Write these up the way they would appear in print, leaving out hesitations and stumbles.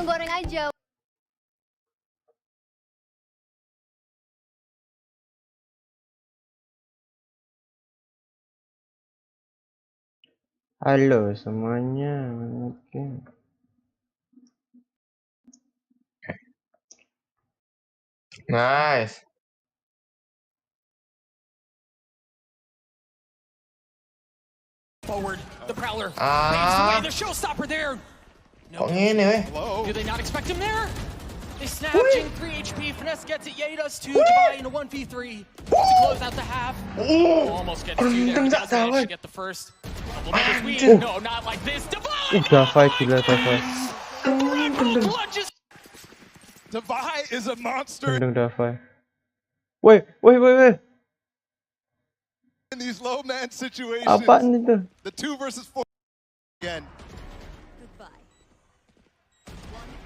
minyak goreng aja. Halo semuanya, oke. Nice. Forward, the Prowler paves the way, the showstopper there. Kok ngene weh? Do they not expect him there? They snap, Jing 3 HP, Finesse gets it, Ye does 2, Divide in a 1v3 to close out the half. Almost gets 2 there, does manage to get the first. No, not like this, Divide! Davai gila Davai. Divide is a monster Gendeng Davai. Woi. in these low man situations. Apaan itu? The 2 versus 4 again.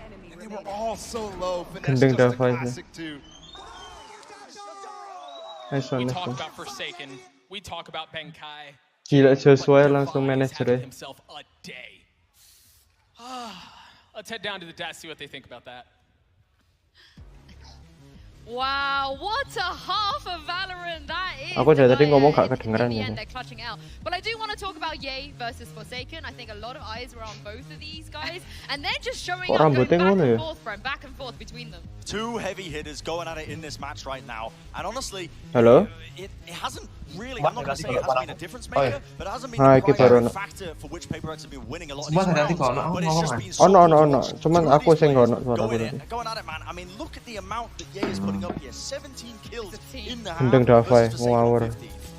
And they were all so low. Finesse Gendeng just a Davai. classic too. Nice We one. talk about Forsaken. We talk about Benkai. Gila Joshua langsung manajer ya. Himself a day. Let's head down to the desk, see what they think about that. Wow, what a half of Valorant that is. Aku dari tadi ngomong gak kedengeran In the gitu. end, they're clutching out. But I do want to talk about Ye versus Forsaken. I think a lot of eyes were on both of these guys, and they're just showing up, going back and forth between them. Two heavy hitters going at it in this match right now, and honestly, Halo? it hasn't really. I'm not going to say it hasn't been a difference maker, but it hasn't been the primary factor for which Paperex have been winning a lot of these rounds. But it's just been so ono. Cuman aku sing ngono suara tadi. going at it, man. I mean, look at the amount that Ye is putting up here. 17 kills in the half. Gendeng Davai, ngawur.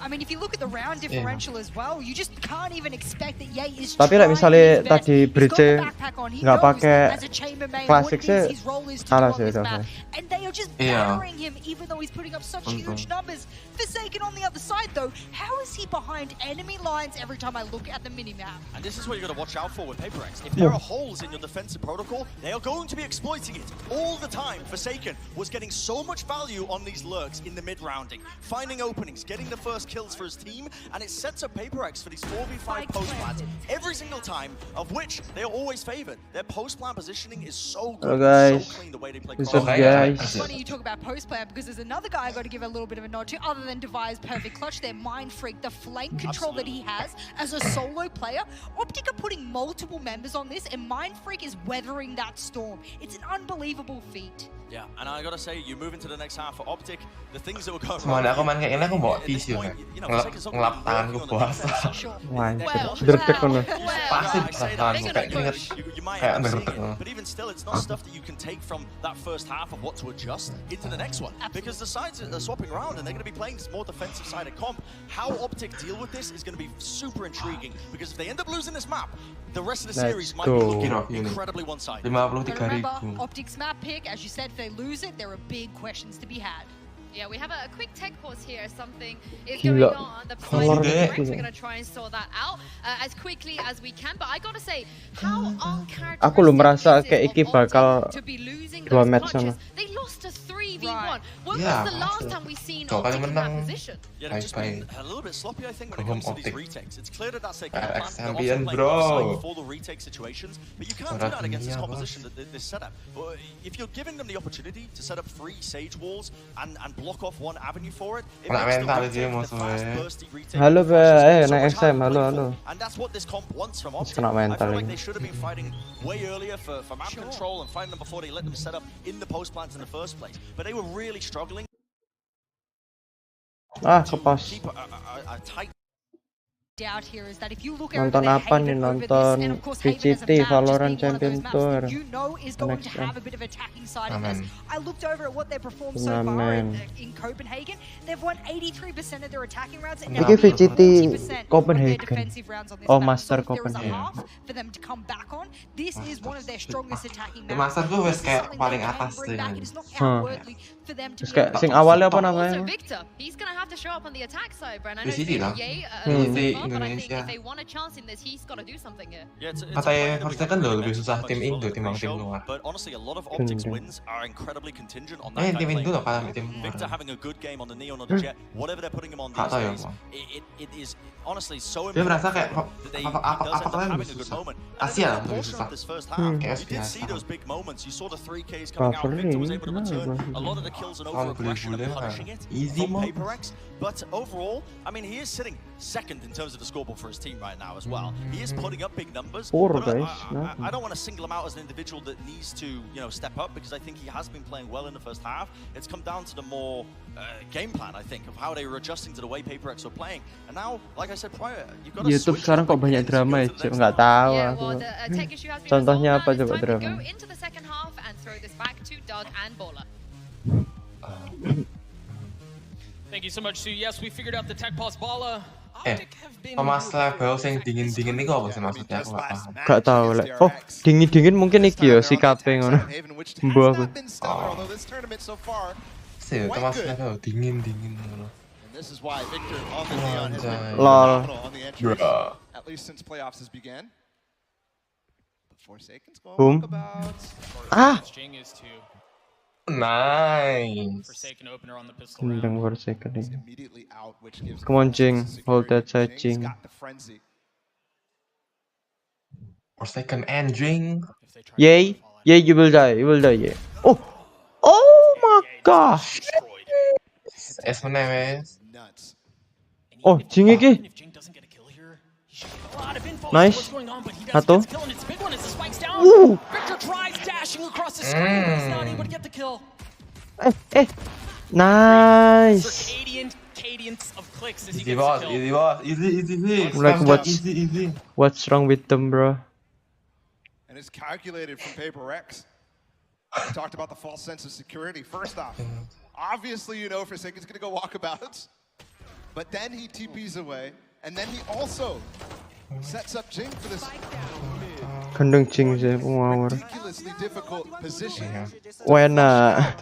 I mean, if you look at the round differential as well, you just can't even expect that Ye is. Tapi like misalnya tadi bridge nggak pakai klasik sih kalah sih Davai. And they are just battering him, even though he's putting up such huge numbers. Forsaken on the other side, though, how is he behind enemy lines every time I look at the minimap? And this is what you're going to watch out for with Paperex. If there are holes in your defensive protocol, they are going to be exploiting it all the time. Forsaken was getting so much value on these lurks in the mid-rounding, finding openings, getting the first kills for his team, and it sets up Paperex for these 4v5 post-plans every single time, of which they are always favored. Their post-plan positioning is so good, so clean the way they play. It's funny you talk about post-plan, because there's another guy I got to give a little bit of a nod to, other than Devi's perfect clutch, their Mind Freak, the flank control that he has as a solo player. Optic are putting multiple members on this, and Mind Freak is weathering that storm. It's an unbelievable feat. Yeah, and I gotta say, you move into the next half for Optic, the things that were going wrong. Aku main kayak ini aku bawa tisu kan, ngelap tanganku puasa. Wah, derdek kan? Pasti tanganku kayak keringet, kayak derdek. But even still, it's not stuff that you can take from that first half of what to adjust into the next one, because the sides are swapping around and they're going to be playing this more defensive side of comp. How Optic deal with this is going to be super intriguing, because if they end up losing this map, the rest of the series might be looking incredibly one-sided. 53.000. Optic's map pick, as you said, if they lose it, there are big questions to be had. Yeah, we have a quick tech pause here. Something is going on. The we're going to try and sort that out as quickly as we can. But I got to say, how uncharacteristic aku belum merasa kayak iki bakal to be losing dua those match clutches. sana. They lost a 3v1. When was the last time we seen Optic in that position? Yeah, they've just been a little bit sloppy, I think, when it comes to these retakes. It's clear that that's their game plan. Champion, They're also playing for the retake situations, but you can't do that against this composition, this setup. But if you're giving them the opportunity to set up 3 Sage walls and block off one avenue for it, it makes the retake, the fast, bursty retake. Halo, naik XM, halo. And that's what this comp wants from Optic. I feel like they should have been fighting way earlier for map control and fighting them before they let them set up in the post plans in the first place. But they were really struggling. Kepas. Keep a tight doubt here is that if you look nonton apa nih, nonton VCT Valorant Champion Tour you know is going to have a bit of attacking side of this. I looked over at what they performed so far in Copenhagen. They've won 83% of their attacking rounds and now VCT Copenhagen. Defensive rounds on this Master so Copenhagen. there is a half for them to come back on. This is one of their strongest attacking maps. Master tuh wes kayak paling atas tuh. Sing awalnya apa namanya? Victor, he's gonna have to show up on the attack side, Brandon. VCT lah. but I think Indonesia. if they want a chance in this, he's got to do something here. Yeah, it's a Katanya player that we First Second haven't loh lebih mentioned susah much tim as well Indo in the timbang tim pre-show, luar. but honestly, a lot of Optics Kende. wins are incredibly contingent on that kind Tim of Indo playing loh kalah style. tim luar. Victor having a good game on the Neon or the Jet, whatever they're putting him on these Kak tahu ya, days, Bang. it is honestly so Dia merasa kayak that he does apa end up kalian having lebih a good susah. moment. Asia And lah in a lebih portion susah. of this first half, Kayak you did biasa. see those big moments. You saw the 3Ks coming out. Victor was able to return a lot of the kills and over aggression and punishing it Easy from mode. PaperX. But overall, I mean, he is sitting second in terms of the scoreboard for his team right now as well. He is putting up big numbers. Four, but guys. I don't want to single him out as an individual that needs to, step up, because I think he has been playing well in the first half. It's come down to the more game plan, I think, of how they were adjusting to the way PaperX were playing. And now, like I said prior, you've got to YouTube switch sekarang up kok banyak again to go drama ya, to the Cuk? next Nggak level. tahu Yeah, aku. well, the tech issue has been Contohnya resolved. apa Now coba it's time to drama? go into the second half and throw this back to Doug and Baller. Thank you so much, Sue. Yes, we figured out the tech pause Bala. Optic have been Thomas level sing dingin-dingin ini apa sih maksudnya? Aku nggak paham. Gak tahu lah. Oh, dingin-dingin mungkin iki ya sikape ngono. Mbok aku. Sih, Thomas level dingin-dingin dulu. This is why Victor on the Neon has been Lol. phenomenal on the entry, Bruh. at least since playoffs has began. The Forsaken's going Boom. walkabouts. Ah, Jing is to Nice. Forsaken opener on the pistol round. Kendang for a second ini. Immediately out, which gives Come on, him Jing. Hold that side, Jing's Jing. got the frenzy. For second ending. If they try Yay, to fall on yay, you will die, yeah. Oh my gosh. Es menemes. Nuts. And Oh, even if- Jing iki. even if Jing doesn't get a kill here, he should get a lot of info Nice. as to what's going on, but he does Satu. get the kill, and it's a big one as the spike's down. Ooh. Victor tries dashing across the screen, but he's not able to get the kill. Nice. Circadian cadence of clicks as he Easy gets boss, the kill. easy boss, easy. Like what's- Easy. What's wrong with them, bro? And it's calculated from PaperX. We talked about the false sense of security. First off, obviously Forsaken's going to go walkabouts. But then he TPs away, and then he also sets up Jing for this Kendang Jing sih, pengawar. ridiculously difficult position. Wena.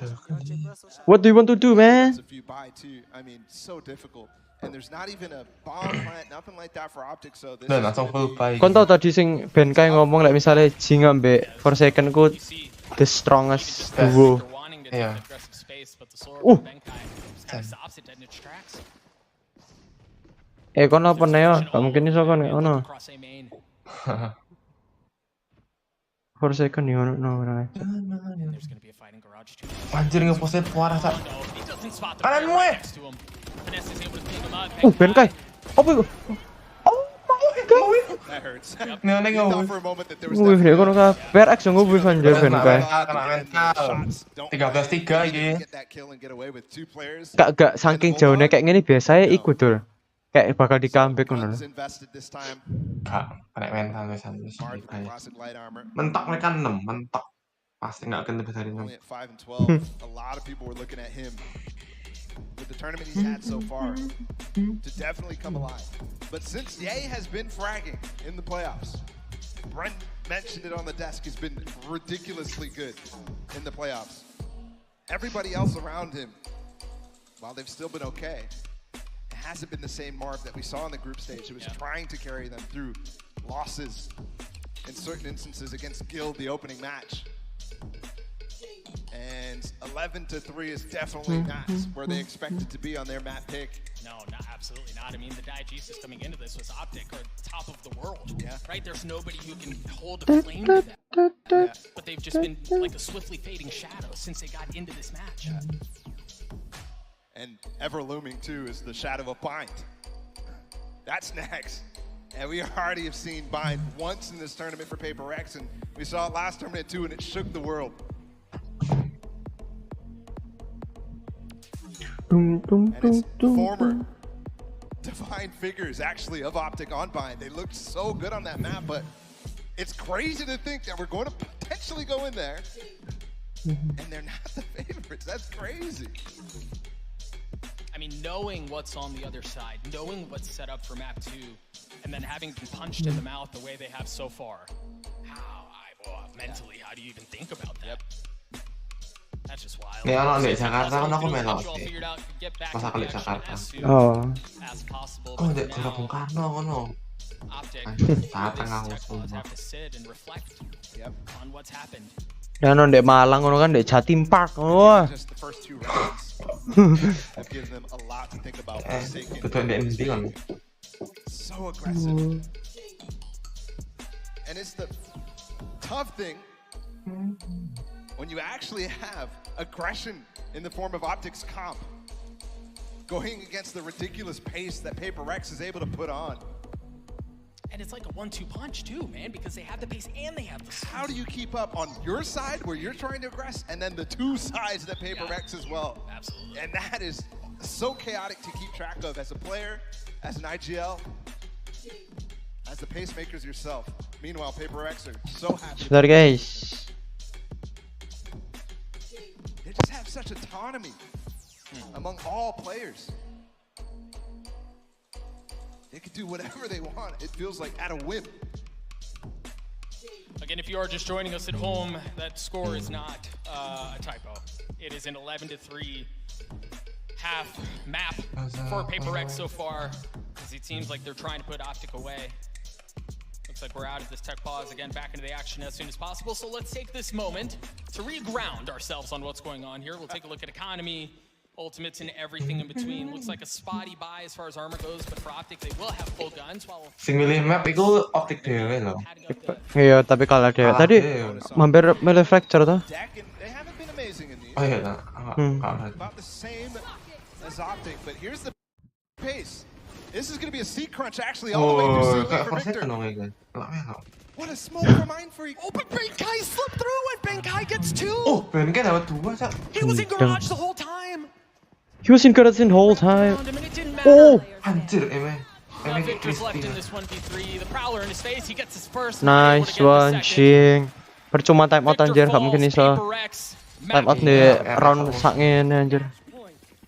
What do you want to do, man? If you buy two, I mean, so difficult. And there's not even a bomb plant, nothing like that for Optics, so this Udah is langsung gonna full be- buy. Kon tau tadi sing Ben Kai ngomong like misalnya Jing ambek Forsaken ku You see, the strongest even duo. Victor wanting to Yeah. take aggressive space, but the sword Ooh. from Benkai just kind of stops it dead in its tracks. Kon apa neo? Gak mungkin iso kon gak ono. Across A main. Forsaken yo ono ora. There's gonna be a fighting garage too. Anjir ngeposnya parah sak. No, he doesn't spot the Kanan player gue. right next to him. Finesse is able to clean him up. Ben Kai. Apa itu? Oh my god. That hurts. Neon You nengok. thought for a moment that there was Wih, dia kono ka PRX yang ngubuh anjir Ben Kai. Kena mental. 13-3 iki. Get that kill and get away with two players. Gak saking jauhnya kayak gini biasanya ikut tuh. Kayak bakal di comeback ngono. Guns invested this time. Kak, kena mental misalnya. Mark with the classic light armor. Mentok mereka 6, mentok. Pasti nggak akan lebih dari 6. Only at 5 and 12. A lot of people were looking at him with the tournament he's had so far to definitely come alive. But since Ye has been fragging in the playoffs, Brent mentioned it on the desk, he's been ridiculously good in the playoffs. Everybody else around him, while they've still been okay, it hasn't been the same Marv that we saw in the group stage. It was trying to carry them through losses in certain instances against Guild, the opening match. And 11-3 is definitely not where they expected to be on their map pick. No, absolutely not. I mean, the Diegesis coming into this was Optic or top of the world. Yeah. Right? There's nobody who can hold a flame to that. But they've just been like a swiftly fading shadow since they got into this match. And ever looming too is the shadow of Bind. That's next. And we already have seen Bind once in this tournament for PaperX, and we saw it last tournament too, and it shook the world. And it's former divine figures actually of Optic on Bind. They looked so good on that map, but it's crazy to think that we're going to potentially go in there and they're not the favorites. That's crazy. I mean, knowing what's on the other side, knowing what's set up for map 2, and then having been punched in the mouth the way they have so far, mentally, how do you even think about that? That's just wild. Nih kalau di So Jakarta kan aku Boston melok all sih. figured out to get back Pas into aku di the action Jakarta. as soon Oh. as possible. Kok But di for Gelora Bung now, Karno ngono. Optic Datang this aku tech pause sumpah. have to sit and reflect on what's happened. Dan ndek Malang ngono kan ndek Jatim Park. Wah. Just the first 2 rounds have given them a lot to think about. Forsaken, Betul di endi kan. so aggressive. And it's the tough thing when you actually have aggression in the form of Optic's comp going against the ridiculous pace that Paper Rex is able to put on. And it's like a 1-2 punch too, man, because they have the pace and they have the speed. How do you keep up on your side where you're trying to aggress, and then the 2 sides that Paper Rex as well? Absolutely. And that is so chaotic to keep track of as a player, as an IGL, as the pacemakers yourself. Meanwhile, Paper Rex are so happy. Sebentar guys. They just have such autonomy among all players. They can do whatever they want. It feels like at a whim. Again, if you are just joining us at home, that score is not a typo. It is an 11-3 half map for Paper Rex so far, as it seems like they're trying to put Optic away. Looks like we're out of this tech pause again, back into the action as soon as possible. So let's take this moment to re-ground ourselves on what's going on here. We'll take a look at economy, ultimates, and everything in between. Looks like a spotty buy as far as armor goes, but for Optic they will have full guns while Sing milih map iku Optik dhewe lho. padding up the Iya, tapi kalah deh. Tadi mampir milih fracture tuh. Deck, and they haven't been amazing in these. Oh iya tak. About the same as Optic, but here's the pace. This is going to be a seat crunch actually all the way through Oh, seat kayak for Forsaken Victor. dong iki. Melok. What a smoke for Mind Freak. Oh, but Benkai slipped through and Benkai gets 2! Oh, Benkai dapat 2 Cak. He was in garage the whole time! He was in garage the whole time. Around him and it didn't Oh, matter. Anjir, Eme Victor's left in this 1v3. The Prowler in his face, he gets his first. nice one, Ching. Percuma time out anjir, gak mungkin iso. Time out di round sak ngene anjir.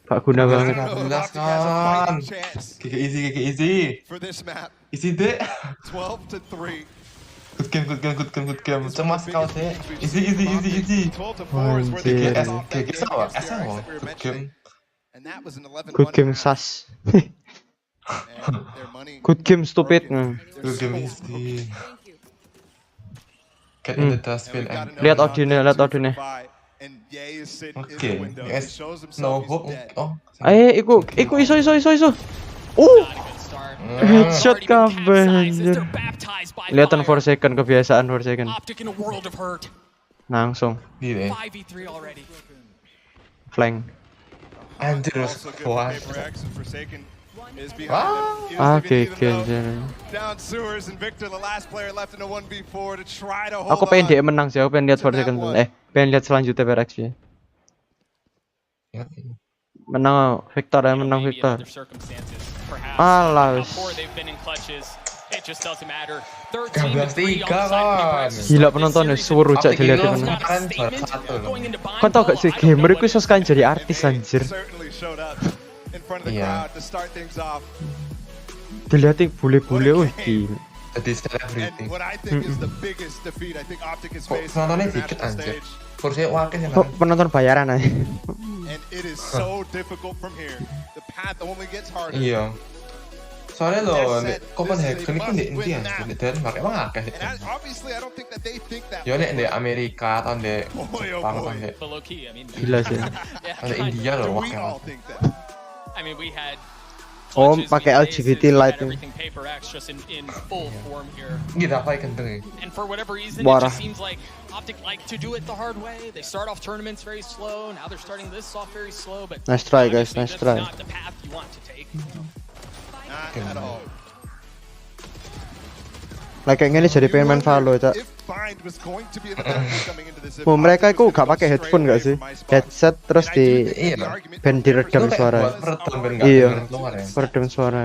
Gak guna banget. I don't know if Optic has a Kan. fighting chance Gigi easy. for this map. Easy deh. 12-3. Good game. Cemas kau sih. Easy. 12-4 is where they Anjir. get off that GG game sama, against sama. Rex that we were Good mentioning. game. And that was an 11-1 Good game half. sas. And their money Good game stupid. broken. Good game They're easy. Get in the dustbin And we've got and an Lihat open Odinnya, on lihat two Odinnya. for five, and Ye is sitting in the Oke, window. He guys. shows No himself hope. he's dead. Oh. Iku iso. Headshot kabeh anjir. Kelihatan 4 second kebiasaan 4 second. Optic in a world of hurt. Langsung Di deh. 5v3 already. flank. Anjir, Also good for wah. Paper Rex, and Forsaken is behind Wow. him. He was even GG out. anjir. Down sewers, and Victor, the last player left in a 1v4 to try to hold Aku pengen dia on. menang sih, aku pengen lihat 4 second. Pengen lihat selanjutnya PRX ya. Menang Victor ya, menang Maybe in Victor. other circumstances, perhaps. Alah, How wis. poor they've been in clutches. It just doesn't matter. 13-3 13 on the side of Paper Rex. Gila penontonnya suruh cak dilihat Optik temen. itu- Not a Kemarin statement juara satu loh. going into bind Kau tau gak wall. sih I don't know gamer what iku iso sekarang jadi And artis they anjir. certainly showed up in front of the Iya. crowd to start things off. Dilihat bule-bule wih gila. Jadi celebrity. And what I think is the biggest defeat I think Optic has Kok faced on penontonnya the dikit international anjir. stage. Kursi wakil yang Kok penonton bayaran aja. And it is so difficult from here. The path only gets harder. Iya. Soalnya loh, Copenhagen itu di India, di Denmark emang akeh sih. And obviously I don't think that they think that. Ya nek di Amerika atau di Boy, oh Jepang boy. atau di But low key, I mean, Gila sih. yeah, ada kind of. India Do loh we wakil. all think that? I mean, we had Oh, clutches, pakai we had LGBT aces, we light had nih. everything Paper X just in full form here. Gitu apa yang gendeng ya? And for whatever reason, Parah. it just seems like Optic like to do it the hard way. They start off tournaments very slow. Now they're starting this off very slow. But Nice try, guys, obviously nice this try. is not the path you want to take. Not at all. Kayak gini jadi pengen main Valo cak. If Bind was going to be an advantage coming into this, Oh, mereka itu gak pakai headphone gak sih? Headset terus di band diredam suara. Buat meredam ben nggak Iya, denger keluar ya. peredam suara.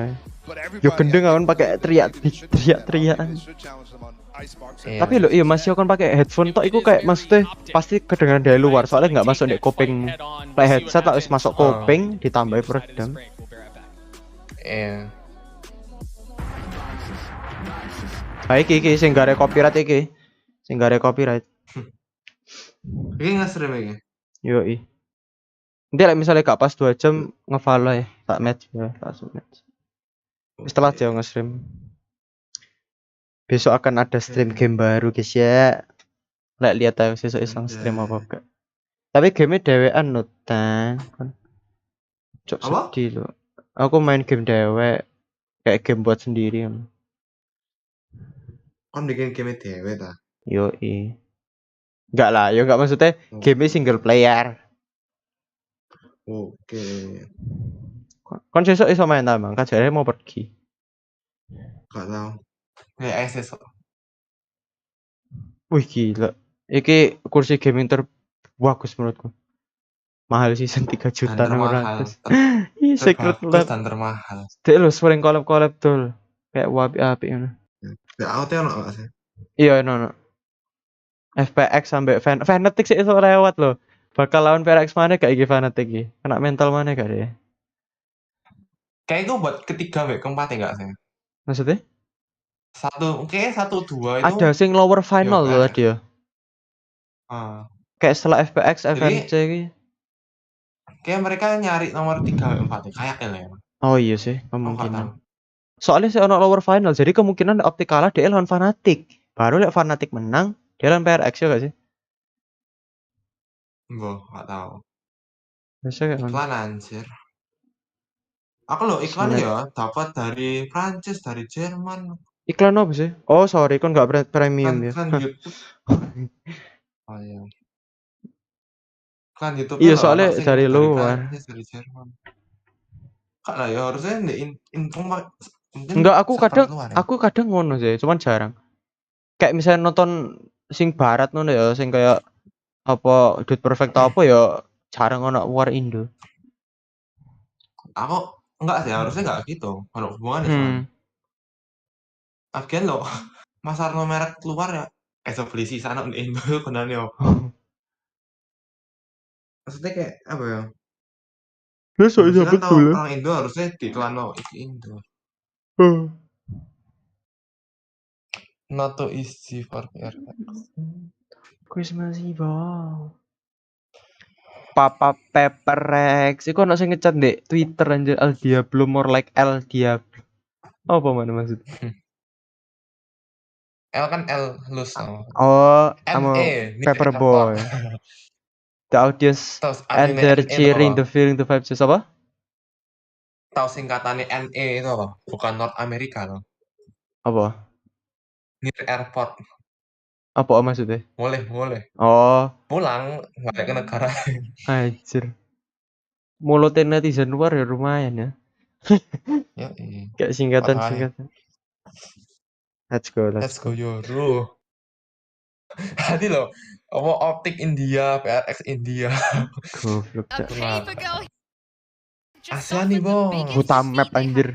Yo gendeng kan pakai teriak-teriakan. Iya. Tapi lo iya masih akan pakai headphone tok iku kayak maksudnya pasti kedengaran dari luar soalnya nggak masuk di kuping. Kayak headset tak wis masuk kuping ditambah peredam. Iya. Ah iki sing gare copyright iki. Sing gare copyright. Ini nggak serem ya? Yoi. Nanti like, misalnya gak pas 2 jam nge-follow ya, tak match ya, langsung match. Setelah dia nge-stream. Besok akan ada stream game baru guys ya. Lihat aja besok iseng stream apa enggak. Tapi game dewean loh tan. Cok sedih loh. Aku main game dewek kayak game buat sendiri. Kon bikin game dewek ta? Yoi. Enggak lah, ya enggak maksudnya game single player. Oke. Kon besok iso main ta, Bang? Kajare mau pergi. Gak tahu. Kayak SS. Wih gila. Iki kursi gaming terbagus menurutku. Mahal season 3 juta Dan ratus. Ih, secret lab. Dan termahal. Dek lu sering collab tuh. Kayak wapi ngono. Ya aku tuh ono gak sih? Iya, no. FPX sampai Fanatic sih iso lewat loh. Bakal lawan PRX mana gak iki Fanatic iki? Kena mental mana gak deh? Kayak itu buat ketiga keempat ya gak sih? Maksudnya? 1, 2 itu ada sing lower final loh tadi ya. Kayak setelah FPX FNC iki. Kayak mereka nyari nomor 3 4 kayaknya ya. Oh iya sih, kemungkinan. Soalnya saya ono lower final, jadi kemungkinan Optik kalah dia lawan Fanatic. Baru lihat Fanatic menang, dia lawan PRX ya gak sih? Gak tahu. Biasa kayak iklan anjir. Aku loh iklan ya dapat dari Prancis, dari Jerman. Iklan apa sih? Oh sorry, kan nggak premium ya. Iklan YouTube. Oh iya. Iklan YouTube. Iya soalnya dari luar. Dari Jerman. Kak lah ya harusnya info. Enggak, aku kadang ngono sih, cuman jarang. Kayak misalnya nonton sing barat ngono ya, sing kayak apa Dude Perfect apa ya jarang ngono war Indo. Aku enggak sih, harusnya enggak gitu. Kalau hubungannya Agen loh, masar merek keluar ya. Beli sisa anak di Indo kenanya apa? Maksudnya kayak apa ya? Besok aja betul. Orang Indo harusnya di Indo. Not too easy for PRX. Christmas Eve. Papa Pepper Rex. Iku ono sing ngecat ndek Twitter anjir El Diablo more like El Diablo. Apa mana maksudnya? L kan L lus. Oh, sama Pepper Boy. The audience and they're cheering the feeling the vibes apa? Tahu singkatannya NE itu apa? Bukan North America loh. Apa? Near airport. Apa maksudnya? Boleh. Oh. Pulang balik ke negara. Anjir. Mulutin netizen luar ya lumayan ya. Ya, kayak singkatan. Let's go Euro. Tadi loh, Optik India, PRX India. Goblok. ASEAN nih, Bang. Buta map anjir.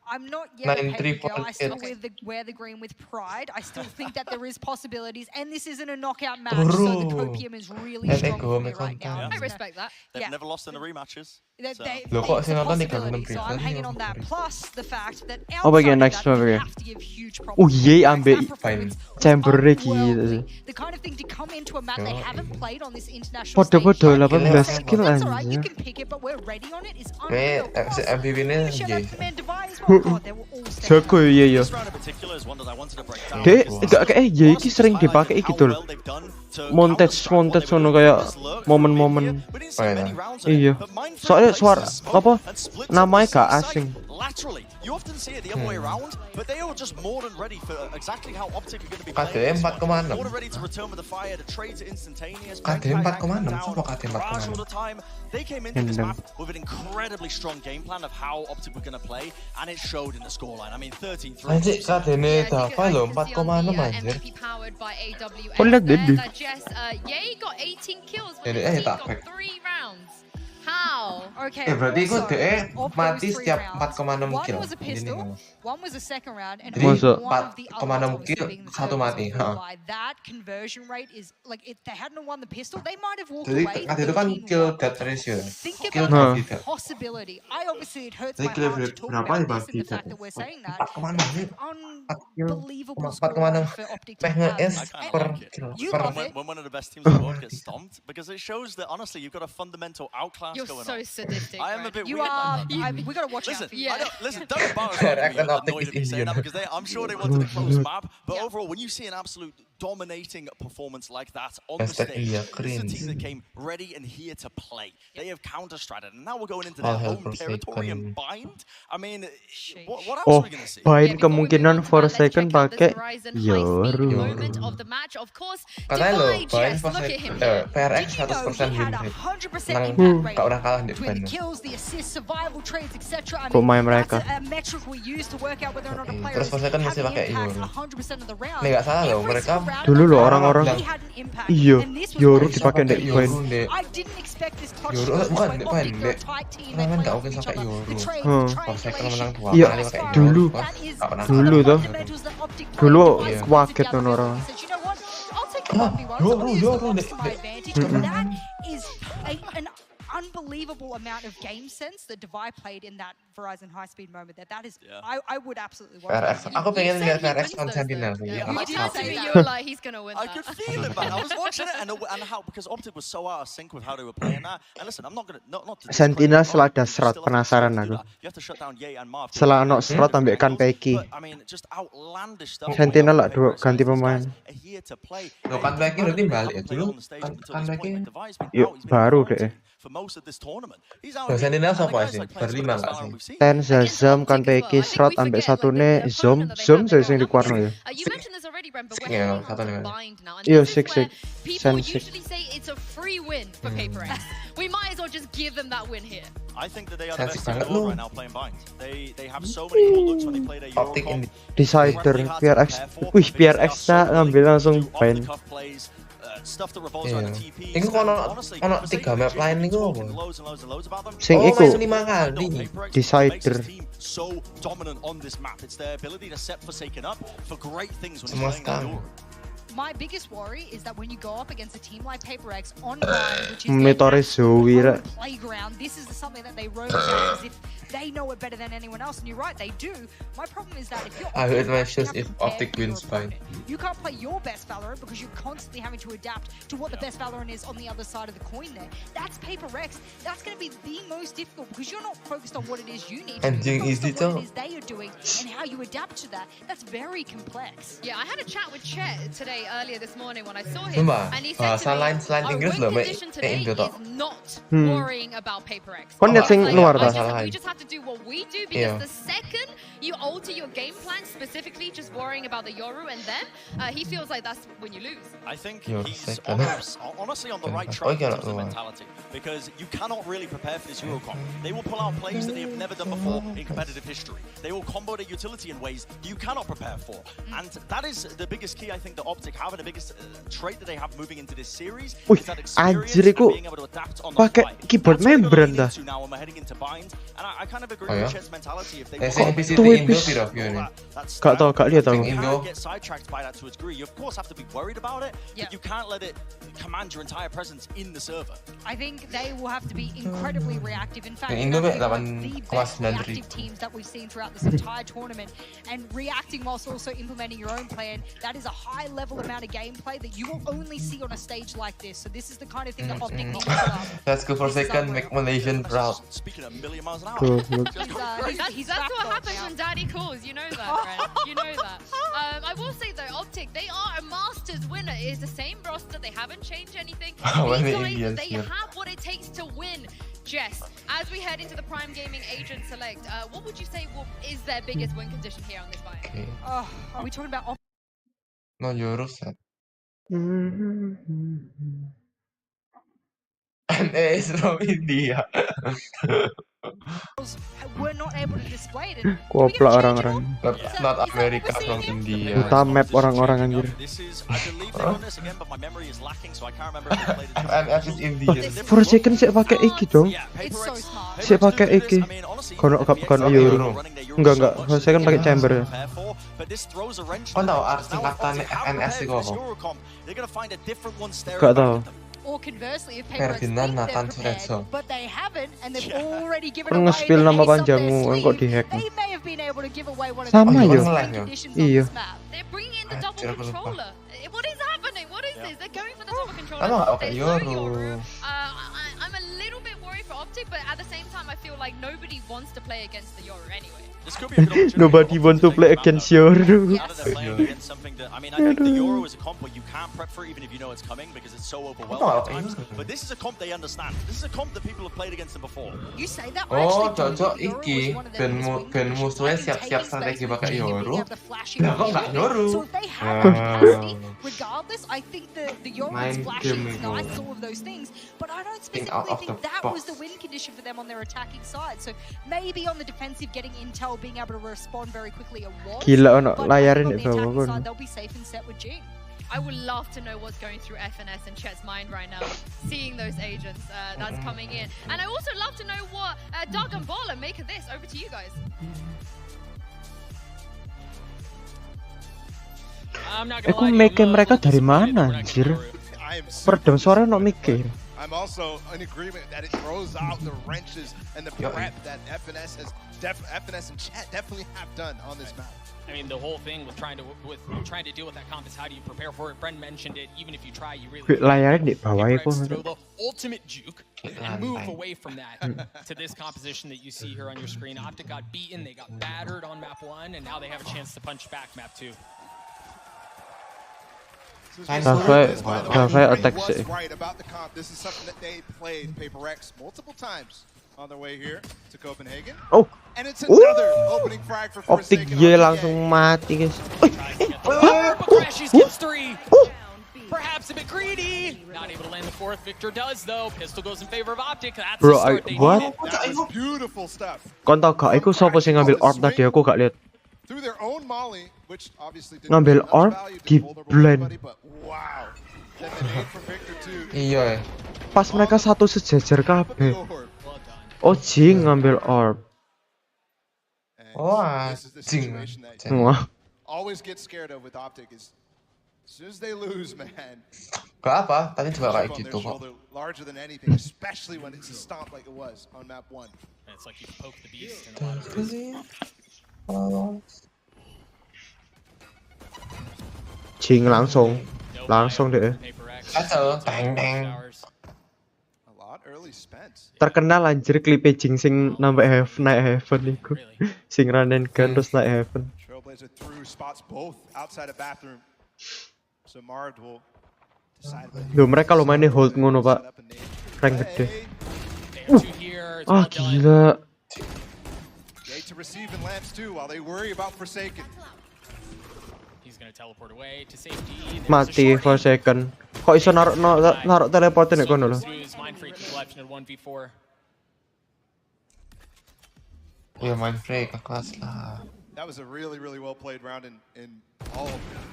I'm not yet a paper girl. I still wear the green with pride. I still think that there is possibilities, and this isn't a knockout match, so the copium is really strong for me right now. I respect that. They've never lost in the rematches. Loh kok sih nonton 36 so I'm hanging on that. Plus the fact that bagian next one have to give huge props. Oh iya ambil chamber gitu. The kind of thing to come into a map they haven't played on this international stage. Podo 18 skill That's alright, you aja. can pick it, but we're ready on it. It's unreal. MVP-nya Jago ya. Dek, enggak kayak ya iki sering dipakai gitu loh. Montage sono kayak momen-momen. Iya. Soalnya suara apa? Namanya gak asing. You often see it the other way around, but they are just more than ready for exactly how Optic are going to be playing. KD 4,6. More than ready to return with the fire, the trades are instantaneous. KD 4,6. Coba KD 4,6. They came into this map with an incredibly strong game plan of how Optic were going to play, and it showed in the scoreline. I mean, 13-3. Anjir, KD-nya dapat loh 4,6 anjir. Kok lihat Dedi? Ye got 18 kills with 3 rounds. How? Okay, berarti also, DE of mati those 3 setiap rounds, 4,6 one kill. was a Gini pistol, nih. one was a second round, and Jadi Masa? one of the other ones 4,6 obviously kill, being the 1 third was a mati. full buy. That conversion rate is like if they hadn't won the pistol, they might have walked Jadi away kata itu kan 13-1. kill death ratio ya. Think Kill about death the tidak. possibility. I obviously it hurts Jadi my kill heart to talk berapa about this dibagi and the death? fact that we're saying that. 4,6 That's nih. an 4 kill. unbelievable 4,6 scoreline for Optic to have. PHS I kinda per like it. kill. You Per love it. When one of the best teams in the world gets stomped, because it shows that honestly you've got a fundamental outclass You're going so on. sadistic. I am a Red. bit You weird are. like that. We gotta watch Listen, out for you. I don't, listen, Duncan Barrow's React going to and be Optic annoyed is at me saying that Indian. because I'm sure they wanted a close map, but Yeah. overall, when you see an absolute dominating performance like that on the Hashtag stage, India this is a cringe. team that came ready and here to play. They have counter-stratted, and now we're going into All their hell home territory and Forsaken. bind. I mean, what else Oh, are we going to see? Pain Yeah, before we move kemungkinan on to that, let's Forsaken check out this pakai Horizon high-speed Yoru. moment of the match. Of course, Katanya lo, Divide, Bain yes, look at him Forsaken, here. PRX Did you know 100% he win had a rate. 100% Menang, impact rate gak udah kalah di between Bain. the kills, the assists, survival trades, etc. I Kok main that's mereka? a metric we use to work out whether or not a player Terus is Forsaken masih having pakai impact Yoru. 100% of the round. Ini gak salah loh, Every mereka single round dulu of loh the orang-orang round, he had an impact. iya And this was Yoru what Bisa dipakai pakai ndek Yoru, Pain. Dek. I didn't expect this clutch Yoru, to go this bukan, way. Dek, Optic, Dek. they're a tight team. They Serangan play gak off mungkin each pakai other. Yoru. The trades, Hmm. the Forsaken triangulation. menang 2 Iya, kali pakai Yoru. dulu. That is Gak pernah some of Dulu the tuh. fundamentals that Optic play. Dulu Device puts kaget it together tuh orang. He said, you know what? I'll take the Ah, 1v1. So I'll use the Yoru, box Dek. to my advantage. Mm-mm. That is an unbelievable amount of game sense that Devi played in that Verizon high-speed moment. That is, Yeah. I would absolutely watch PRX, that. aku pengen You lihat said he PRX wins on those, Sentinel though. sih. Yeah, Ya, I You did said say to me, that. you were like, he's gonna win I that. could feel it, man. I was watching it, and how because Optic was so out of sync with how they were playing that. And listen, I'm not gonna not to Sentinel discredit setelah them, ada you serat still have to penasaran do aku. that. You have to shut down Ye and Marv. Setelah ono Different serat ambek kan angles, Peki. but I mean, just outlandish stuff. Sentinel lah coming dua out from ganti Paper Express. pemain. These guys are here to play. Loh, They kan Peki developed berarti it, they balik ya haven't played dulu. on the stage up until Kan this Peki point. Like, Devi's been yuk out. He's been in baru deh. quarantine for most of this tournament. He's out Loh, here. Sentinel And the siapa guys sih? like playing some of Berlima the best gak style sih? we've seen. Ten Against Zazam kan Optic as Peki well. I serat think we ambek forget, satu like, ne the Zom opponent that they Zom have saya there sing right di now. Warno ya. You mentioned this already, Ren, but we're Yeah, heading on satu to nih. bind now. And Iya, this is six, where six. people Sen six. usually say it's a free win for Paper X. We might as well just give them that win here. I think that they are the Sensi best team in the banget world lu. right now playing Bind. They have so many cool looks when they play their Optic Eurocom. ini. Decider PRX. Wih PRX ta ngambil langsung Pain. Iya. Iku kono 3 map lain iku apa? Sing Oh, iku main 5 kali. Decider. So dominant on this map. It's their ability to set Forsaken up for great things when Semua you're playing stang. Euro. My biggest worry is that when you go up against a team like Paper X on Grind, which is Monitore their Zoe home ra. playground, this is something that they roam about as if they know it better than anyone else. And you're right, they do. My problem is that if you're I will Optic, my you shoes have to if prepare Optic for your wins by. opponent. You can't play your best Valorant because you're constantly having to adapt to what the best Valorant is on the other side of the coin there. That's Paper X. That's going to be the most difficult because you're not focused on what it is you need. Anjing, You're focused easy on what tuh. it is they are doing and how you adapt to that. That's very complex. Yeah, I had a chat with Chet today earlier this morning when I saw him, Sumpah, and he said bahasa to me, lain-selain our Inggris win loh, Mbak. condition today Indo is toh. not Hmm. worrying about Paper X. Kon lihat sing Like, luar I ta? just- Lain. we just have to do what we do because Iya. the second you alter your game plan, specifically just worrying about the Yoru and them, he feels like that's when you lose. I think You're he's second. honestly on the right Oh, track in yeah, terms of oh. mentality because you cannot really prepare for this Eurocom. They will pull out plays that they have never done before in competitive history. They will combo their utility in ways you cannot prepare for. And that is the biggest key I think that Optic have and the biggest trait that they have moving into this series Wih, is that experience anjir, and iku being able to adapt on the pakai fly. keyboard That's what they're membran leaning dah. into now when we're heading into Bind. And I kind of agree Oh, with ya? Chet's mentality if they Eh, want sing to PCT Tuh, Indo wis. piro view nih? Gak tau, gak lihat aku. Sing Indo. Get sidetracked by that to a degree. You of course have to be worried about it, Yeah. but you can't let it command your entire presence in the server. I think they will have to be incredibly reactive. In fact, Yang they're Indo, actually Pak, one of the 8,9 best ribu. reactive teams that we've seen throughout this entire tournament. And reacting whilst also implementing your own plan, that is a high level amount of gameplay that you will only see on a stage like this. So this is the kind of thing that Optic needs to put up. Let's go for This is second, unreal. make Malaysian proud. Speaking at a million miles an hour. Tuh, He's That's back what though happens now. when Daddy calls. You know that, Ren. You know that. I will say though, Optic, they are a Masters winner. It is the same roster. They haven't changed anything. When the These guys, Indians they here. have what it takes to win. Jess, as we head into the Prime Gaming Agent Select, what would you say is their biggest win condition here on this fight? Okay. Oh, are we talking about No Euro set. Hmm. And is from India. were not able to display it. And Goblok orang-orang. Not America from India. Buta map orang-orang anjir. FNS is Indian. For a second saya pakai iki dong. it's so smart. Saya pakai iki. Kono Euro. Enggak. For a second pakai chamber. Kau tahu singkatan FNS itu apa? Enggak tahu. Or conversely, if Paper Ferdinand think Nathan they're prepared, Suretso. but they haven't, and they've already given Kan away nge-spill the nama ace up their panjangmu, sleeve, kok di-hack. they may have been able to give away one of Sama the ya? best conditions on Iya. this map. They're bringing in the double Anjir, aku lupa. controller. What is happening? What is this? They're going for the double controller. Ano nga, okay, There's no Yoru. I'm a little bit worried for Optic, but at the same time, I feel like nobody wants to play against the Yoru anyway. Nobody want to play against Yoru. Now that they're playing against something that, I mean, I think the Euro is a comp where you can't prep for it even if you know it's coming because it's so overwhelming at times. But this is a comp they understand. This is a comp that people have played against them before. You say that, Oh, cocok iki ben musuhnya siap-siap strategi pakai Yoru. Lah kok nggak Yoru? So if they have capacity, regardless, I think the Yoru's Main flashing game Ignite, itu. all of those things, but I don't Think out specifically of think the that was box. the win condition for them on their attacking side. So maybe on the defensive, getting intel, being able to respond very quickly, it was. Gila ono But layarin I di think on the bawah attacking kon. side, they'll be safe and set with Jing. I would love to know what's going through FNS and Chet's mind right now, seeing those agents that's coming in. And I also love to know what Doug and Bala make of this. Over to you guys. I'm not Aku gonna lie to you, make I'm a mereka little dari disappointed mana we're not anjir? getting Yoru. I am super Peredam suara no mikir. I'm also in agreement that it throws out the wrenches and the prep that FNS and Chat definitely have done on this map. I mean, the whole thing with trying to deal with that comp is how do you prepare for it? Bren mentioned it. Even if you try, you really Layarin di bawah Paper itu. X throw the ultimate juke and move away from that to this composition that you see here on your screen. Optic got beaten, they got battered on map 1, and now they have a chance to punch back map 2. Davai attack sih. Right about the comp. This is something that they played Paper X multiple times on their way here to Copenhagen. Oh, And it's another opening frag for Optik Forsaken Y on langsung mati guys. Crashes gets 3. Perhaps a bit greedy. Not able to land the 4th. Victor does though. Pistol goes in favor of Optic. That's Bro, the start they what? needed. That was beautiful stuff. Kon tau gak? Iku siapa sih ngambil orb tadi? Aku gak lihat. Through their own molly, which obviously didn't Ngambil bring much orb, value to di vulnerable blend. anybody, but wow. Then the nade from Victor too. Iya. Pas mereka satu sejajar Top of the kabeh. orb. Well done. Oh, Jing ngambil orb. And Oh, this is the Jing. situation that Wah. always get scared of with Optic is as soon as they lose, man. Gak apa, tadi juga kayak chip on gitu their kok. shoulder larger than anything, especially when it's a stomp like it was on map 1. And it's like you poke the beast in a lot of ways. Jing langsung deh. Paper X. Kacau, teng teng. A lot early spent. Terkenal anjir klip Jing sing nambah naik heaven iku. Sing run and gun terus naik heaven. Trailblazer through spots both outside of bathroom. So Marv will decide whether he Loh, mereka lo mainnya hold ngono, Pak. set up a nade. Rank gede. They have 2 here. It's well Ah, done. gila. Yay to receive in lamps too while they worry about Forsaken. He's gonna teleport away to safety. There's a Mati shorty. for a second. Kok iso naruh teleportin nek kono lho. Through his mind freak is left in a 1v4. Ya main free ke kelas lah. That was a really well played round in all of them.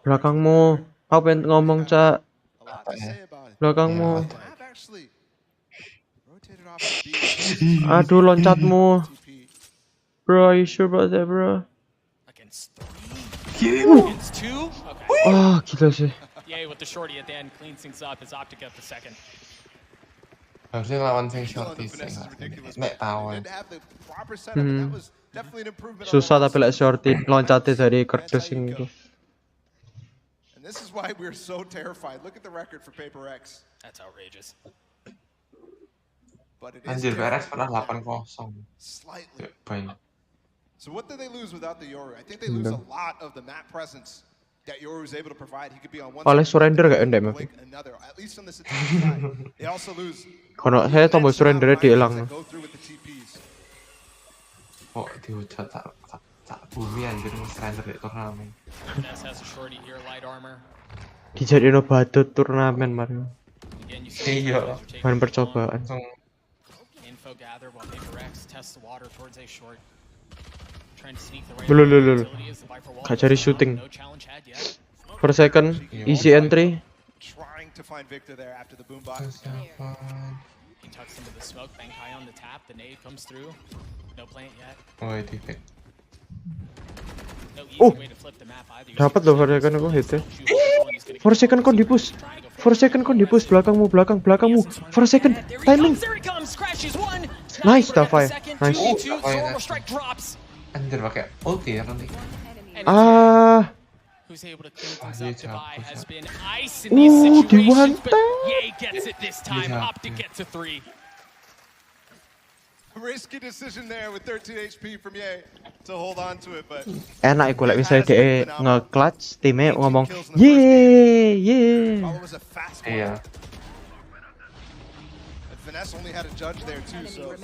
Belakangmu. Aku pengen ngomong, Cak. A lot to say about it. Belakangmu. Have actually rotated off the B. Aduh, loncatmu. TP. Bro, are you sure about that, bro? Against 3. Against 2. Okay. Wah, gila sih. Yay with the shorty at the end. Cleans things up as Optic up the second. Harusnya lawan sing Skill on shorty the sih. finesse is ridiculous. Nek tahu. They didn't have the proper setup, and that was definitely an improvement. on the Susah last tapi lek shorty loncatnya dari That's kerdus how you itu. go. And this is why we're so terrified. Look at the record for Paper X. That's outrageous. But it is Anjir, beres different pernah 8-0. slightly. Baik. So what did they lose without the Yoru? I think they lose a lot of the map presence that Yoru was able to provide. He could be on one Oleh side, surrender gak endek Blink map? another. At least on the attacking side. They also lose. Kono saya tombol surrendernya That dihilang. go through with the TPs. Kok dihujat tak bumi anjir nge-surrender di turnamen. Finesse has a shorty here, light armor. Dijadiin badut turnamen Mario. Again, you see Iya. these guys are taking Bahan too long. percobaan. Langsung info gather while PaperX tests the water towards A short. Trying to sneak the right utility as the Viper wall Gak cari goes down. shooting. No challenge had yet. Per second, easy entry. Trying to find Victor there after the boombox. He tucks into the smoke, bang high on the tap, the nade comes through. No plant yet. Oh, tipe. No easy Oh. way to flip the map either. Dapat loh per second aku hit. For second kon di push. For second kon di push belakangmu. For second timing. There he comes, crashes one. Nice Davai. Nice. Anjir pakai ulti ya nanti. Ah. Who's able to clean things up? Divide has been ice in these situations, but Ye gets it this time. Optic gets a 3. Risky decision there with 13 HP from Ye to hold on to it, but Enak iku lek misalnya DE nge-clutch, timnya ngomong ye. oh, it was a fast one. Iya. And Finesse only had a judge there too, so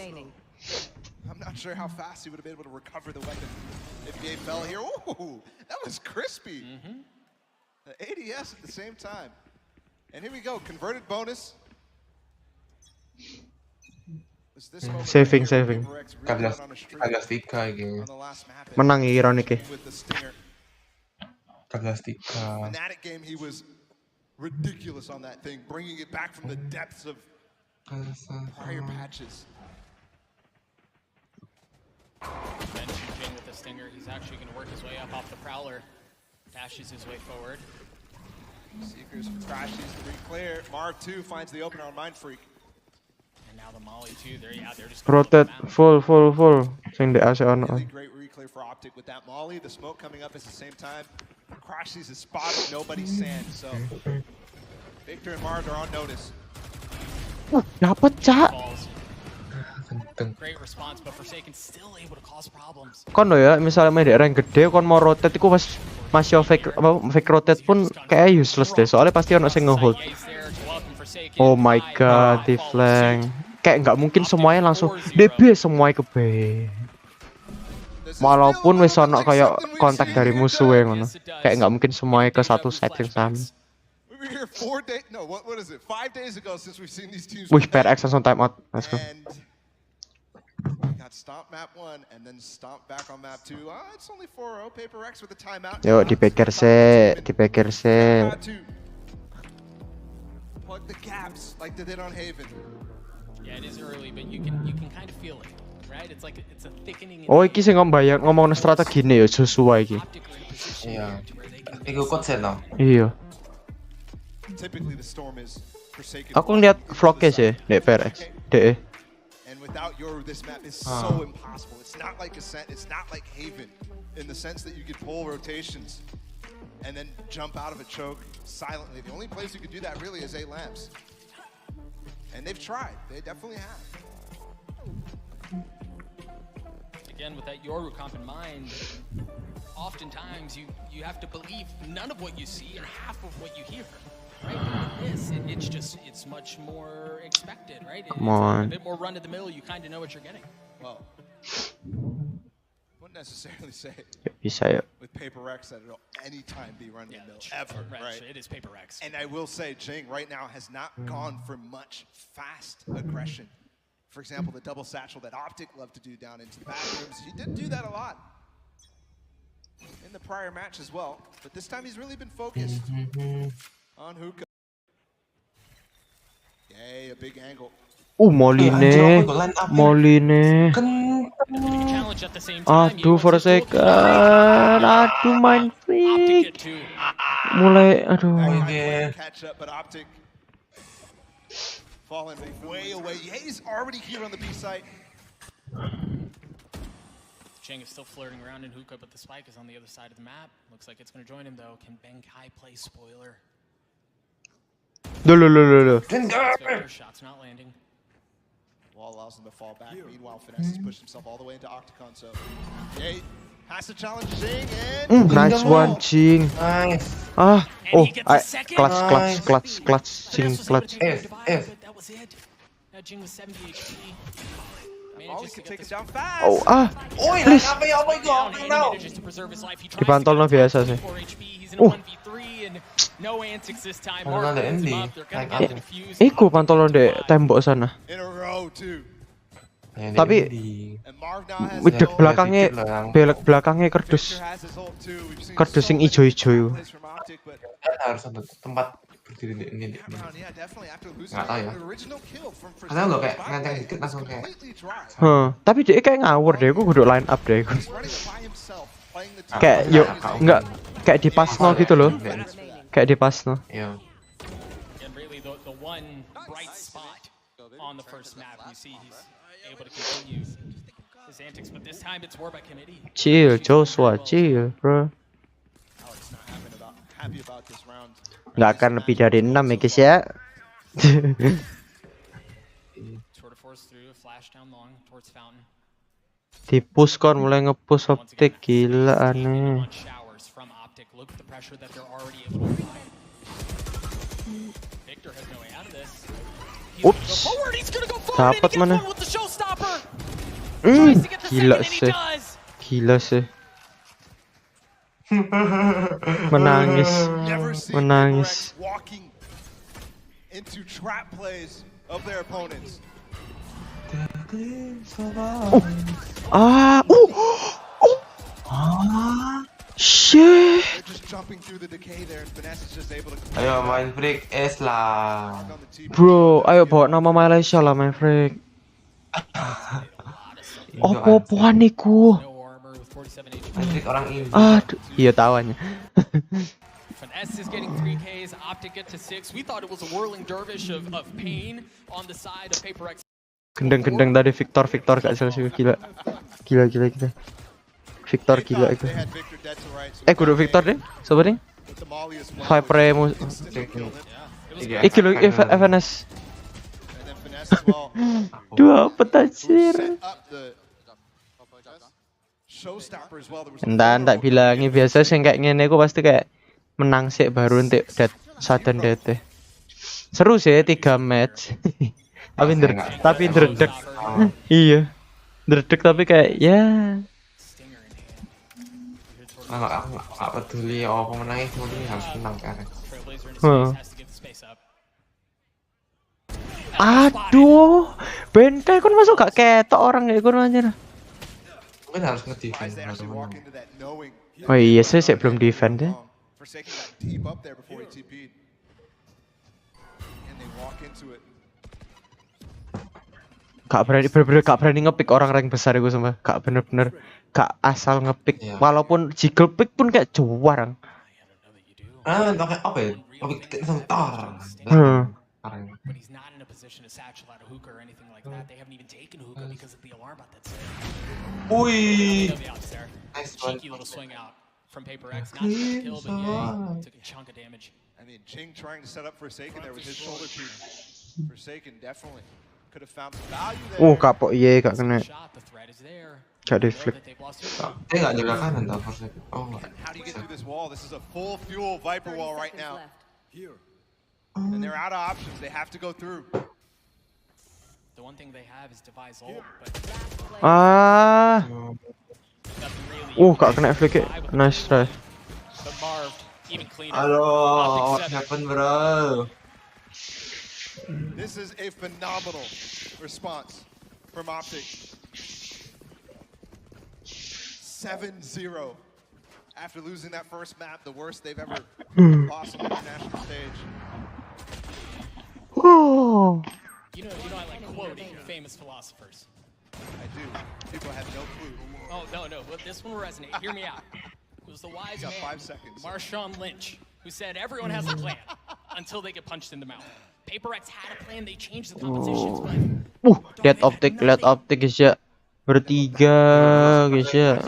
I'm not sure how fast he would have been able to recover the weapon if Ye fell here. Ooh, that was crispy. The ADS at the same time. And here we go, converted bonus. Was this moment Saving. right here where PaperX really 14 went on a streak 3 gitu. on the last map and Menang ironik ya. with the stinger. 14-3. Fnatic game, he was ridiculous on that thing, bringing it back from the depths of prior patches. Benching Jing with the stinger. He's actually going to work his way up off the Prowler. Dashes his way forward. Seekers crashes to be clear. Marv 2 finds the opener on Mind Freak. And now the Molly too. They're just Rotate full. Sing di AC ono. Really great reclear for Optic with that Molly. The smoke coming up at the same time. Crashes is spotted, nobody's sand. So Victor and Marv are on notice. Dapat cak. balls. Kenceng. Great response, but Forsaken still able to cause problems. Kon lo ya, misalnya main di rank gede, kon mau rotate, iku pas masih fake rotate pun kayak useless deh. Soalnya pasti ono sing ngehold. Ye's there to welcome Forsaken. Oh my god, di flank. Kayak nggak mungkin semuanya langsung DB semuanya ke B. Walaupun wis ono kayak kontak dari musuh yang ngono. Kayak nggak mungkin semuanya ke satu side yang sama. We were here 4 days, no, what is it? 5 days ago since we've seen these teams. Wih, PRX langsung time out. Let's go. And got stomp map 1 and then stomp back on map 2. It's only 4-0. PaperX with a timeout. Yuk, dipikir se. Map 2. Plug the gaps like they did on Haven. Yeah, it is early, but you can kind of feel it, right? It's like it's a thickening. Oh, iki sing ngomong strategi ne ya sesuai iki. Iya. Iku kok set no. Iya. Typically the storm is Forsaken. Aku ngeliat vlognya sih di PRX. DE. And without Yoru, this map is so impossible. It's not like Ascent, it's not like Haven, in the sense that you could pull rotations and then jump out of a choke silently. The only place you could do that really is 8 lamps. And they've tried, they definitely have. Again, with that Yoru comp in mind, oftentimes you have to believe none of what you see and half of what you hear. Right? It's much more expected, right? Come on. A bit more run of the mill. You kind of know what you're getting. Well, wouldn't necessarily say Bisa ya. with PaperX that it'll anytime be run the mill Yeah, ever, right? It is PaperX. And I will say, Jing right now has not gone for much fast aggression. For example, the double satchel that Optic loved to do down into the bathrooms, he did do that a lot in the prior match as well. But this time he's really been focused on Hookah. Yay, a big angle. Moline. Challenge at the same time. Aduh, for a second. Aduh, Mind Freak. Mulai, aduh. Catch up, but Optic falling way away. Ye's already here on the B site. Cheng is still flirting around in Hookah, but the spike is on the other side of the map. Looks like it's going to join him though. Can Benkai play spoiler? Duh. Shots not landing. Wall allows him to fall back. Meanwhile, Finesse has pushed himself all the way into Octagon. So, Ye has to challenge Jing and Nice one, Jing. Nice. Clutch, Jing, clutch. That was it. Now Jing was 70 HP. Molly can take it down fast. Please. Manages to preserve his life. He tries Dipantol to no get biasa sih. 4 HP. He's in a 1v3 and no antics this time. Oh, Mark ada holds him ending. up. They're gonna get the defuse. Iku pantolon dek tembok sana. In a row, too. Tapi wedek belakangnya kerdus sing ijo-ijo. Harus ada tempat berdiri ini. Nggak tahu ya. Karena lo kayak ngancang dikit langsung kayak. Tapi dia kayak ngawur deh, gue kudu line up deh. Kayak yuk nggak kayak di pasno gitu loh. Kayak di pasno. Iya. On the first map, you see he's able to continue his antics, but this time it's war by committee. Chill, Joshua, chill, bro. Nggak akan lebih dari 6 ya guys ya. Di push kon mulai nge-push optik, gila aneh. Ups, dapat mana? Gila sih. Menangis. Shit. Ayo main freak es lah. Bro, ayo bawa nama Malaysia lah main freak. Apa-apaan niku? Freak orang ini. Aduh, iya tawannya. Finesse is getting 3Ks, Optic get to 6. We thought it was a whirling dervish of pain on the side of PaperX. Gendeng tadi Victor gak selesai, gila. Victor gila itu. Kudu Victor deh, coba deh. Viper emu. Iki lo FNS. Dua petajir. Entar bilangnya biasa sih kayak ngene aku pasti kayak menang sih baru nanti sudden death. Seru sih 3 match. tapi ndredeg. Iya. Ndredeg tapi kayak ya. Nggak peduli apa menangnya, cuma ini harus menang kan. Aduh, benteng kan masuk gak ketok orang kayak gue aja. Mungkin harus nge-defend. Oh iya sih belum defend deh. Gak berani ngepick orang rank besar gue sama. Gak bener-bener gak asal ngepick. Walaupun jiggle pick pun kayak juarang. Pakai apa ya? Pakai langsung tar. But he's not in a position to satchel out a hookah or anything like that. They haven't even taken a hookah because of the alarm bot that's there. Ui. Nice cheeky little swing out from PaperX. Not a kill, but yeah, took a chunk of damage. I mean, Ching trying to set up Forsaken there with his shoulder piece. Forsaken definitely could have found the value there. Kapok iya gak kena. Gak deflect. Dia gak jaga kanan tau Forsaken. Oh enggak. How do you get through this wall? This is a full fuel Viper wall right now. And they're out of options. They have to go through. The one thing they have is Device ult, but gak kena flick. Nice try. But Marv even cleaner. Halo, what happened, bro? This is a phenomenal response from Optic. 7-0 after losing that first map, the worst they've ever lost on the international stage. You know, I like quoting famous philosophers. I do. People have no clue. Oh, no. Well, this one will resonate. Hear me out. It was the wise man, 5 seconds. Marshawn Lynch, who said everyone has a plan until they get punched in the mouth. PaperX had a plan. They changed the compositions, but... Lihat optik guys ya. Bertiga guys ya.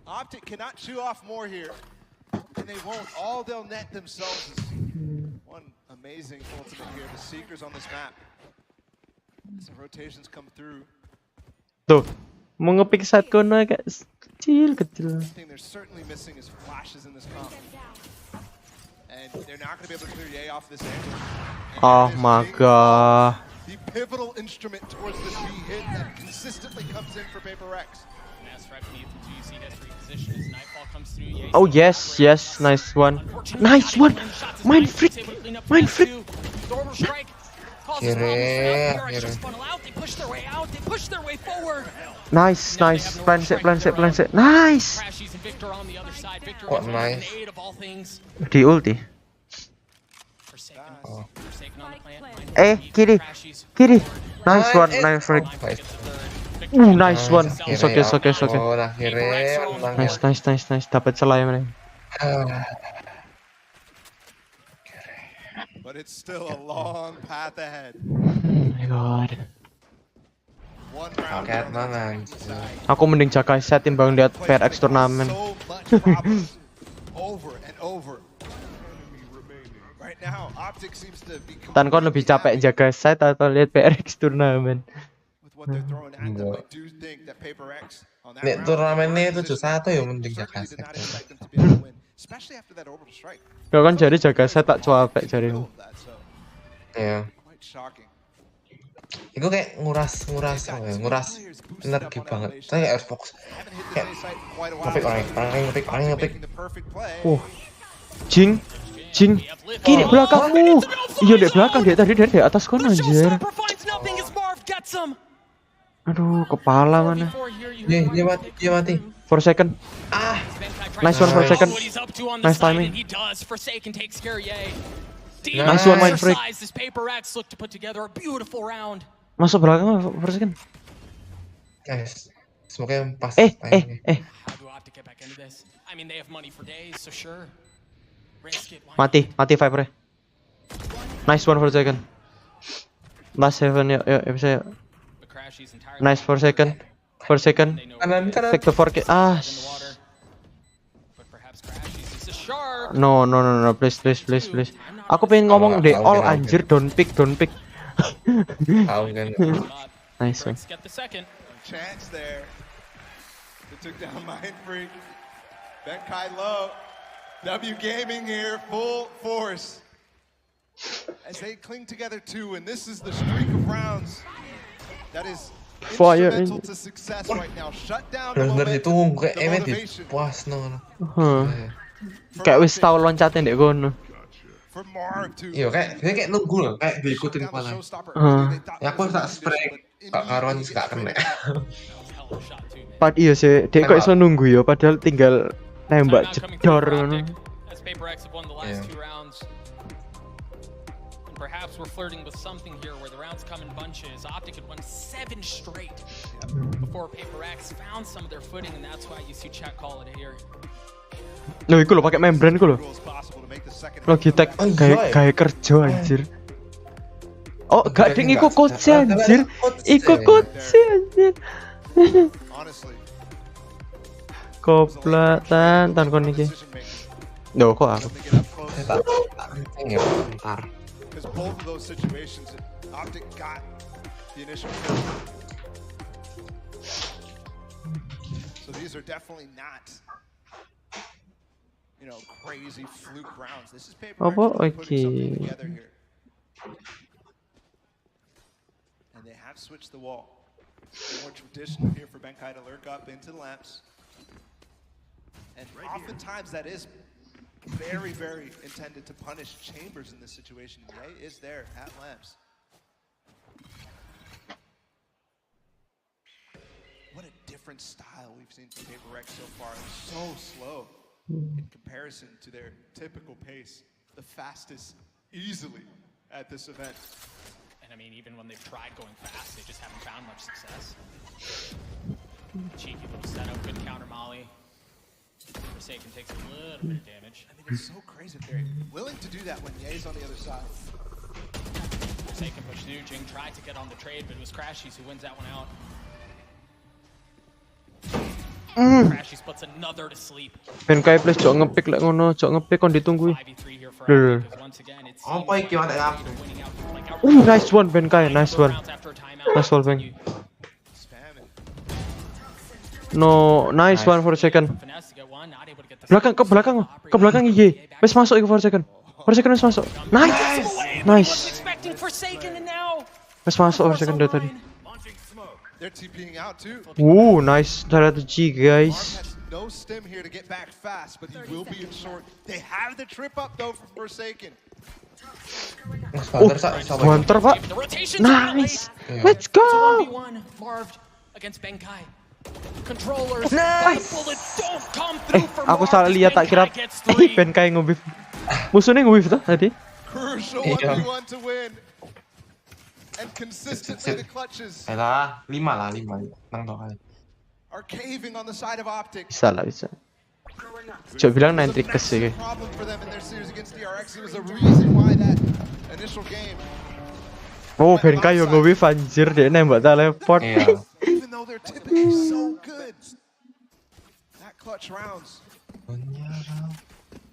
Optic cannot chew off more here. And they won't. All they'll net themselves is one amazing ultimate here. The Seekers on this map. As the rotations come through. Tuh, mau ngepick saat kono agak kecil. The thing they're certainly missing is flashes in this comp. And they're not going to be able to clear Ye off this angle. Oh my god. The pivotal instrument towards this B hit that consistently comes in for PaperX. Oh yes, nice one. Mind freak. orbital strike causes problems for now. PRX just funnel out. They push their way out. They push their way forward. Nice. Plan set. Nice. Crashies and Victor on the other side. Victor What gets nice. an 8 of all things. Di ulti. Forsaken on the plant. Kiri. Nice one. Nice one. Nice one. It's okay. Oh, akhirnya Nice. Dapat celah mereka. But it's still a long path ahead. Oh my god. One round Paket on mangan. the side. Aku mending jaga set timbang lihat PRX turnamen. So much problems over and over. Right now, Optic seems to be Tan kon lebih capek jaga set atau lihat PRX turnamen? with what they're throwing at them. I do think that Paper X on that Nek round, turnamennya position, 7-1 ya mending certainly jaga did not set. expect them to be able to win, especially after that orbital strike. Kau kan jadi jaga set tak cuapek jari. Middle of that, so Iya. quite shocking. Itu kayak nguras energi banget. Saya kayak harus fokus. Haven't hit the Kayak base site in quite a while. ngepick orang ngepick. Making the perfect play. Jing. Kiri belakangmu. Iya di belakang dia tadi dari atas kon anjir. Showstopper finds nothing as Marv gets him. Aduh kepala mana. Dia mati. 4 second. Nice one 4 second. Nice timing. He does. Forsaken takes care of Ye. Nice one, Mind Freak. This Paper X look to put together a beautiful round. Masuk belakang 4 second. Guys, semoga pas. Eh. How do Optic get back into this? I mean, they have money for days, so sure. Risk it. Why not? Mati Viper. Nice one 4 second. Last 7 yuk bisa yuk. But Crashy's entirely Nice 4 second. 4 second. They know Kanan. Take the 4K. in the water. But perhaps Crashy's is a shark. No, please. Aku pengen ngomong deh all anjir, don't pick. Tahu kan. Nice one. Let's get the second. Chance there. They took down Mind Freak. Benkai low. W Gaming here, full force. As they cling together too, and this is the streak of rounds that is Fire instrumental in- to success right now. Shut down the Bener-bener momentum, ditunggu kayak the emet motivation. puas no. For Kayak wis Optic, tau loncatnya ndek kono. for Marv too. Iya kayak nunggu loh, kayak Shut diikutin down the kepala. showstopper. Uh. They thought Ya aku there was tak a spray, condition, Kak but Karwan immediately gak it's kena. faded out. That was a hell of a shot too, man. Pad iya sih, dek kok iso nunggu ya padahal tinggal nembak Timeout coming jedor through for ngono. Optic, as Paper X have won the last Yeah. 2 rounds. And perhaps we're flirting with something here where the rounds come in bunches. Optic had won 7 straight before Paper X found some of their footing, and that's why you see chat call it here. Loh iku lho pakai membran iku lho. Rules possible to make the second Lagi tag Oh, iya, gawe kerja anjir. Oh, gak ding iku coach anjir. Coach. Iku coach anjir. Honestly, Koplatan tan kon iki. decision making. Loh kok aku. They get up close. Tak kenceng ya bentar. Because both of those situations, Optic got the initial kill. So these are definitely not, crazy fluke rounds. This is Paper X Apa? really putting something Okay. together here. And they have switched the wall. More traditional here for Benkai to lurk up into the lamps. And oftentimes that is very, very intended to punish Chambers in this situation. Ye is there at lamps. What a different style we've seen from Paper X so far. So slow in comparison to their typical pace. The fastest easily at this event. And I mean, even when they've tried going fast, they just haven't found much success. Cheeky little setup, good counter molly. Forsaken takes a little bit of damage. I mean, it's so crazy that they're willing to do that when Ye's on the other side. Forsaken pushed through. Jing tried to get on the trade, but it was Crashies who wins that one out. Crashies puts another to sleep. Ben kae please jok ngepick lek ngono, jok ngepick kon ditunggu. 5v3 here for Duh. Optic, 'cause once again, it seems Apa iki like ada aku? they're winning out, like, outright. Nice one Ben kae, nice one. Rounds after a timeout. Nice one, Bang. Spam it. No, nice one for second. Finesse to get one, not able to get the Belakang ke belakang iya. Wes masuk iku for second. For second wes masuk. Nice. Wasn't Nice. expecting Forsaken, and now Wes masuk for second dari tadi. They're TPing out too. Nice strategy Marv guys. has no stim here to get back fast, but he will be in short. They have the trip up though for Forsaken. Banter Pak. Nice. Let's go. Aku salah lihat, tak kira Benkai nge-whiff. Musuhnya nge-whiff tuh tadi. Crucial 1v1 to win. And consistently the clutches Ayolah, 5 lah, 5. Nang to kali. are caving on the side of Optic. Bisa lah, bisa. Coba bilang 9 trickers sih. Problem for them in their series against DRX. It was a reason why that initial game. Oh, Benkai yang nge-whiff anjir, dia nembak teleport. Iya. Even though they're typically so good. That clutch rounds.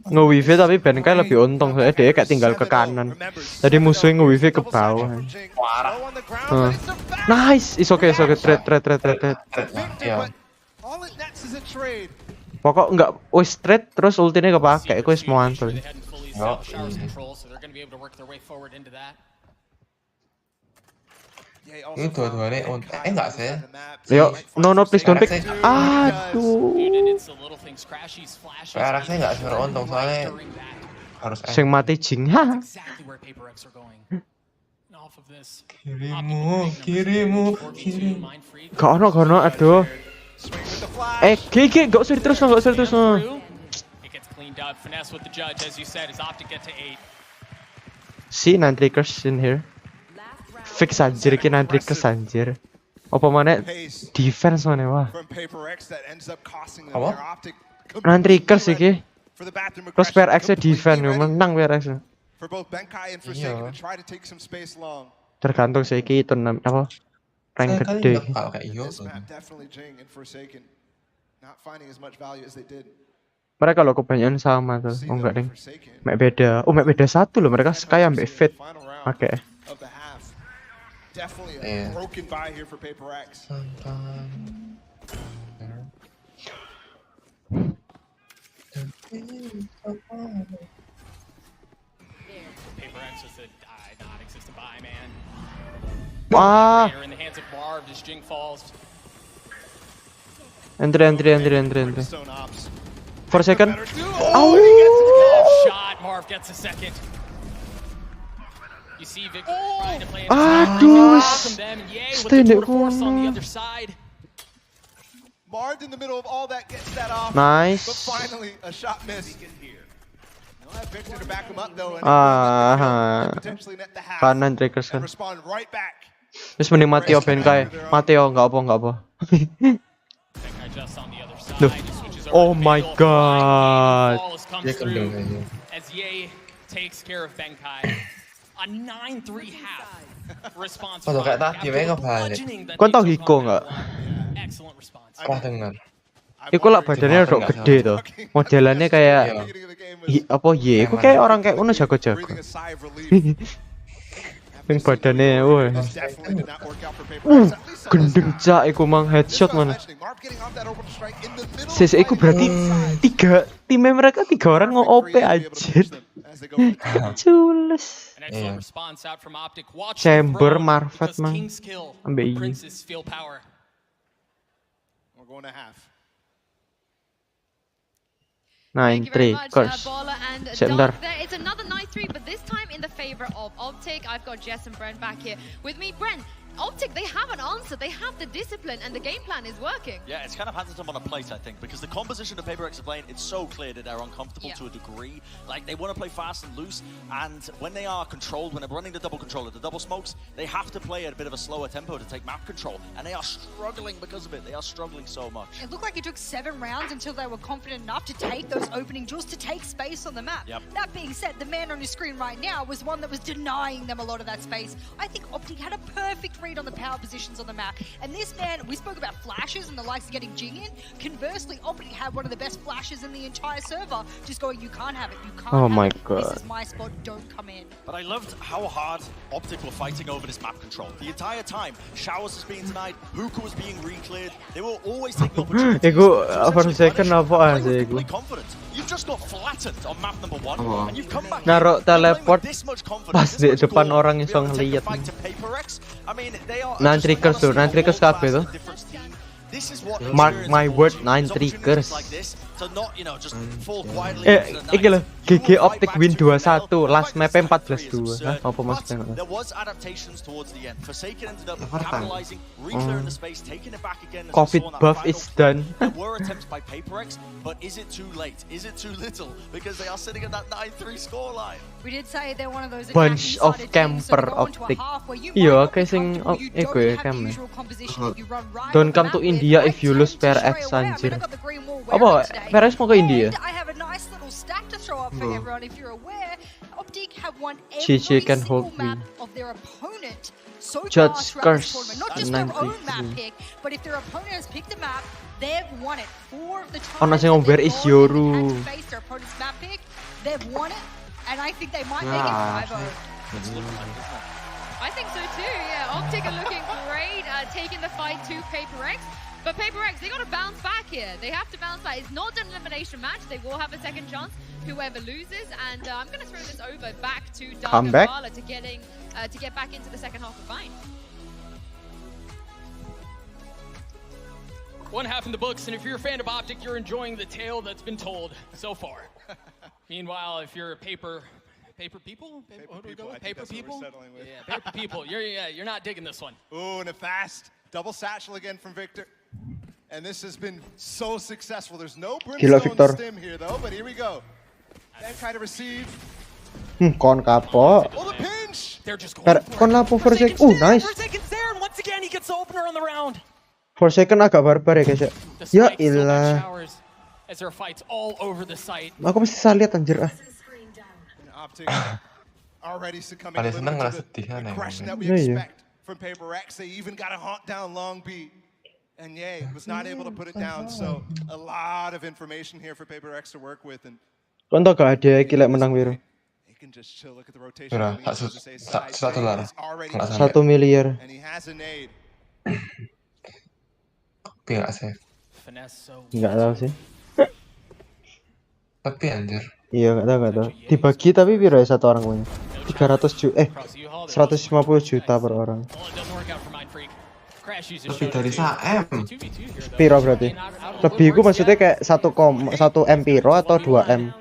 Nge-whiff tapi Benkai lebih untung, soalnya dia kayak tinggal ke kanan. Tadi musuhnya nge-whiff ke bawah. Nice, it's okay, trade. Iya. All it nets is a trade. Pokok enggak wis trade terus ultinya kepake, aku wis mau antul. Ini dua-duanya enggak sih. Yo, no please don't pick. Aduh. PRX-nya enggak super untung soalnya harus Sing mati Jing. Kirimu. Gak ono, aduh. Gak usah diterus. Si 9 triggers in here. Fix anjir, ki 9 triggers anjir. Apa mana defense mana wah. Apa? 9 triggers iki. Terus PRX-nya defense yo, menang PRX. Iya. Tergantung sih iki itu apa? Rank gede. Kalau kayak iyo. Mereka lo kebanyakan sama tuh. Oh enggak ding. Mek beda. Oh mek beda satu loh, mereka Sky ambek Fit. Oke. Iya. Wah. Entry. 4 second. Oh. Aduh. Stay in the corner. Marved in the middle of all that gets that off. Nice. But finally a shot missed. They'll have Victor to back him up though and potentially net the half. Kanan triggers kan. And respond right back. Terus mending mati Benkai. Mati enggak apa. Duh. Oh my god. Dia kendung kayaknya. As Ye takes care of Benkai. A 9-3 half response. Kalau kayak tadi mereka balik. Kau tau Hiko enggak? Excellent response. Pernah dengar. Hiko lah badannya udah gede tuh. Modelannya kayak apa ye? Iku kayak orang kayak ono jago-jago. Yang badannya, wah. Gendeng cak, iku mang headshot mana? Sese iku berarti timnya mereka 3 orang nge-OP anjir. Cules. Chamber, Marvet mang. Ambek iyi. Thank you very much, Triggers. Bola and Sebentar. Doc. There is another 9-3, but this time in the favor of Optic. I've got Jess and Brent back here with me. Brent, Optic, they have an answer. They have the discipline, and the game plan is working. Yeah, it's kind of handed them on a plate, I think, because the composition of PaperX are playing, it's so clear that they're uncomfortable to a degree. Like, they want to play fast and loose, and when they are controlled, when they're running the double controller, the double smokes, they have to play at a bit of a slower tempo to take map control, and they are struggling because of it. They are struggling so much. It looked like it took 7 rounds until they were confident enough to take those opening jewels, to take space on the map. Yep. That being said, the man on your screen right now was one that was denying them a lot of that space. I think Optic had a perfect read on the power positions on the map. And this man, we spoke about flashes and the likes of getting Jing in. Conversely, Optic had one of the best flashes in the entire server, just going, you can't have it, you can't have my it. god. This is my spot, don't come in. But I loved how hard Optic were fighting over this map control. The entire time, Showers was being denied, Hookah was being re-cleared. They were always taking opportunities. Iku for second apa aja iku. You've just got flattened on map number 1, and you've come back Naruh teleport this much pas confidence di depan orang yang song lihat. I mean, they are Triggers tuh, 9 triggers kabeh tuh. This is what Mark my word, 9 triggers. Iki loh, GG Optic win 2-1, last map 14-2. Hah, apa maksudnya? There was adaptations towards the end. Forsaken ended up capitalizing, reclearing the space, taking it back again. COVID buff is done. There were attempts by PaperX, but is it too late? Is it too little? Because they are sitting at that 9-3 scoreline. We did say they're one of those Bunch of camper Optic. Iya, kayak sing iku ya camper. Don't come to India if you lose PRX anjir. Apa? PRX mau ke India? GG can hold me. Judge curse. Ono sing where is Yoru? And I think they might make it 5-0. I think so too, yeah. Optic are looking great, taking the fight to PaperX. But PaperX, they got to bounce back here. They have to bounce back. It's not an elimination match. They will have a second chance, whoever loses. And I'm going to throw this over back to Dark to get back into the second half of Vine. One half in the books, and if you're a fan of Optic, you're enjoying the tale that's been told so far. Meanwhile, if you're a paper people? Paper people? Yeah, paper people. You're not digging this one. Ooh, and a fast double satchel again from Victor. And this has been so successful. There's no brimstone stim here though, but here we go. That kind of receive. Kon kapo. Oh, the pinch! They're just going Kon lapo for second. Nice. Forsaken's there, and once again he gets the opener on the round. Forsaken agak barbar ya guys ya. Ya ilah. As there are fights all over the site. Aku masih salah lihat anjir ah. Paling seneng ngerasa sedih from PaperX. They even got a haunt down long beat. And Ye was not able to put it down. So a lot of information here for PaperX to work with. And kon tau gak ada kira menang biru. He can just chill, look at the rotation. 1 miliar. And he has a nade. Tapi gak safe. Enggak tahu sih. Tapi anjir. Iya enggak tahu. Dibagi tapi biru ya satu orang punya. 150 juta per orang. Lebih dari SAM. Piro berarti? Lebih ku maksudnya kayak 1 M piro atau 2 M?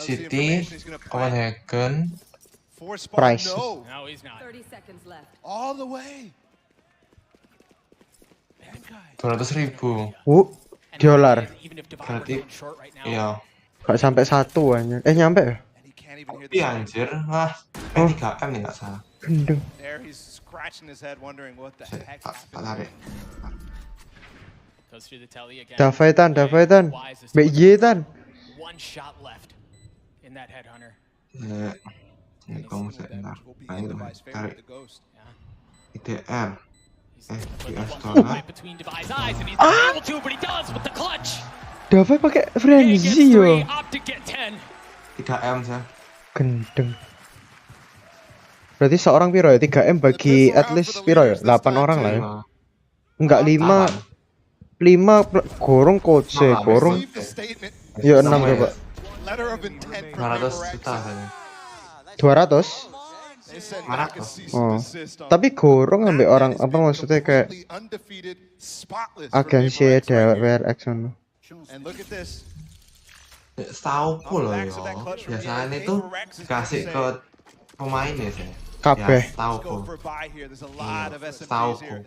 City, Copenhagen, Price. All the way. 200.000. Dolar. Berarti iya. Gak sampai 1 aja. Nyampe ya? Iya anjir. Wah, 3M nih gak salah. Gendeng. Tarik. Davaitan. Beyetan. Ini kamu sebentar. Ayo tarik. IDR. Davai pakai frenzy yo. 3M saya. Gendeng. Berarti seorang piro ya? 3M bagi at least piro ya? 8 orang lah ya. Enggak 5 gorong coach, gorong. Ya 6 coba. 200 juta saya. 200? Oh. Tapi gorong ambil orang apa maksudnya kayak agensi DWRX ono. Setauku loh yo. Biasanya itu dikasih ke pemain ya saya. Kabeh. Setauku. Setauku.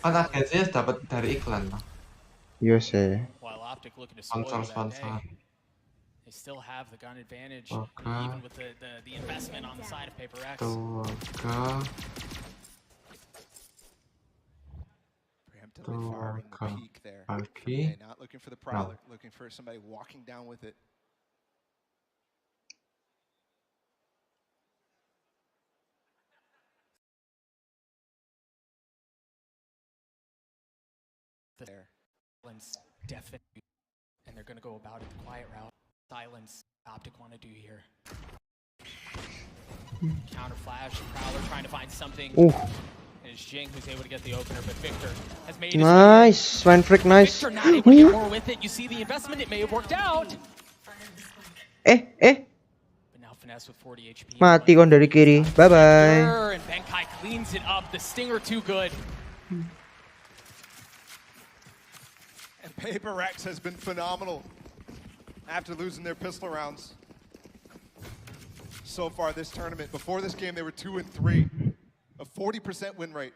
Kan agensinya dapat dari iklan lah. Iya sih. Sponsor. They still have the gun advantage, even with the investment on the side of PaperX. Preemptively farming the peak there. Okay, not looking for the prowler, looking for somebody walking down with it. There, definitely, and they're going to go about it the quiet route. Silence Optic want to do here. Counter flash, Prowler trying to find something. And it's Jing who's able to get the opener, but Victor has made nice, Swan Freak, nice. Victor not able to get more with it. You see the investment, it may have worked out. But Finesse with 40 HP. Mati kon dari kiri. Bye bye. And Benkai cleans it up. The stinger too good. And Paper Rex has been phenomenal after losing their pistol rounds so far this tournament. Before this game, they were 2-3, a 40% win rate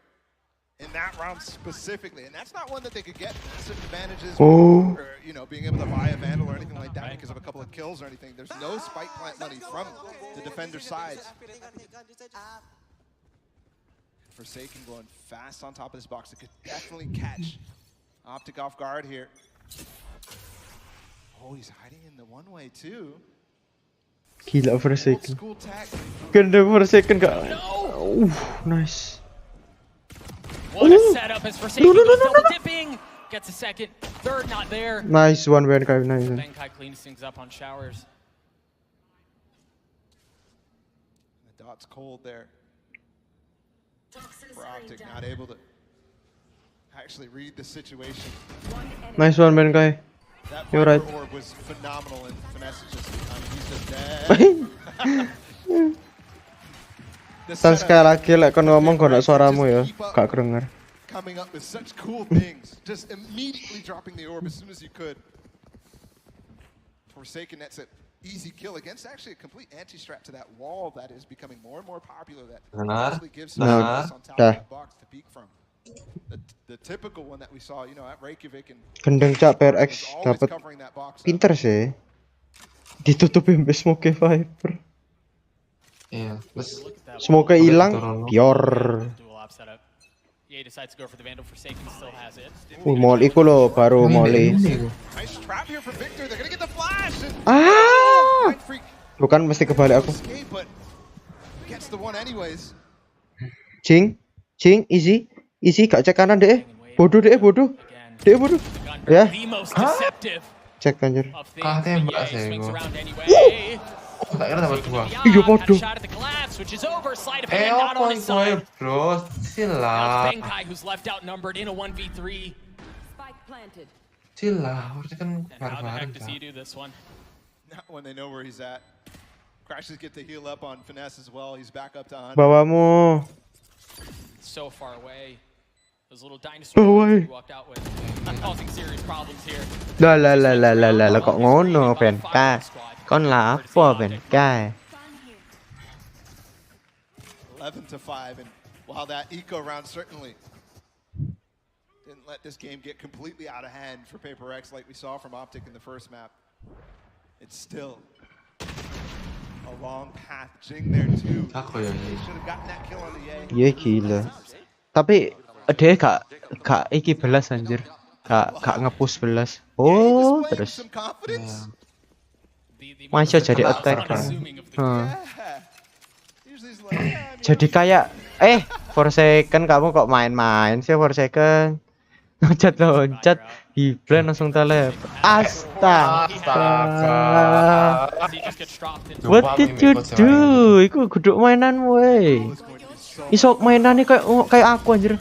in that round specifically, and that's not one that they could get massive advantages or, you know, being able to buy a Vandal or anything like that because of a couple of kills or anything. There's no spike plant money from the defender sides. Forsaken going fast on top of this box. It could definitely catch Optic off guard here. Oh, he's hiding in the one-way too. Gila Forsaken. School tag. Ganda Forsaken kak. Nice. What a setup as Forsaken goes double dipping. Gets a second, third not there. Nice one Benkai, nice. Benkai cleans things up on showers. The dot's cold there. For Optic, not able to actually read the situation. Nice one Benkai. That You're right. orb was phenomenal, and Finesse is just, I mean, he's just dead. Dan sekali lagi lek kon ngomong kok ndak suaramu ya, gak kedenger. Coming up with such cool things, just immediately dropping the orb as soon as you could. Forsaken, that's an easy kill against actually a complete anti-strat to that wall that is becoming more and more popular. That actually gives some space on top of that box to peek from. The typical one that we saw, you know, at Reykjavik and Gendeng cak PRX dapat pinter sih. Ditutupin be smoke Viper. Iya, terus Smoke hilang, pior. Molly ku lo baru Molly. Bukan mesti kebalik aku. Cing, easy, gak cek kanan deh. Bodoh. Ya. Cek anjir. tembak saya gua. Tak kira dapat 2. Iya bodoh. Apa itu bro? Sila. Sila, harusnya kan barbar. Not when they know where he's at. Crashes get to heal up on Finesse as well. He's back up to 100. Bawamu. So far away. Those little dinosaurs walked out with causing serious problems here. Lah kok ngono Benkai. Kon lah apa Benkai? 11-5, and while that eco round certainly didn't let this game get completely out of hand for Paper Rex like we saw from Optic in the first map, it's still a long path. Jing there too. They should have gotten that kill on the A. Iya gila. Tapi dia gak iki belas anjir. Gak nge-push belas. Oh, terus. Masih jadi attack kan. Jadi kayak Forsaken kamu kok main-main sih Forsaken. Loncat Hibran langsung telep. Astaga. What did you do? Iku guduk mainanmu wey. Isok mainannya kayak aku anjir.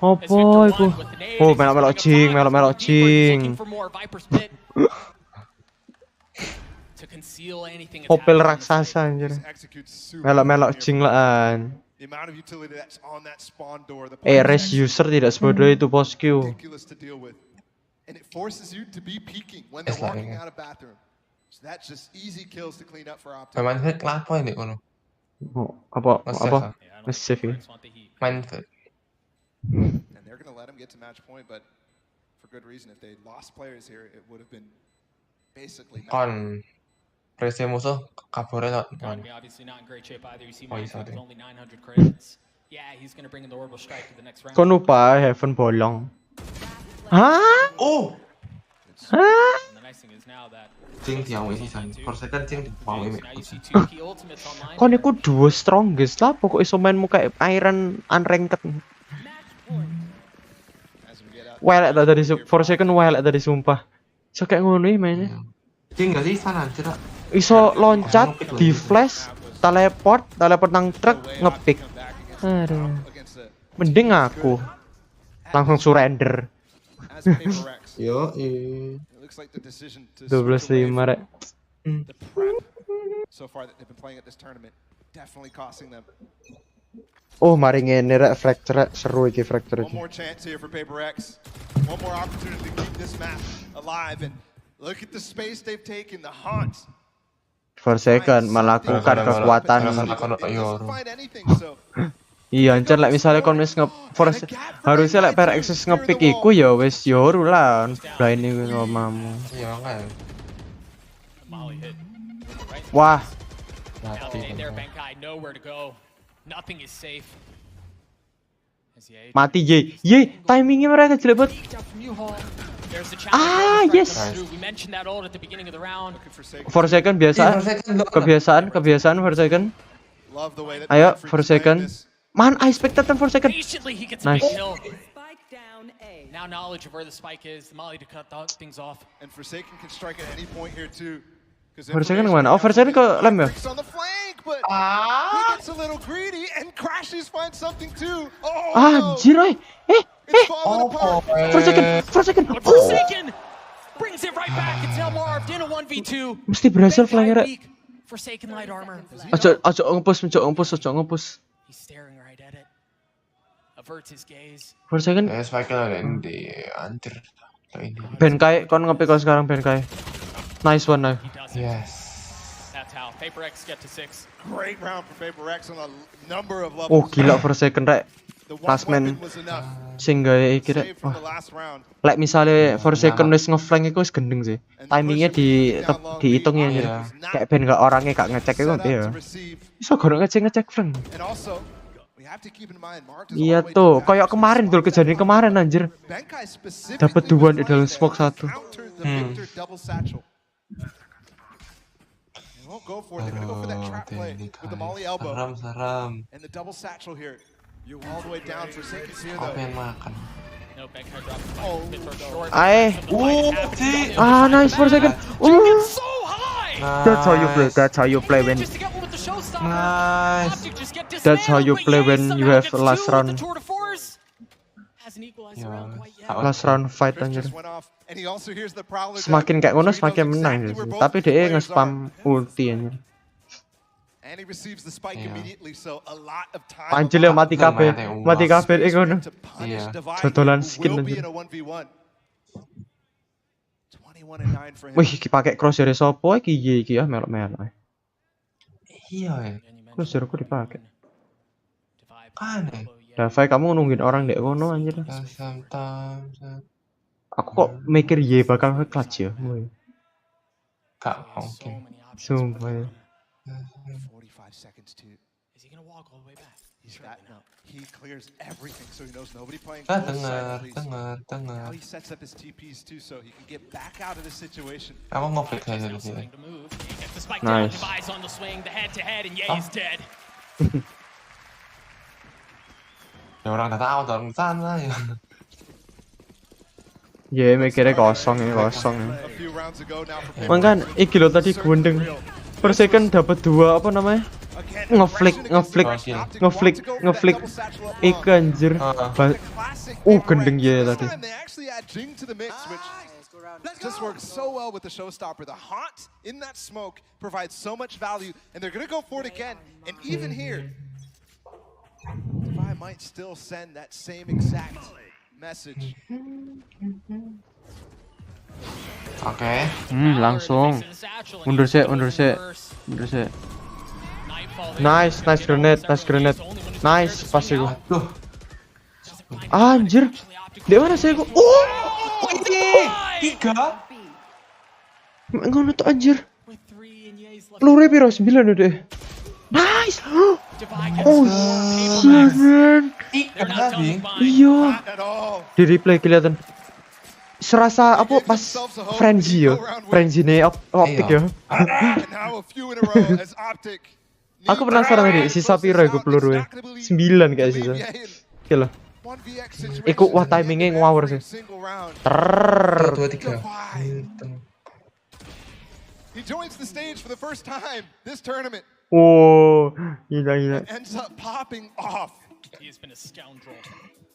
Opo iku? Oh, melok cing. Popel raksasa anjir. Melok cing laan. Res user tidak sebodoh itu bosku. Mindset kelapa ini kono. Apa? Save. Mindset. And they're going to let him get to match point, but for good reason. If they lost players here, it would have been basically Kon presi musuh kabur lewat. Obviously not in great shape either. You see Minecraft with only 900 credits. Yeah, he's going to bring in the orbital strike to the next round. Kau lupa Heaven bolong. Hah? Oh. Hah? Cing tiang wisi san. Forsaken cing mau ini. Kon iku duo strongest lah. Pokok iso main muka Iron unranked. Welek tak tadi Forsaken welek tadi sumpah. So kayak ngono iki mainnya. Cing gak sih sana anjir. Iso loncat, di flash, teleport nang truk ngepick. Aduh. Mending aku langsung surrender. Yo, looks like the decision to 12-5 rek. the prep so far that they've been playing at this tournament definitely costing them. Oh, mari ngene rek fracture seru iki fracture One iki. more chance here for Paper X. One more opportunity to keep this map alive, and look at the space they've taken. The haunt. Forsaken melakukan kekuatan. Iya, anjir lek misale kon wis nge-force harusnya lek PRX nge-pick iku ya wis yoru lah. Blind iku ngomamu. Iya kan. Wah, mati ye. Ye, timingnya mereka jelek banget. Ah, yes. Forsaken kebiasaan Forsaken. Ayo, Forsaken. Man, I expected them Forsaken. Nice. Now knowledge of where the spike is, the molly to cut things off. And Forsaken can strike at any point here too. Forsaken kemana? Oh, Forsaken ke lem ya? On the flank, but he gets a little greedy and Crashes finds something too. Oh, Anjir, oi. it's falling apart. Forsaken. Forsaken brings it right back. It's now morphed in a 1v2. Mesti berhasil flanker. Forsaken light armor. Ojo ngepus. He's staring right at it. Averts his gaze. Forsaken. Spike di anjir. Benkai, kon ngepick sekarang Benkai. Nice one now. Yes. That's how Paper X get to 6. Great round for Paper X on a number of levels. Oh, gila Forsaken rek. Last man sing gawe iki rek. Lek misale Forsaken wis ngeflank iku wis gendeng sih. Timingnya dihitung ya anjir. Kayak ben gak orangnya gak ngecek iku ya. Iso gak ngecek flank. Iya tuh, kayak kemarin dulu kejadian kemarin anjir. Dapat 2 di dalam smoke 1. Won't go for it. They're gonna go for that trap play with the molly elbow. Saram. And the double satchel here. You're all the way down. Forsaken's here Apa though. yang makan? No, Benkai drops the spike. Bit short. Nice Forsaken. So high! That's how you play when Just to get one with the showstopper. Nice. Optic just get That's how you dismantled, play but when Ye you somehow have gets last 2 with round. the tour de force. Hasn't equalized the round quite yet. last round fight Chris anjir. just went off, and he also hears the Prowler Semakin down, kayak ngono so he semakin knows menang exactly sih. where both Tapi the dia players nge-spam are. ulti anjir. And he receives the spike Iya. immediately, so a lot of time. Anjir ya mati kabeh. Mati kabeh iki ngono. To punish Iya. Divide, Jodolan who skin will be anjir. in a 1v1. 21-9 for him. Wih, iki pakai crosshair sopo iki iki ya melok-melok. Iya ya. Crosshairku dipakai. Aneh. Davai kamu nungguin orang dek ngono anjir. Sometimes. Aku kok mikir ye bakal nge-clutch ya. Wih. Gak mungkin. Sumpah ya. 45 seconds to. Is he gonna walk all the way back? He's that no. He clears everything, so he knows nobody playing. Dengar. Now he sets up his TPs too, so he can get back out of this situation. Kamu mau flick aja di sini. To move. He gets the spike Nice. down, Device on the swing, the head to head, and Ye is dead. Ya orang udah tahu dong sana ya. Ye mikirnya kosong ya. A few rounds ago now for Paper Makan iki lo tadi gundeng. Per second dapat 2 apa namanya? Ngeflick. Iku anjir. Gendeng ya tadi. They actually add Jing to the mix, which just works so well with the showstopper. The haunt in that smoke provides so much value, and they're gonna go for it again. And even here, Divide might still send that same exact message. Oke. Langsung. Mundur sih. Nice grenade. Nice pas iku. Duh. Anjir. Di mana sih iku? Oh! Ini 3. Ngono tuh anjir. Peluru piro 9 deh. Nice. Oh, shit, man. 3 tadi. Iya. At all. Di replay kelihatan. Serasa apa pas frenzy ya. Frenzy-ne optik ya. And now a few in a row as Optic. Aku penasaran tadi sisa piro iku peluru 9 kayak sisa. Gila. Iku wah timingnya ngawur sih. Trrrr. 2, 3. He joins the stage for the first time this tournament. Wow, gila. Ends up popping off. He has been a scoundrel.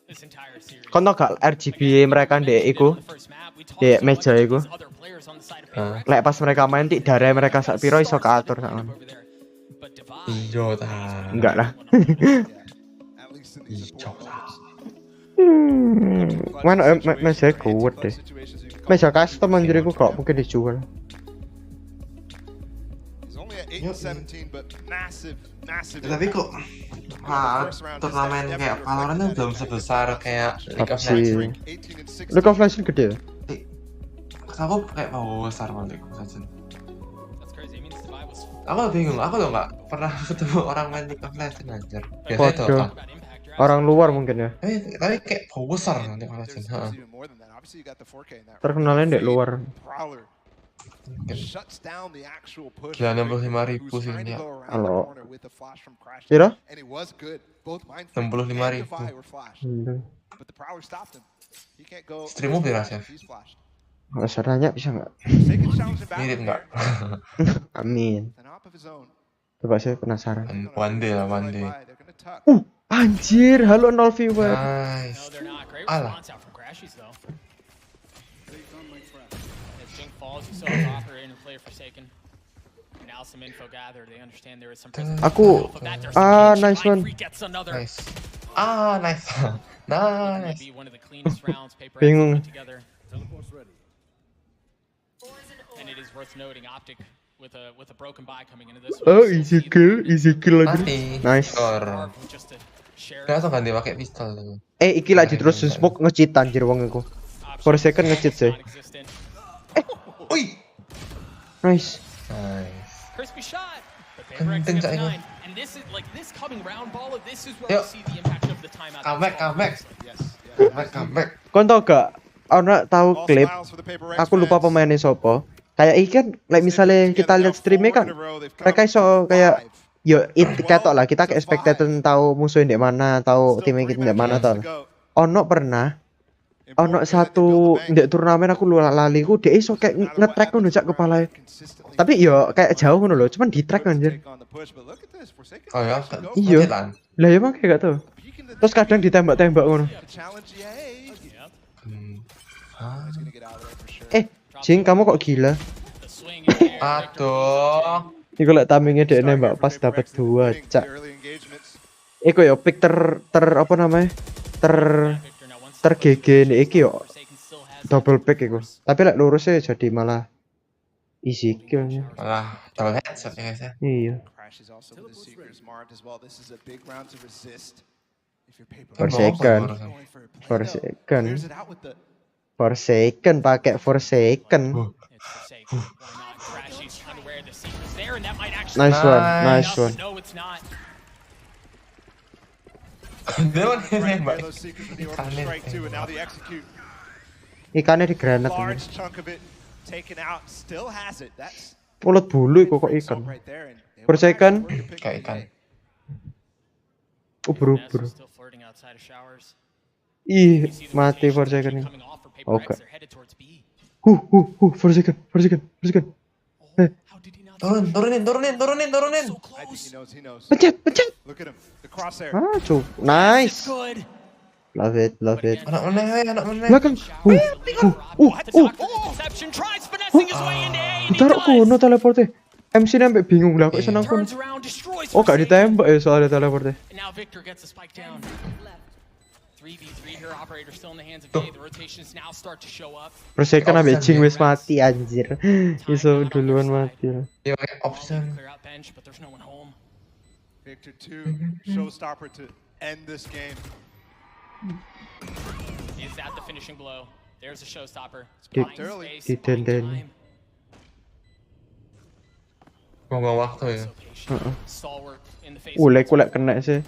this entire series. Kon tau gak RGB mereka ndek iku? Dek meja iku. Lek pas mereka main tik darah mereka sak piro iso keatur sakon. Ijo ta. Enggak lah. Ijo ta. Mana meja kuat deh. Meja custom anjir iku kok mungkin dijual. Tapi kok turnamen kayak Valorant itu belum sebesar kayak League of Legends. League of Legends gede. Aku kayak mau besar malah League of Legends. Aku bingung, aku tuh nggak pernah ketemu orang main League of Legends anjir. Biasanya itu apa? Orang luar mungkin ya. Tapi kayak mau besar League of Legends. Terkenalnya di luar. Gila 65.000 sih ini ya. Halo. Kira? 65.000. Streammu berapa sih? Nggak usah nanya bisa nggak? Mirip nggak? Amin. Coba saya penasaran. One day lah, one day. Anjir, halo 0 viewer. Nice. Alah. Aku nice one. Nice. Nice. Nice. Bingung. Oh, easy kill lagi. Nice. Langsung ganti pakai pistol tuh. Iki lagi terus smoke nge-cheat anjir wong iku. For second nge-cheat sih. Oi. Nice. Nice. Crispy shot. Kenceng saiki. Comeback. Kon tau gak? Ana tahu klip. Aku lupa pemainnya sopo. Kayak iki kan, like misalnya kita lihat streamnya kan, mereka iso kayak yo ketok lah kita kayak spectator tahu musuhnya di mana, tahu timnya kita di mana tau. Ono pernah satu di turnamen aku lali ku dia iso kayak nge-track ngono cak kepala. Tapi yo kayak jauh ngono lho, cuman di-track anjir. Oh ya, iya. Lah ya emang kayak gak tau. Terus kadang ditembak-tembak ngono. Jing, kamu kok gila? Aduh. Iku lek timingnya dia nembak pas dapat 2 cak. Iku yo pick apa namanya? Ter GG nih iki yo. Double pick iku. Tapi lek lurusnya jadi malah easy kill-nya. Malah double headshot ya guys ya. Iya. Forsaken pakai Forsaken. Nice one. Ikannya di granat. Ulet bulu kok ikan. Forsaken. Kayak ikan. Ubur-ubur. Ih, mati Forsaken ini. Oke. Forsaken. Turunin. Pencet. Nice. Love it. Anak mana? Belakang. Taruh kuno teleportnya. MC sampai bingung lah kok senang kuno. Oh gak ditembak ya soalnya teleportnya. Persekan abis Jing wis mati anjir. Iso duluan mati lah. Iya pakai option. Victor 2 showstopper to end this game. Is that the finishing blow? There's a showstopper. Ditenden. Ngomong waktu ya. Lek kena sih.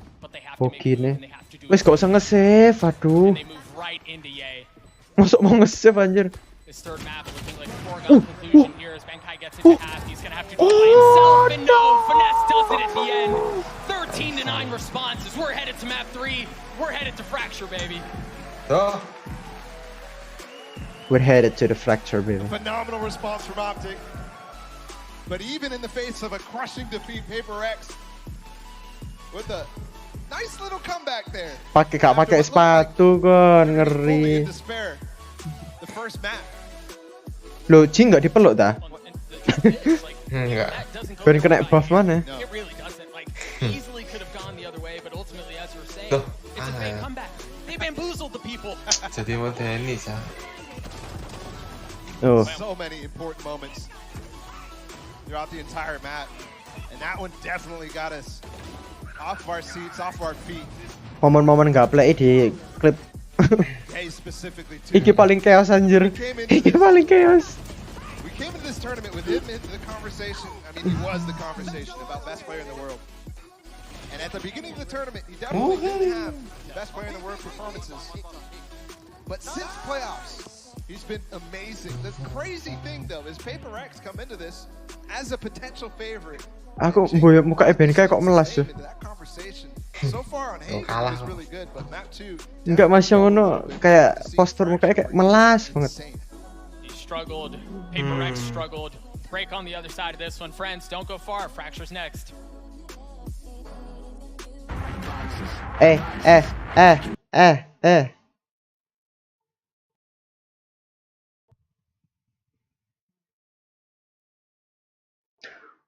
Begini. Wes gak usah nge-save, aduh. Masuk mau nge-save anjir. Oh no! Finesse does it at the end. 13-9 responses. We're headed to map 3. We're headed to Fracture, baby. We're headed to the Fracture, baby. Phenomenal response from Optic. But even in the face of a crushing defeat, Paper X with a Nice little comeback there. Pakai sepatu kan, ngeri. The first map. Loh, Jing nggak dipeluk dah? Enggak. Baru kena buff mana? It really doesn't. Like, easily could have gone the other way, but ultimately, as you were saying, Tuh, it's a fake comeback. They bamboozled the people. Jadi mau tenis ya. Oh. So many important moments throughout the entire map, and that one definitely got us off our seats, off our feet. Momen-momen nggak play di klip. Hey, specifically too. Iki paling chaos anjir. Iki paling chaos. We came into this tournament with him into the conversation. I mean, he was the conversation about best player in the world. And at the beginning of the tournament, he definitely didn't have the best player in the world performances. But since playoffs, he's been amazing. The crazy thing though is Paper X come into this as a potential favorite. Aku boyok muka BNK kok melas ya. So far on Haven is really good, but map 2. Enggak Mas yang ngono kayak postur mukanya kayak melas banget. He struggled. Paper X struggled. Break on the other side of this one. Friends, don't go far. Fracture's next. Eh.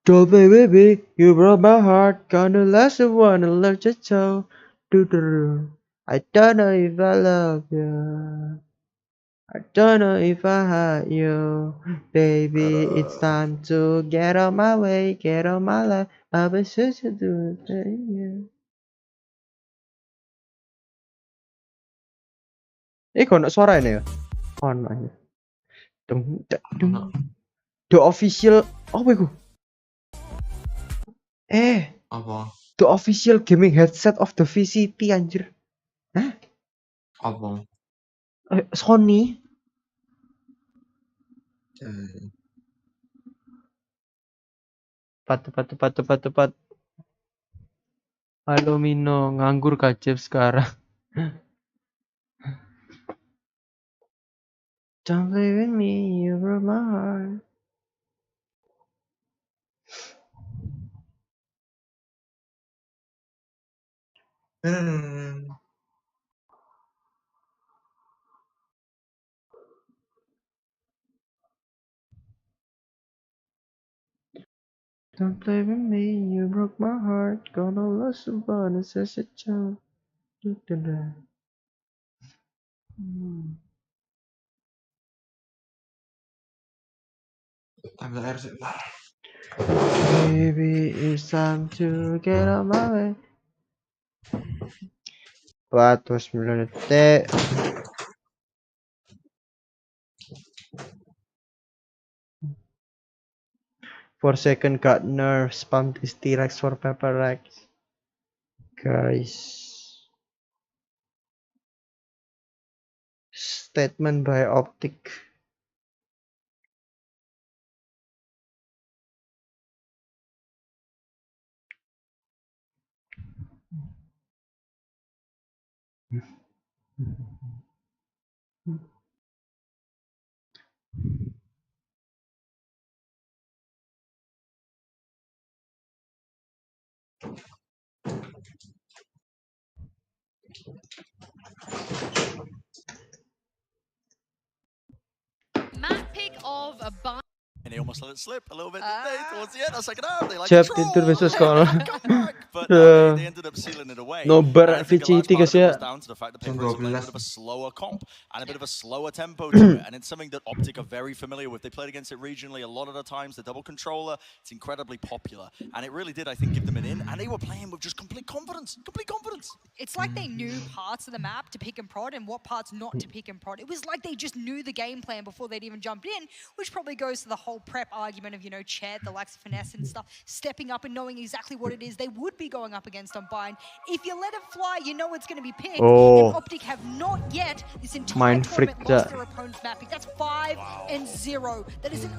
Don't play, baby, you broke my heart. Gonna last the one and love your toe. I don't know if I love you. I don't know if I hurt you. Baby, it's time to get on my way, get on my life. I've been searching to you. Kok ada suara ini ya? Ono aja. Dung. The official. Oh my god. Apa? The official gaming headset of the VCT anjir. Hah? Apa? Sony. Pat. Halo Mino, nganggur kacep sekarang. Don't play with me, you broke my heart. Don't play with me, you broke my heart. Gonna lose someone and such a child. Ambil air sih. Baby, it's time to get on my way. 49 detik. For second got nerve, spam this T-Rex for Pepper Rex. Guys. Statement by Optic. Map pick of a bunch. And they almost let it slip a little bit, didn't they? Towards the end, I was like, no, they like Siap control. tidur besok sekolah. But they ended up sealing it away. Nobar VCT guys, ya. down to the fact that Paper X played a bit of a slower comp and a bit of a slower tempo to it, and it's something that Optic are very familiar with. They played against it regionally a lot of the times. The double controller, it's incredibly popular, and it really did, I think, give them an in. And they were playing with just complete confidence. It's like they knew parts of the map to pick and prod and what parts not to pick and prod. It was like they just knew the game plan before they'd even jumped in, which probably goes to the whole prep argument of, you know, Chet, the likes of Finesse and stuff, stepping up and knowing exactly what it is they would be going up against on Bind. If you let it fly, you know it's going to be picked. Oh. And Optic have not yet, this entire tournament, lost their opponent's mapping. That's 5-0. That is an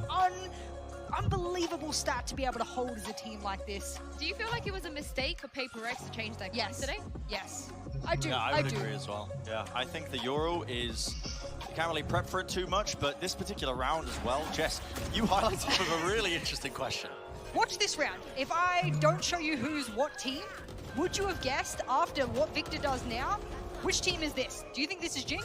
unbelievable stat to be able to hold as a team like this. Do you feel like it was a mistake for Paper X to change their plan today? Yes, I do. Yeah, I would agree as well. Yeah, I think the Euro is, you can't really prep for it too much, but this particular round as well, Jess, you highlighted a really interesting question. Watch this round. If I don't show you who's what team, would you have guessed after what Victor does now? Which team is this? Do you think this is Jing?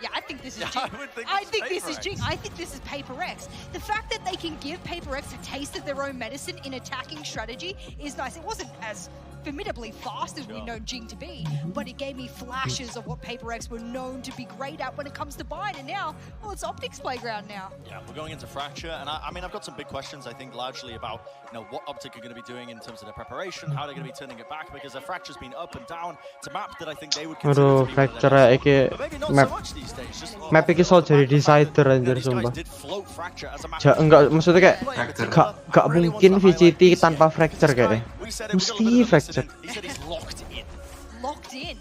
Yeah, I think this is Jing. I think this is Jing. I think this is Paper X. The fact that they can give Paper X a taste of their own medicine in attacking strategy is nice. It wasn't as formidably fast as we know Jing to be, but it gave me flashes of what Paper X were known to be great at when it comes to bind, and now, well, it's Optic's playground now. Yeah, we're going into Fracture, and I mean, I've got some big questions, I think, largely about, you know, what Optic are going to be doing in terms of their preparation, how they're going to be turning it back, because their Fracture's been up and down. It's a map that I think they would consider to be Fracture iki map iki soal jadi decider anjir sumpah. Enggak, maksudnya kayak gak mungkin VCT tanpa Fracture kayaknya. Mesti Fracture. Locked in.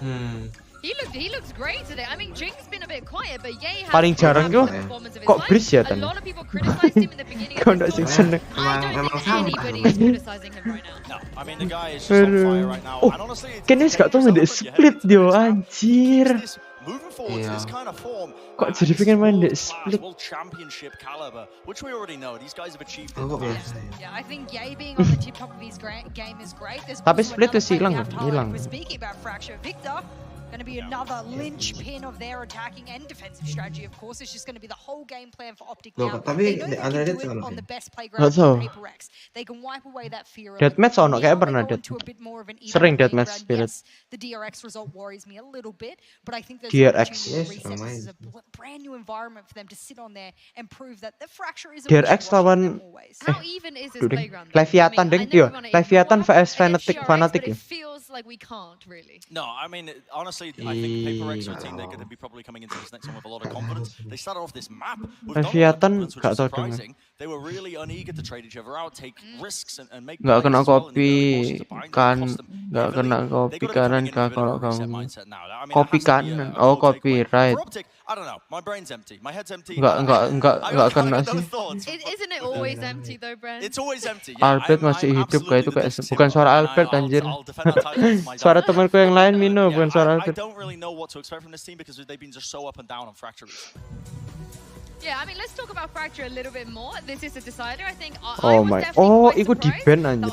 He looks great today. I mean, Jing's been a bit quiet, but Ye has paling jarang tuh kok Breeze ya a tan. lot of people criticized him in the beginning. Kau nggak sih seneng. I don't think anybody is criticizing him right now. No, I mean the guy is just on fire right now. Oh, And honestly, kayaknya gak tau main split dia anjir. Moving forward to this kind of form. Kok jadi pengen main di split? World Championship caliber, which we already know. These guys have achieved it. Yeah, I think Ye being on the tip top of his game is great. There's Tapi also split another is play we hilang, have to highlight. hilang. We're speaking about Fracture. Victor going to be another linchpin of their attacking and defensive strategy. Of course, it's just going to be the whole game plan for Optic now. They know they can do it on the best playground for Paper X. They can wipe away that fear. Deathmatch ono kayak pernah sering deathmatch spirit. Yes, the DRX result worries me a little bit, but I think there's DRX. this is a brand new environment for them to sit on there and prove that the Fracture is a DRX lawan How even is this playground? Leviathan ding yo. Leviathan vs Fnatic It feels like we can't really. No, I mean, honestly, I think Paper X are a team they're going to be probably coming into this next one with a lot of confidence. They started off this map with Leviathan confidence, which is surprising. They were really uneager to trade each other out, take risks, and make nggak plays kena as well in kopi the early portions of kan, buying. Cost them nggak kena heavily. kopi They gotta kanan be coming in with a bit kalau of a reset kamu mindset now. I mean, kopi that has to be a kanan, cool oh takeaway. copyright. For Optic, I don't know. My brain's empty. My head's empty. Nggak I kena got no sih. thoughts. Isn't it always empty though, Brent? It's always empty. Yeah, Albert masih hidup kayak itu kayak bukan suara Albert anjir. I'll defend that title to my Suara death. temanku yang lain Mino Yeah, bukan suara I Albert. don't really know what to expect from this team because they've been just so up and down on Fracture recently. Yeah, I mean, let's talk about Fracture a little bit more. This is a decider, I think. Oh my, oh itu di ban anjir.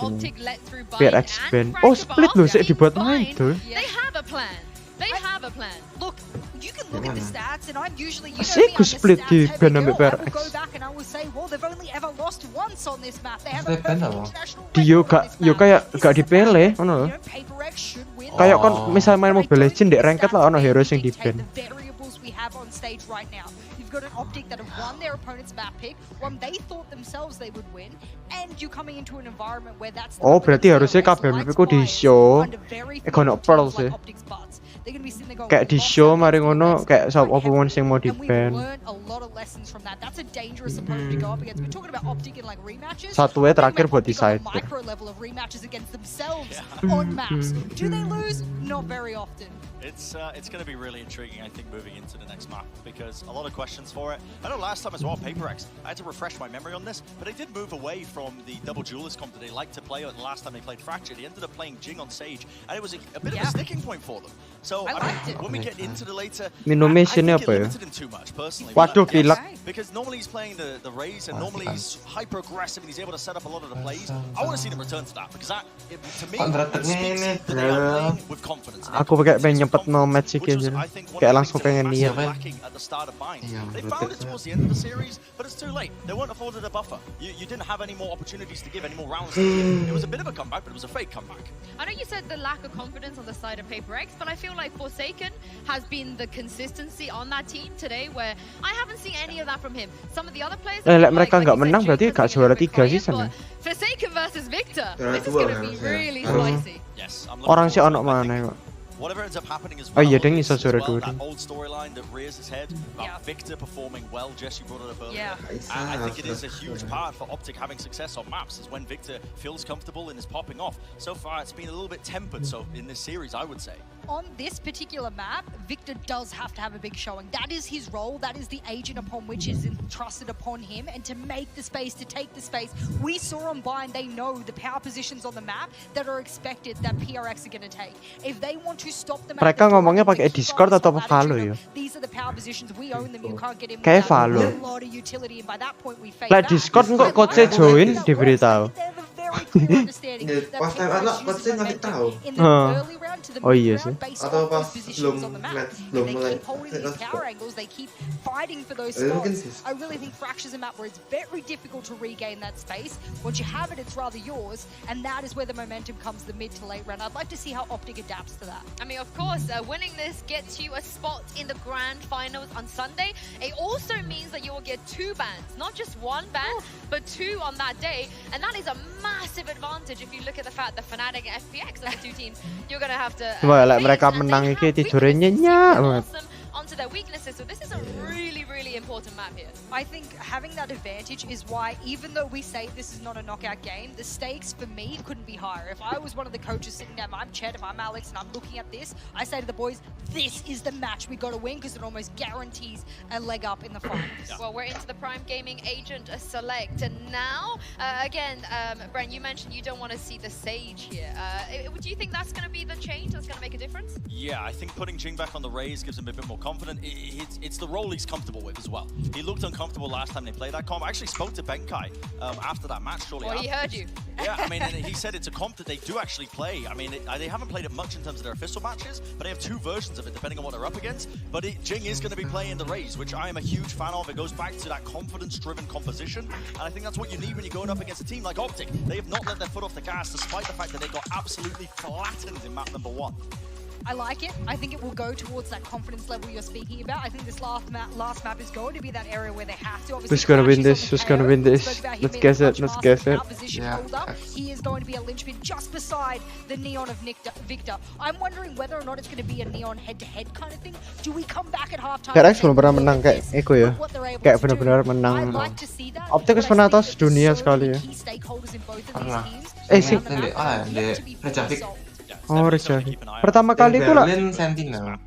Biar X ban. Oh split loh sih dibuat main tuh. They have a plan. They have a plan. Look, you can look at the stats, and I'm usually, you know Asik me, I'm a split stats di heavy ban sampai girl. I will PRX. go back and I will say, well, they've only ever lost once on this map. They have a Split ban perfect apa? international Dio record on gak, this yo map. kayak This gak is dipele, something, ngono you lho. know, Paper X should win. Kayak kon Oh. misal main But I Mobile don't Legends think dek the ranked lah stats ono hero sing di dictate ban. the variables we have on stage right now. You've got an Optic that have won their opponent's map pick, one they thought themselves they would win, and you're coming into an environment where that's Oh, berarti harusnya kabeh map iku di show. Kono Pearl sih. Kayak di show mari ngono kayak sapa opponent sing mau di And we've ban. learned a lot of lessons from that. That's a dangerous opponent to go up against. We're talking about Optic in like rematches. Satu We're talking terakhir about buat Optic on a decider. micro level of rematches against themselves on maps. Do they lose? Not very often. It's going to be really intriguing, I think, moving into the next map because a lot of questions for it. I know last time as well, Paper X, I had to refresh my memory on this, but they did move away from the double duelist comp that they liked to play the last time they played Fracture. They ended up playing Jing on Sage, and it was a bit of a sticking point for them. So I liked it. when we get into the later, Minumnya I think sini it apa ya? limited him too much personally. Waduh, Yes, pilek. because normally he's playing the Raze, and normally he's hyper aggressive and he's able to set up a lot of the plays. I want to see them return to that because that, to me, that speaks that they are playing with confidence. Aku pakai pengen nyempet no match sih Which was, kayaknya. I think, one Kayak of the langsung things that pengen was lihat. massively lacking at the start of Bind. Iya, They betul. found it towards the end of the series, but it's too late. They weren't afforded a buffer. You didn't have any more opportunities to give, any more rounds to give. It was a bit of a comeback, but it was a fake comeback. I know you said the lack of confidence on the side of Paper X, but I feel like Forsaken has been the consistency on that team today, where I haven't seen any of that from him. Some of the other players, Mereka like nggak you said, menang Jing berarti was gak being a juara little bit 3 quiet, sih sana. but Forsaken versus Victor, Juara this is 2 going to be harusnya. really spicy. Yes, I'm Orang sih ono forward to it. I mana think kok. Whatever ends up happening as Oh well, iya, deng is iso as juara well 2 that deng. old storyline that rears its head about Yeah. Victor performing well. Jesse brought it up earlier. Yeah. And I think it is a huge part for Optic having success on maps is when Victor feels comfortable and is popping off. So far, it's been a little bit tempered. So in this series, I would say. On this particular map, Victor does have to have a big showing. That is his role. That is the agent upon which is entrusted upon him. And to make the space, to take the space, we saw on Bind, they know the power positions on the map that are expected that PRX are going to take. If they want to stop them, Mereka ngomongnya pakai Discord atau apa Valo ya? These are the power positions. We own them. You can't get in. Kayak without Valo. a lot of utility, and by that point we fade Lah out. Discord kok coach join diberitahu. They have a very clear understanding that pas time Paper anak Rex pas uses saya ngasih momentum tahu in the early round to the Oh, mid iya round sih. based Atau on pas those positions on the map. belum They mulai keep holding saya these kasih power tahu. angles, they keep fighting for those Mungkin spots. sih. I really think Fracture's a map where it's very difficult to regain that space. Once you have it, it's rather yours, and that is where the momentum comes the mid to late round. I'd like to see how Optic adapts to that. I mean, of course, winning this gets you a spot in the grand finals on Sunday. It also means that you will get 2 bans, not just 1 ban, but 2 on that day. And that is a massive advantage if you look at the fact that Fnatic and FPX are the 2 teams you're going to have to Wah, lek face, mereka and they menang have iki tidure weaknesses. nyenyak You can banget. force them onto their weaknesses. So this is a really, really important map here. I think having that advantage is why, even though we say this is not a knockout game, the stakes for me couldn't be higher. If I was one of the coaches sitting down, I'm Chet, if I'm Alex, and I'm looking at this, I say to the boys, this is the match we got to win because it almost guarantees a leg up in the finals. Well, we're into the Prime Gaming Agent select. And now, again, Brent, you mentioned you don't want to see the Sage here. Do you think that's going to be the change that's going to make a difference? Yeah, I think putting Jing back on the Raze gives him a bit more confidence. It's the role he's comfortable with as well. He looked uncomfortable last time they played that comp. I actually spoke to Benkai after that match shortly Well, he heard you. Yeah, I mean, and he said it's a comp that they do actually play. I mean, they haven't played it much in terms of their official matches, but they have 2 versions of it depending on what they're up against. But Jing is going to be playing the Raze, which I am a huge fan of. It goes back to that confidence-driven composition, and I think that's what you need when you're going up against a team like Optic. They have not let their foot off the gas, despite the fact that they got absolutely flattened in map number 1. I like it. I think it will go towards that confidence level you're speaking about. I think this last map is going to be that area where they have to obviously. Who's gonna win this? Who's gonna win this? Let's guess it. Let's guess it. Yeah. He is going to be a linchpin just beside the Neon of Victor. I'm wondering whether or not it's going to be a Neon head-to-head kind of thing. Do we come back at halftime? Kayak belum pernah menang kayak Eko ya. Kayak benar-benar menang. Optik pernah atas dunia sekali ya. Pernah. Sih. Di Reykjavik. Oh, Reykjavik. Pertama kali itu lah. Berlin Sentinel.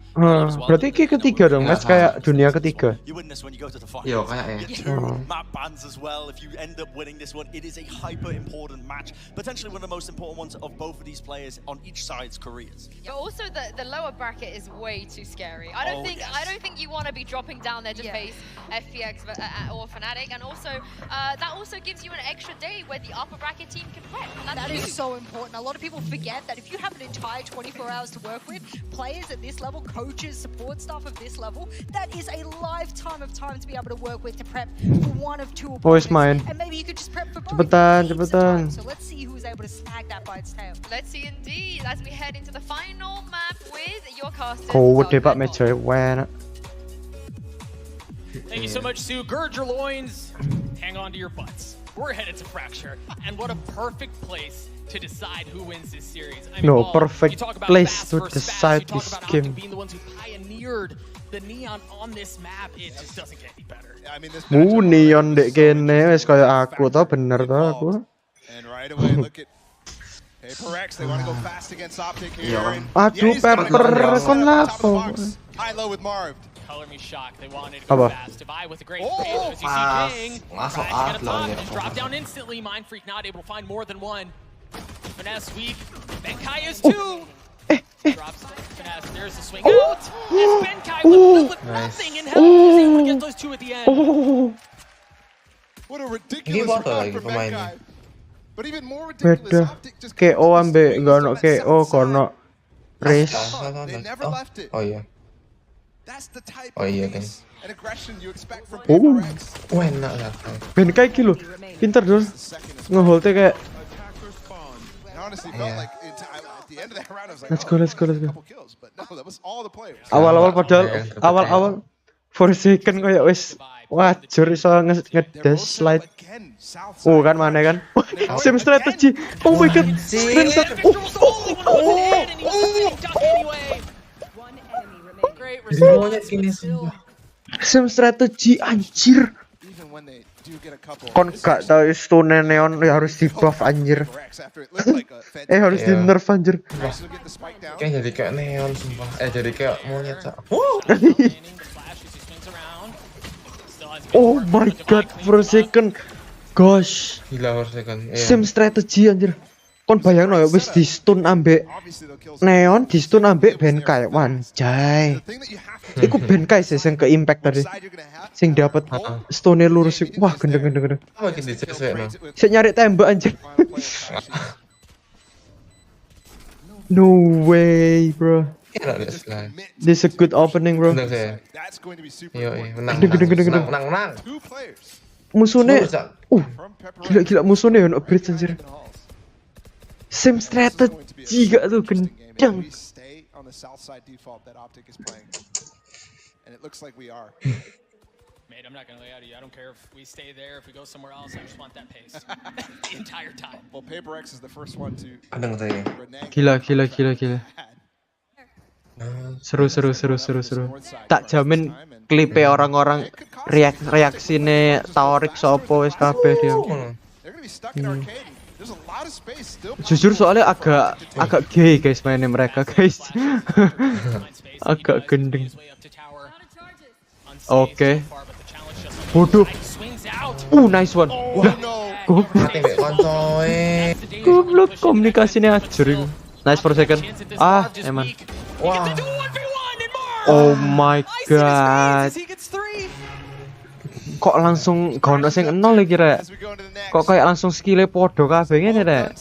Berarti ketiga dong, match kayak dunia ketiga. You win this when you go to the finals. Yo, kayaknya. You get 2 map bans as well. If you end up winning this one, it is a hyper important match. Potentially one of the most important ones of both of these players on each side's careers. But also the lower bracket is way too scary. I don't think you want to be dropping down there to face FPX or Fnatic, and also that also gives you an extra day where the upper bracket team can prep. That is so important. A lot of people forget that if you have an entire 24 hours to work with, players at this level, coaches, support staff of this level, that is a lifetime of time to be able to work with to prep for one of 2 opponents. Voice mine. And maybe you could just prep for both. Cepetan. So let's see who is able to snag that by its tail. Let's see indeed as we head into the final map with your casters. Kowet deh Pak match enak. Thank you so much, Sue. Gird your loins, hang on to your butts. We're headed to Fracture, and what a perfect place to decide who wins this series. I mean, No, Paul, perfect you talk about place fast to versus decide fast. You talk this about game. Optic being the ones who pioneered the neon on this map. It just doesn't get any better. I mean, this Neon dek kene wis kaya aku tau bener tau aku. And right away, look at Paper Rex. They want to go fast against Optic here. Yeah. Aduh, Pepper kon lapo. High low with Marv. Color me shocked. They wanted to go fast. Divide with a great pitch. As you see Jing masuk tries to get up a top lah and ya. just drop down instantly. Mind Freak not able to find more than one. Finesse weak. Benkai is 2. Drops Finesse. There's the swing out. As Benkai with nothing in hell is able to get those 2 at the end. What a ridiculous foto round lagi from pemainnya. Benkai. But even more ridiculous, Beda. Optic just KO ambek enggak ono KO kono race. They never left it. Oh iya. That's the type Oh, of iya, pace and aggression you expect from Paper Rex. Wah, enak lah. Ben kayak gitu. Pinter dong. Ngeholdnya kayak And honestly, felt like at the end of that round, I was like, Let's go. a couple kills. But no, that was all the players. awal-awal padahal awal-awal for second kayak wis wajar iso ngedash slide. Again, south Oh kan mana kan? Same strategy. Oh my god. Screenshot. Great Monyet gini still. Same strategy anjir. even when they do get a couple. Kon gak tau stone neon ya harus di buff anjir. Rex after it looked like a Fed. Harus di nerf anjir. Rex will get the spike down. Kayak jadi kayak neon sumpah. Jadi kayak monyet. Oh my god, for a second. Gosh. Gila harusnya kan. Same strategy anjir. Kon bayangno ya wis di stun ambek Obviously, they'll kill. neon, di stun ambek Benkai. Wanjay. The thing that you have to Iku Benkai sih sing ke impact tadi. decide you're gonna have. Sing dapat stone lurus. Wah, gendeng. Apa gini cek saya no. Sik nyari tembak anjir. Final No way, bro. Kira ada slide. This is a good opening, bro. Bener saya. That's going to be super Iya, important. menang. Two players Musuhnya, from Pepper gila musuhnya ono bridge anjir. Same strategy gak tuh kencang. We stay on the south side default that Optic is playing. And it looks like we are. Mate, I'm not gonna lay out of you. I don't care if we stay there, if we go somewhere else. I just want that pace the entire time. Well, Paper X is the first one to Kadang saya. renege. Gila. Seru. Tak jamin klipe orang-orang reaksine Taorik sopo wis kabeh dia. They're gonna be stuck in arcade. There's a lot of space still. Jujur soalnya agak gay guys mainnya mereka guys. Agak gendeng. Oke. Bodoh. Nice one. Mati mbek koncoe. Goblok komunikasinya ajur. Nice for second. Eman. Wah. Oh my god. Kok langsung gak ono sing nol iki rek. Kok kayak langsung skillnya podo kabeh ngene rek.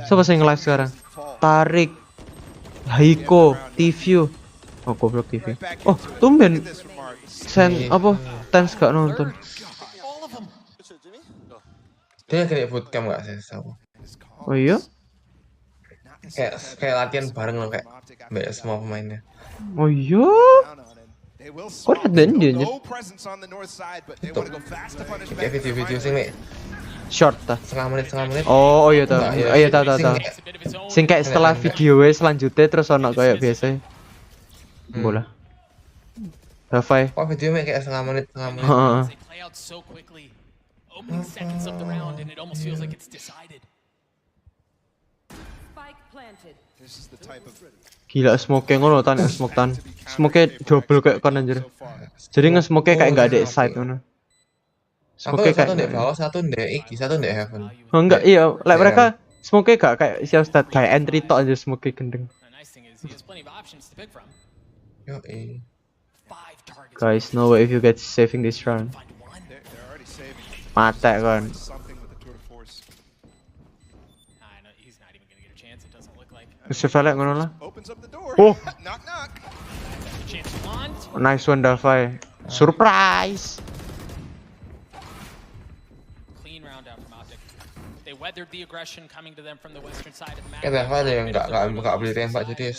Siapa sing live sekarang? Tarik, Haiko, TV. Oh goblok TV. Oh, tumben Tens gak nonton. Dia kayak bootcamp gak sih tahu. Oh iya? Kayak latihan bareng loh kayak mbak semua pemainnya. Oh iya? Kok ada dia aja? Kayak video-video sih nih. Short ta? Setengah menit. Oh iya ta. Iya ta. Sing kayak setelah video selanjutnya terus ono kayak biasa. Bola. Hafai. Kok videonya kayak setengah menit. Heeh. Opening seconds of the round and it almost feels like it's decided. Gila smoke ngono tan smoke tan. Smoke double kayak kon anjir. Jadi nge-smoke kayak enggak ada side ngono. Smoke kayak satu ndek bawah, satu ndek iki, satu ndek heaven. Oh enggak iya, like mereka smoke gak kayak siap start kayak entry tok aja smoke gendeng. Yo, Guys, no way if you get saving this round. Mata kan. Sefalek ngono lah. Oh. Nice one Davai. Surprise. Clean round out from Optic. They weathered the aggression coming to them from the western side of the map. Kayak Davai yang enggak boleh tembak jadi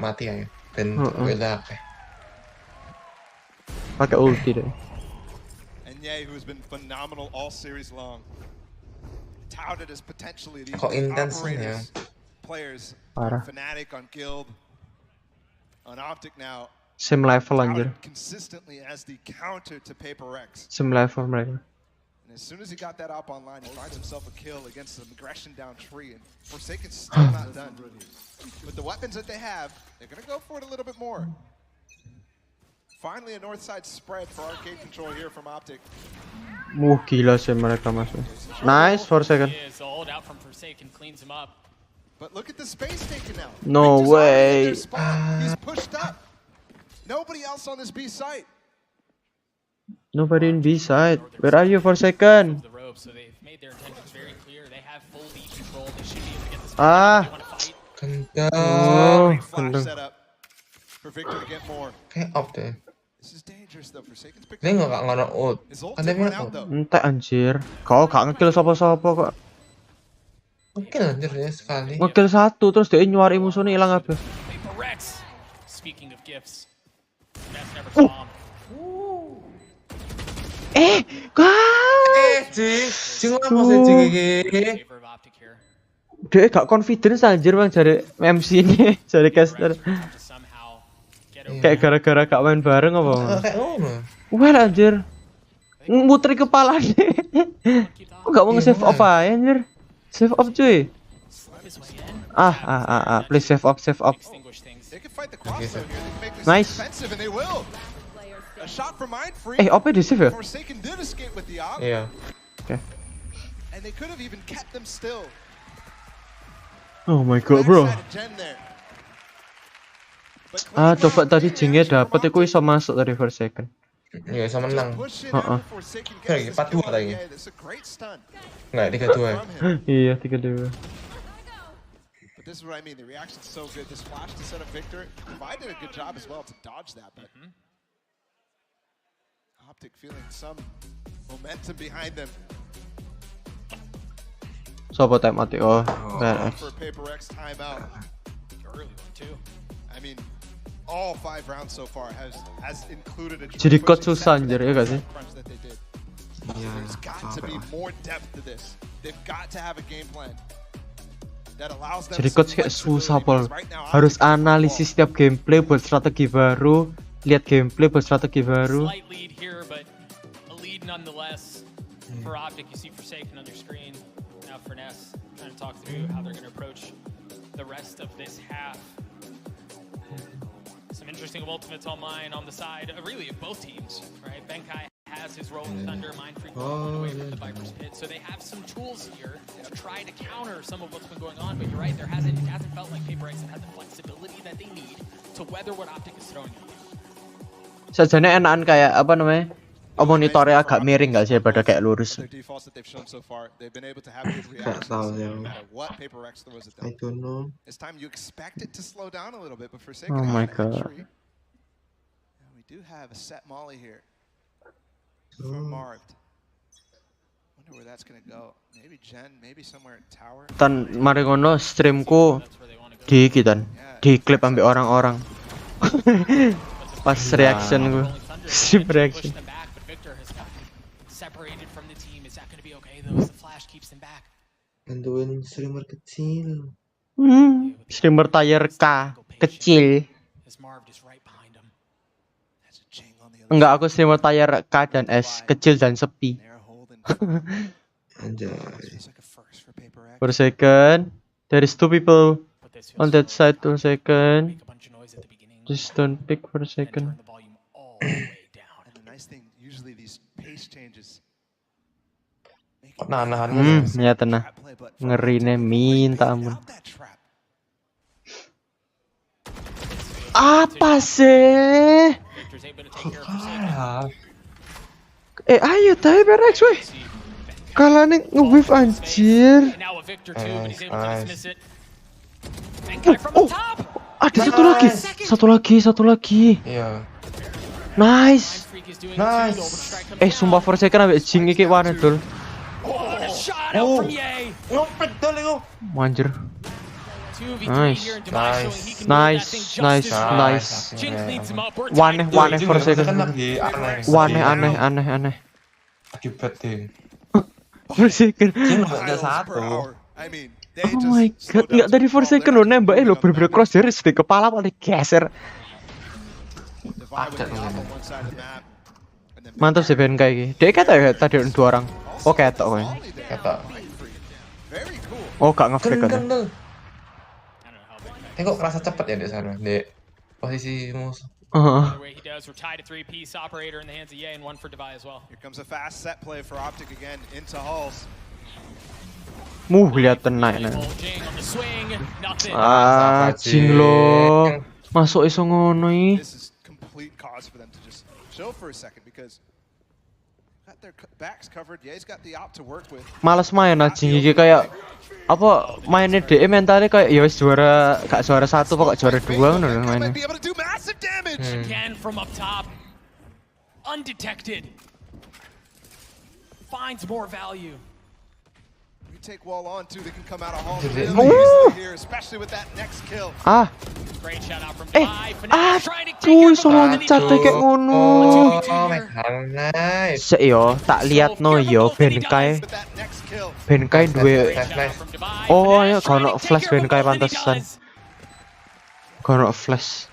mati ya. Dan beda. Pakai ulti deh. Who's been phenomenal all series long. Touted as potentially the kok intens ya. Players. Parah. Fnatic on Guild. On Optic now. Same level anjir. Consistently as the counter to Paper X. Same level mereka. And as soon as he got that up online, he finds himself a kill against an aggression down tree, and Forsaken's still not done. With the weapons that they have, they're gonna go for it a little bit more. Finally, a north side spread for arcade control here from Optic. Gila sih mereka masuk. Nice for second. But look at the space taken out. No way. He's pushed up. Nobody else on this B site. Nobody in B side. Where are you for second? Kentang. For Victor to get more. Kayak off deh. This is dangerous though. Forsaken's picked Dia nggak ngono ult. Kan dia punya ult. Entek anjir. Kau gak ngekill sapa-sapa kok. Ngekill anjir ya sekali. Ngekill satu terus dia nyuari musuhnya hilang kabeh. Speaking of gifts. Jing apa sih jing iki? Dia gak confidence anjir bang dari MC ini, dari caster. Kayak gara-gara gak main bareng apa? Kayak ngono. Well anjir. Muter kepalanya. Kok gak mau nge-save off aja anjir? Save off cuy. Please save off, save off. Nice. Op di save ya? Iya. Oke. Oh my god bro. Coba tadi jingnya dapet, aku bisa masuk dari first second. Iya, bisa menang. Lagi 4-2 lagi. Enggak, 3-2. Iya, 3-2. But this is what I mean. The reaction's so good. This flash to set up Victor. I did a good job as well to dodge that, but Optic feeling some momentum behind them. Sopo time out oh. For Paper Rex timeout. Early one too. I mean, all 5 rounds so far has included a jadi kot susah anjir ya gak sih? There's got to be more depth to this. They've got to have a game plan. Jadi coach kayak susah pol, harus analisis setiap gameplay buat strategi baru, lihat gameplay buat strategi baru. For Optic, you see Forsaken on your screen. Now Furness trying to talk through how they're going to approach the rest of this half. Some interesting ultimates online on the side, really of both teams, right? Benkai has his role in Thunder, Mindfreak away from the Viper's pit, so they have some tools here to try to counter some of what's been going on. But you're right, it hasn't felt like Paper Rex have had the flexibility that they need to weather what Optic is throwing at them. Sajane enakan kayak apa namanya? Monitornya agak miring nggak sih pada kayak lurus? Gak tahu ya. I don't know. Oh my god. We do have a set molly here. From Marved. Wonder where that's gonna go. Maybe Jen, maybe somewhere in tower. Tan mari ngono streamku di kitan, di klip ambil orang-orang. Pas reaction gue, stream reaction. Bantuin streamer kecil. Streamer tier K kecil. Enggak, aku streamer tier K dan S, kecil dan sepi. Anjay. Per second, there is 2 people on that side. 2 second. Just don't pick for a second. Nahan. Ya tenang. Ngerinya minta ampun. Apa sih? Ayo Paper Rex weh. Kalane nge-whiff anjir. Ada satu lagi. Iya. Nice. Sumpah for second ambek jing iki warna dul. Ngopet dol iku. Anjir. Nice. Waneh for second. Aneh. Akibat deh. For second. Ada satu. Oh my god, nggak dari for second lo nembaknya lo bener-bener cross dari di kepala paling geser. Mantap sih Ben kayak gini. Dia kata ya tadi 2 orang. Oh ketok kan. Oh gak nge-flick kan. Kok kerasa cepet ya di sana di posisi musuh. Lihat naik. Jing lo. Masuk iso ngono iki. Males main anjing iki kayak apa mainnya DE mentalnya kayak ya wis juara gak juara 1 pokok juara 2 ngono lho mainnya. Again from up top. Undetected. Finds more value. Take wall on too, they can come out of hall here, especially with that next kill. Great shout out from trying to take cuy loncat kayak ngono. Nice. Yo tak lihat no yo Benkai duwe. Oh ya kono flash Benkai pantesan. Kono flash.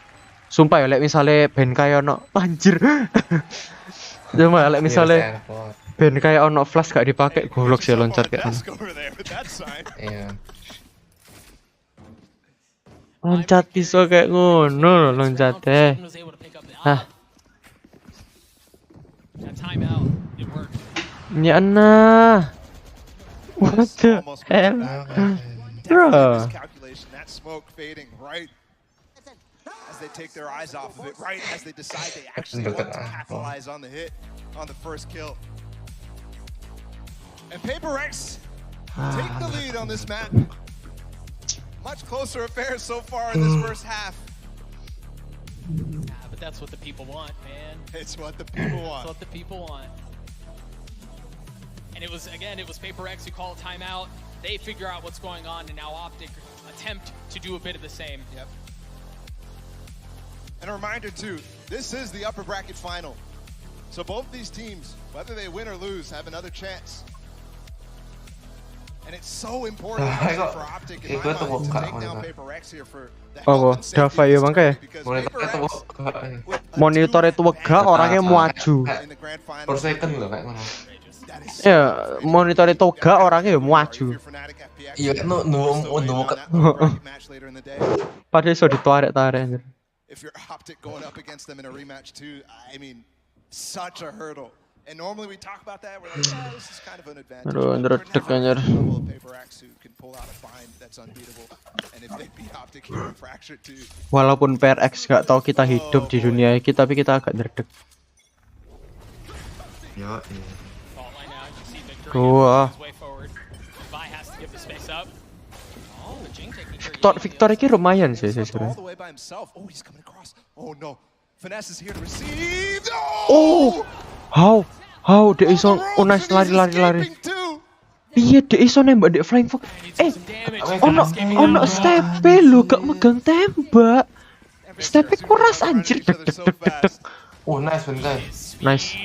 Sumpah ya lek misale Benkai ono anjir. Cuma lek misale Benkai ono flash gak dipakai golok sih loncat kayak ngono. Iya. Loncat iso kayak ngono loncat deh. Ya nah. What the hell? Bro. as they take their eyes off of it, right as they decide they actually want to capitalize on the hit, on the first kill. And Paper Rex take the lead on this map. Much closer affairs so far in this first half. Yeah, but that's what the people want, man. It's what the people want. It's what the people want. And it was Paper Rex who called timeout. They figure out what's going on, and now Optic attempt to do a bit of the same. Yep. And a reminder too, this is the upper bracket final. So both these teams, whether they win or lose, have another chance. And it's so important for Optic in my mind to take down Paper Rex here for the health and safety of this company, because Paper Rex, monitor itu wegah orangnya maju. in the grand final, Per second loh kayak mana. Ya, monitor itu wegah orangnya maju. Iya kan nunggu Padahal iso ditarik-tarik. if you're Optic going up against them in a rematch too, I mean, such a hurdle. And normally we talk about that, we're like, yeah, this is kind of an advantage. Aduh, ndredeg anjir. Paper Rex who can pull out a bind that's unbeatable. And if they beat Optic here in Fracture too. Walaupun PRX gak tahu kita hidup di dunia ini, tapi kita agak ndredeg. Ya, Wah. Victor ini lumayan sih sebenarnya. Oh no, Finesse is here to receive. Oh, how dia iso nice lari. Iya dia iso nembak di flying fox. Ono step lu gak megang tembak. Step kuras anjir. oh nice bentar. Nice.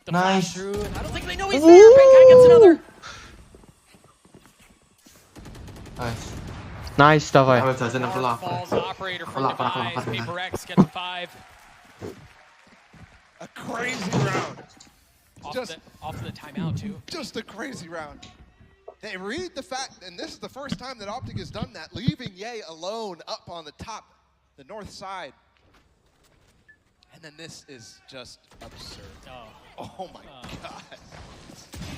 Nice. I don't think they know he's there. Benkai gets another. Nice stuff. Ambil jajan yang pelak. Falls operator from Device. Paper Rex gets a 5. A crazy round. Off the timeout too. Just a crazy round. They read the fact, and this is the first time that Optic has done that, leaving Ye alone up on the top, the north side. And then this is just absurd. Oh my god.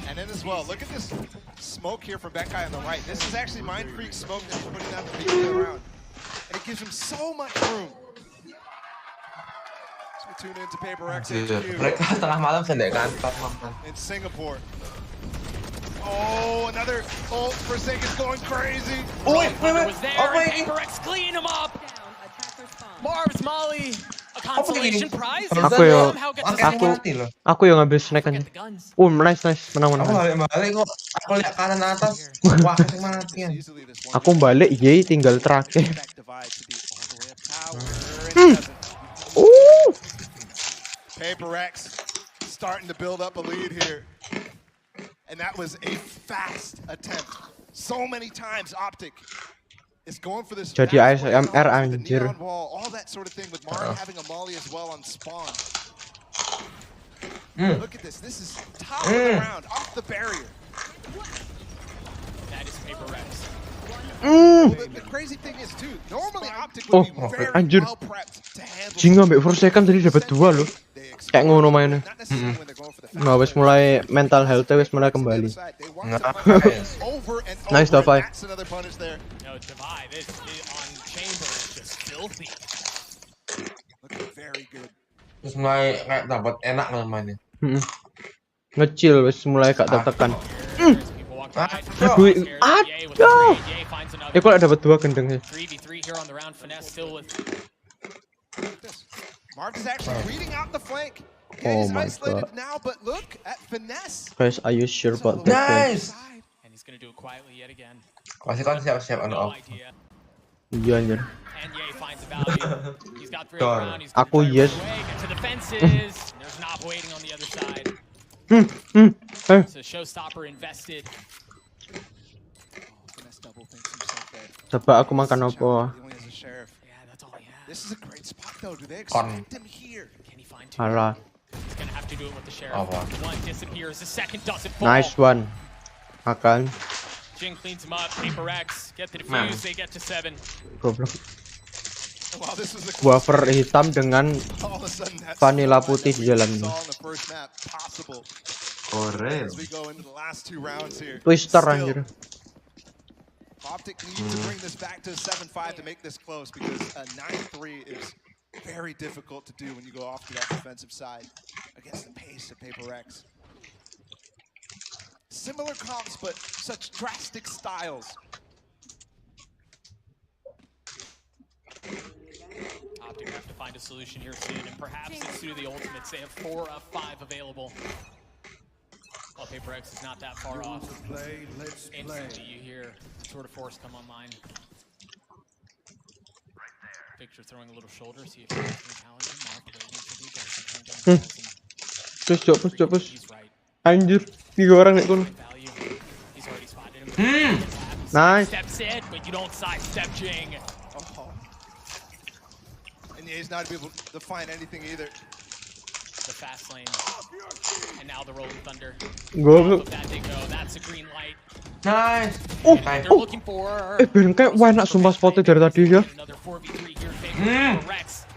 And then as well, look at this smoke here from Benkai on the right. This is actually Mind Freak smoke that he's putting out the beginning around. And it gives him so much room. So we tune into Paper Rex Mereka tengah malam sendiri kantor in Singapore. Oh, another ult for Forsaken's going crazy. Oh, was there, and Paper Rex clean him up. Marv's Molly, a consolation prize. Aku yang ngambil snack aja. Nice, menang. Aku balik kok. Aku lihat kanan atas. Wah, keting mati. Aku balik, Ye tinggal terakhir. Paper Rex starting to build up a lead here. And that was a fast attempt. So many times Optic is going for this. Jadi ASMR anjir. All that sort of thing with Martin having a molly as well on spawn. Look at this. This is top of the round, off the barrier. That is Paper Rex. The crazy thing is too, normally Optic would be very well prepped to handle. Jing ngambil Forsaken tadi dapat 2 loh. Kayak ngono mainnya. Nah, wes mulai mental health wes mulai kembali. Nice top 5. No, Divide is on Chamber is just filthy. Looking very good. Terus mulai kayak dapat enak mainnya. Ngecil wes mulai gak tertekan. Aduh. Kok dapat 2 gendeng sih. 3v3 here on the round. Finesse still with. Marv is actually reading out the flank. He's isolated now, but look at Finesse. Guys, are you sure about that? Nice. And he's gonna do it quietly yet again. Masih kan siap-siap No idea. Iya anjir. And Ye finds the value. He's got 3 around. He's Aku yes. Get to the fences. There's Nob waiting on the other side. So Showstopper invested. Coba aku makan apa? This is a great spot though. Do they expect him here? Can he find 2? Alah. He's gonna have to do it with the sheriff. One disappears, the second doesn't fall. Nice one. Makan. Jing cleans him up. Paper Rex get the defuse. They get to 7. Goblok. Wafer hitam dengan vanilla putih di dalamnya. Keren. Twister anjir. Optic needs to bring this back to 7-5 to make this close, because a 9-3 is very difficult to do when you go off to that defensive side against the pace of Paper Rex. Similar comps, but such drastic styles. Optic have to find a solution here soon, and perhaps it's through the ultimates. They have 4 of 5 available. Well, Paper Rex is not that far off. Instantly, you hear Tour de Force come online. Victor throwing a little shoulder, see if he can challenge him. Push. Anjir, 3 orang nek kono. Nice. Steps in, but you don't sidestep Jing. And he's not able to find anything either. The fast lane, and now the Rolling Thunder. Go. That they go. That's a green light. Nice. They're looking for. Ben kayak enak sumpah spotnya dari tadi ya. Another 4v3 here in favor of Rex.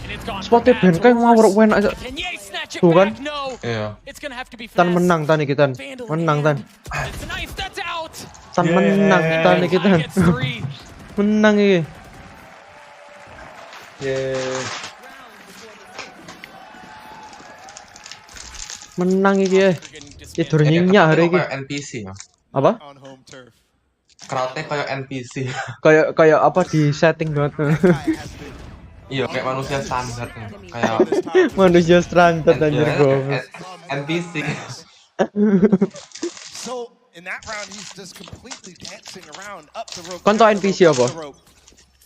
And it's gone. Spotnya Ben kayak ngawur enak aja. Can Ye snatch it Tuh kan? back? No. Iya. It's gonna have to be Tan fast. menang tan iki tan. Menang tan. It's a knife that's out. Tan menang tan iki tan. Gets 3. Menang iki. Menang iki ya. Tidur nyenyak hari iki. Kayak NPC ya. Apa? On home turf. Crowdnya kayak NPC. Kayak apa di setting banget. Iya, kayak manusia standar. Kayak Manusia standar anjir iya, gue. NPC. So in that round, he's just completely dancing around up the rope. Kon tau NPC apa?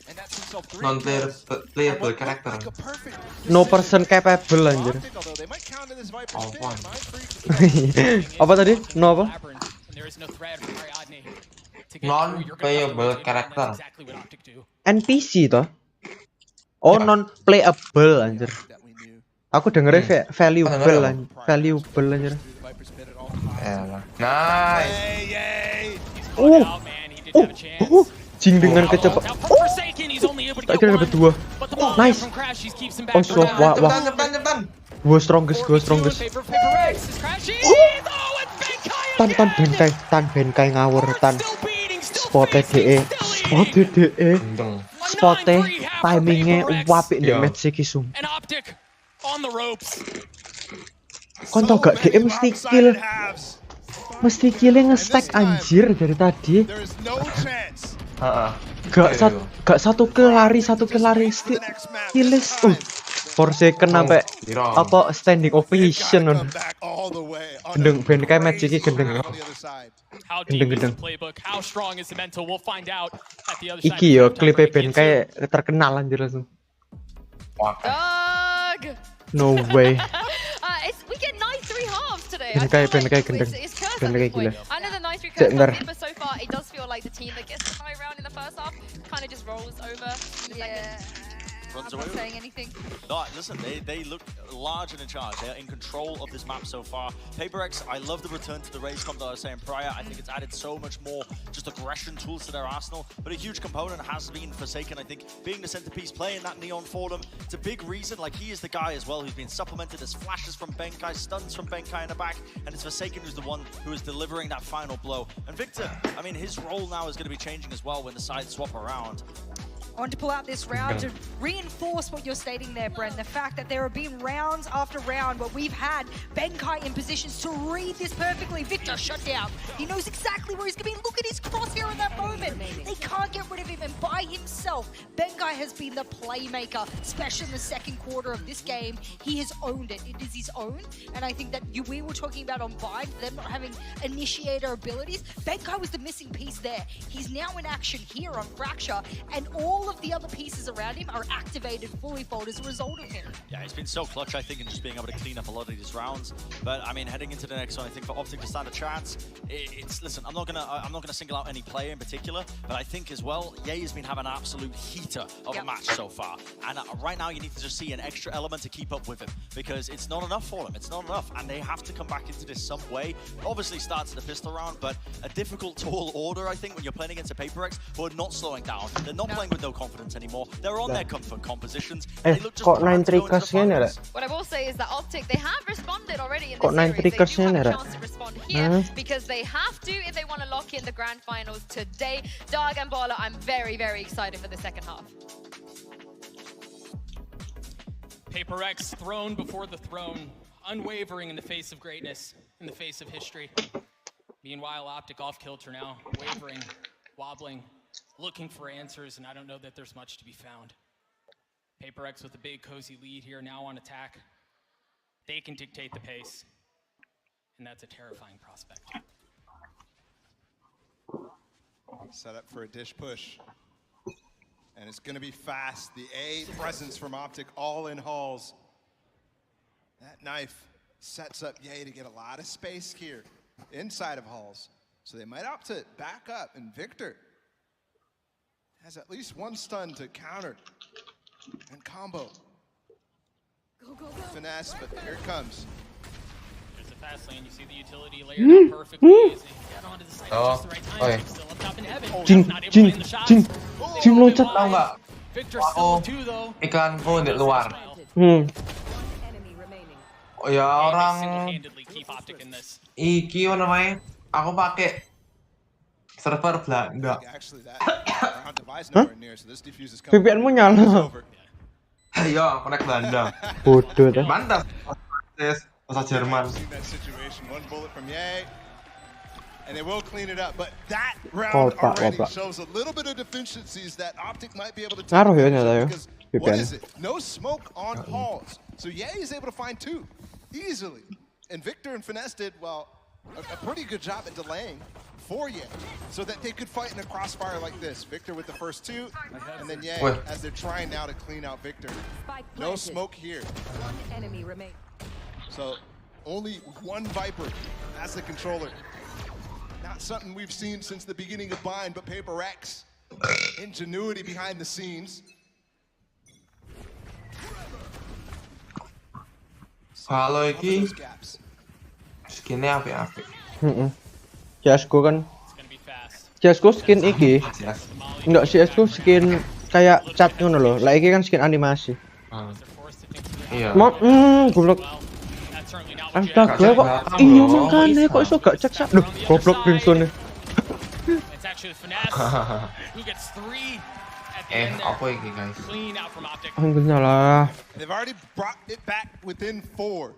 And that's himself 3 Non-playable character. like a perfect No person capable anjir. Optic, although they might count in this Viper Oh, spin. fine. 9-3 Apa tadi? No apa? Non-playable character. NPC toh? Oh, non playable anjir. that we knew. Aku dengernya valuable anjir. Valuable anjir. Viper spin at all times. Elah. Nice. Yay! Jing dengan kecepatan. Tak kira dapat 2. Nice. Oh, so wah. Cepetan. Gue strongest. Tan benkai ngawur tan. Spotnya DE. Spotnya timingnya wapik di match iki sum. Kon tau gak DE mesti killnya nge-stack anjir dari tadi. There is no chance. Gak satu kill lari killis. Forsaken sampai apa standing ovation on. Gendeng benkai match iki gendeng. Iki yo klip benkai terkenal anjir langsung. No way. We get 9-3 halves today. Benkai gendeng. Benkai gila. I know the 9-3 curse comes in, but so far it does feel like the team that gets the high round in the first half kind of just rolls over in the second. Runs I'm away not saying anything. No, listen, they look large and in charge. They're in control of this map so far. Paper Rex, I love the return to the race comp that I was saying prior. I think it's added so much more just aggression tools to their arsenal. But a huge component has been Forsaken, I think, being the centerpiece, playing that Neon for them. It's a big reason, like he is the guy as well who's been supplemented. There's flashes from Benkai, stuns from Benkai in the back, and it's Forsaken who's the one who is delivering that final blow. And Victor, I mean, his role now is going to be changing as well when the sides swap around. I want to pull out this round to reinforce what you're stating there, Bren. The fact that there have been rounds after round where we've had Benkai in positions to read this perfectly. Victor shut down. He knows exactly where he's going to be. Look at his crosshair in that moment. They can't get rid of him. And by himself, Benkai has been the playmaker, especially in the second quarter of this game. He has owned it. It is his own. And I think that we were talking about on Vibe, them not having initiator abilities. Benkai was the missing piece there. He's now in action here on Fracture. And all of the other pieces around him are activated fully fold as a result of him. Yeah, he's been so clutch, I think, in just being able to clean up a lot of these rounds. But I mean, heading into the next one, I think for Optic to stand a chance, listen. I'm not gonna single out any player in particular, but I think as well, Ye has been having an absolute heater of a match so far. And right now, you need to just see an extra element to keep up with him because it's not enough for them. It's not enough, and they have to come back into this some way. Obviously, starts in the pistol round, but a difficult tall order, I think, when you're playing against a Paper Rex who are not slowing down. They're not playing with no confidence anymore. They're on their comfort compositions. They look just kok 9-3 kasnya nih, What I will say is that Optic, they have responded already in Kok this 9-3 series. They do kasnya have a nih, chance to respond here. here because they have to if they want to lock in the grand finals today. Dark and Bala, I'm very, very excited for the second half. PaperX, throne before the throne, unwavering in the face of greatness, in the face of history. Meanwhile, Optic off kilter now, wavering, wobbling, looking for answers, and I don't know that there's much to be found. PaperX with a big cozy lead here now on attack. They can dictate the pace, and that's a terrifying prospect. Set up for a dish push. And it's going to be fast. The A presence from Optic all in halls. That knife sets up Ye to get a lot of space here inside of halls. So they might opt to back up, and Victor has at least one stun to counter and combo. Finesse, but here it comes. There's a fast lane. You see the utility layered out perfectly. As they get onto the site at just the right time. Still up top in heaven. Not able to land the shots. Jing loncat. Tahu nggak? Victor still two though. Iklanku di luar. Oh ya orang Single-handedly keep Optic in this. iki apa namanya? Aku pakai server Belanda. Actually, that round device nowhere near, so this defuse is coming. VPN-mu nyala. Iya, connect Belanda. Bodoh dah. Mantap. Bahasa Jerman. That situation, one bullet from Ye, and they will clean it up. But that round already shows a little bit of deficiencies that Optic might be able to take Ngaruh ya ternyata ya. because what is it? No smoke on halls, so Ye is able to find two easily, and Victor and Finesse did well a pretty good job at delaying for Ye, so that they could fight in a crossfire like this. Victor with the first two, and then Ye as they're trying now to clean out Victor. No smoke here. One enemy remains. So only one Viper as the controller. Not something we've seen since the beginning of Bind, but PaperX. Ingenuity behind the scenes. Kalau iki skinnya apik-apik. CSGO kan. CSGO skin iki. Enggak, CSGO skin kayak cat ngono loh. Lah iki kan skin animasi. Iya. Goblok. Astaga kok iya makanya kok iso gak cek sak. Loh, goblok Brimstone. Apa iki guys? Enggak lah. They've already brought it back within 4.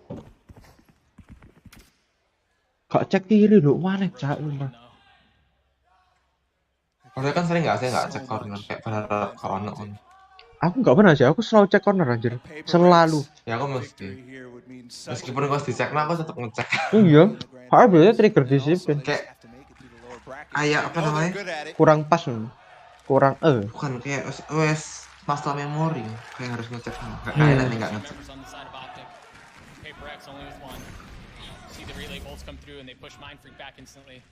Gak cek kiri lho, mana cak lu. Kalau kan sering nggak, saya nggak cek corner kayak berharap corner on. Aku nggak pernah sih, aku selalu cek corner anjir. Selalu. Ya aku mesti. Meskipun gue dicek, nah aku tetap ngecek. Iya. Harus biasanya trigger disiplin. Kayak apa namanya? Kurang pas nih. Kurang Bukan kayak wes masalah memori. Kayak harus ngecek. Nggak enak nih nggak ngecek.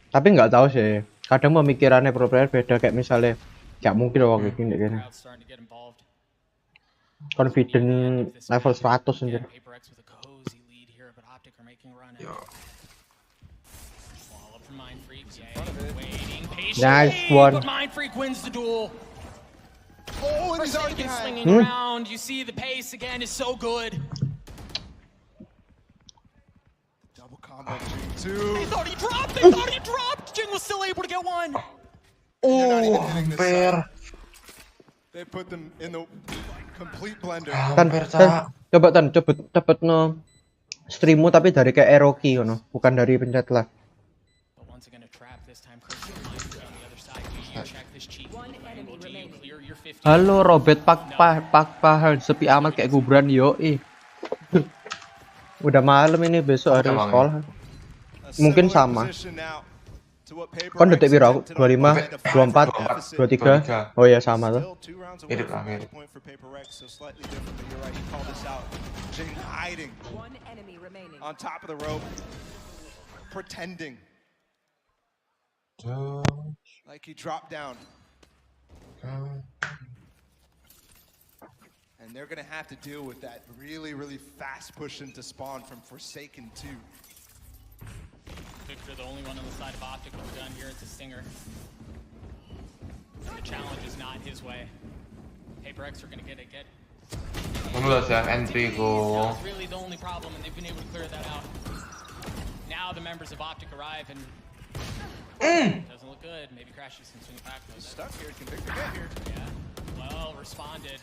Tapi nggak tahu sih. Kadang pemikirannya pro player beda, kayak misalnya nggak mungkin loh kayak gini kan. Confident level 100 anjir. Nice one. Oh, and he's already swinging around. You see the pace again is so good. Double combo Jing 2. They thought he dropped. They thought he dropped. Jing was still able to get one. Oh, fair. They put them in the complete blender. Coba cepet no streammu tapi dari kayak Eroki ngono, bukan dari pencet lah. Halo Robert Pak sepi amat kayak kuburan yo Udah malam ini, besok hari sekolah. Mungkin sama. Kon detik piro aku? 25, 24, 23. Oh ya sama tuh. Mirip lah, mirip. On top of the rope, pretending like he dropped down. And they're gonna have to deal with that really fast push into spawn from Forsaken 2. Victor, the only one on the side of Optic with the gun here, it's a stinger. The challenge is not his way. PaperX are gonna get it. Mulus ya entry go. That's really the only problem, and they've been able to clear that out. Now now the members of Optic arrive and doesn't look good. Maybe Crashes can swing it back. Stuck here. Can Victor get here? Yeah. Well responded.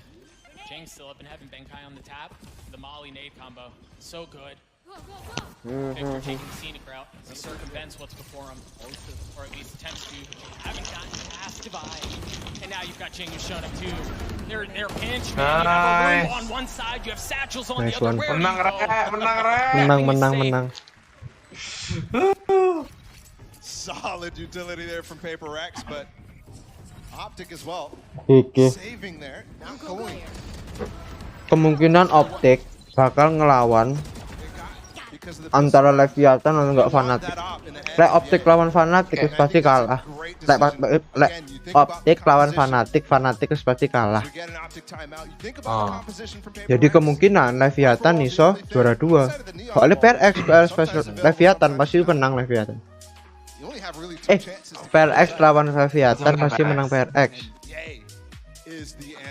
Jing's still up and having Benkai on the tap. The Molly nade combo. So good. Victor taking the scenic route as he circumvents what's before him. Or at least attempts to. Haven't gotten past Divide. And now you've got Jing who's shown up too. They're pinched. Man. You have a room on one side, you have satchels on the other. Where menang. Solid utility there from Paper Rex, but Optic as well. Saving there. Now going. Kemungkinan Optic bakal ngelawan antara Leviathan atau enggak Fnatic. Lek Optic lawan Fnatic pasti kalah. Lek Optic lawan Fnatic pasti kalah. Jadi kemungkinan Leviathan iso juara 2. Soalnya PRX Leviathan pasti menang Leviathan. PRX lawan Leviathan pasti menang PRX.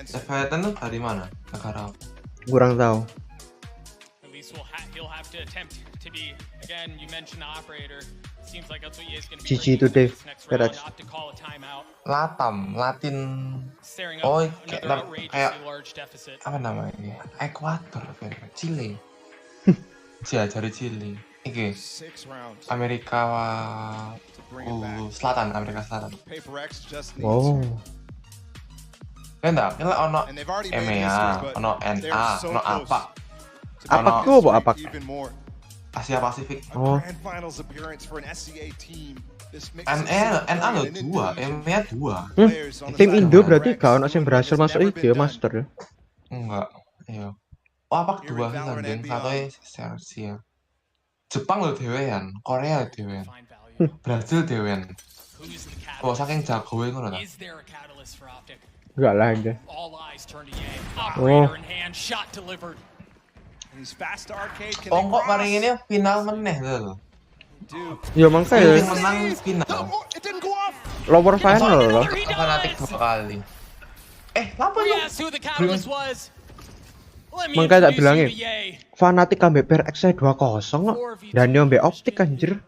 Leviathan tuh dari mana? Negara? Kurang tahu. To attempt to be again. You mentioned the operator. Seems like that's what he is going to be. GG to Dave. To call a timeout. Latin. Oh, kayak apa namanya? Ekuador, Chile. Dari Chile. Iki. Amerika Selatan, Amerika Selatan. Oh. Enggak, kalau ono EMEA, ono NA, ono apa? Apa tuh, apa? Asia Pasifik. Oh. NA lo 2, EMEA 2. Tim Indo berarti gak ono sing berhasil masuk iki ya, Master. Enggak. Iya. Oh, apa 2 sih tanding? Satu Asia. Jepang lo dhewean, Korea dhewean. Brazil dhewean. Oh, saking jagoe ngono ta. Enggak lah aja. Oh. Oh kok mari ini final meneh lho. Ya makanya menang final. Lower final loh. Fnatic 2 kali. Lapa lu? Makanya tak bilangin Fnatic ambek PRX 2-0 kok. Dan dia ambek Optic anjir.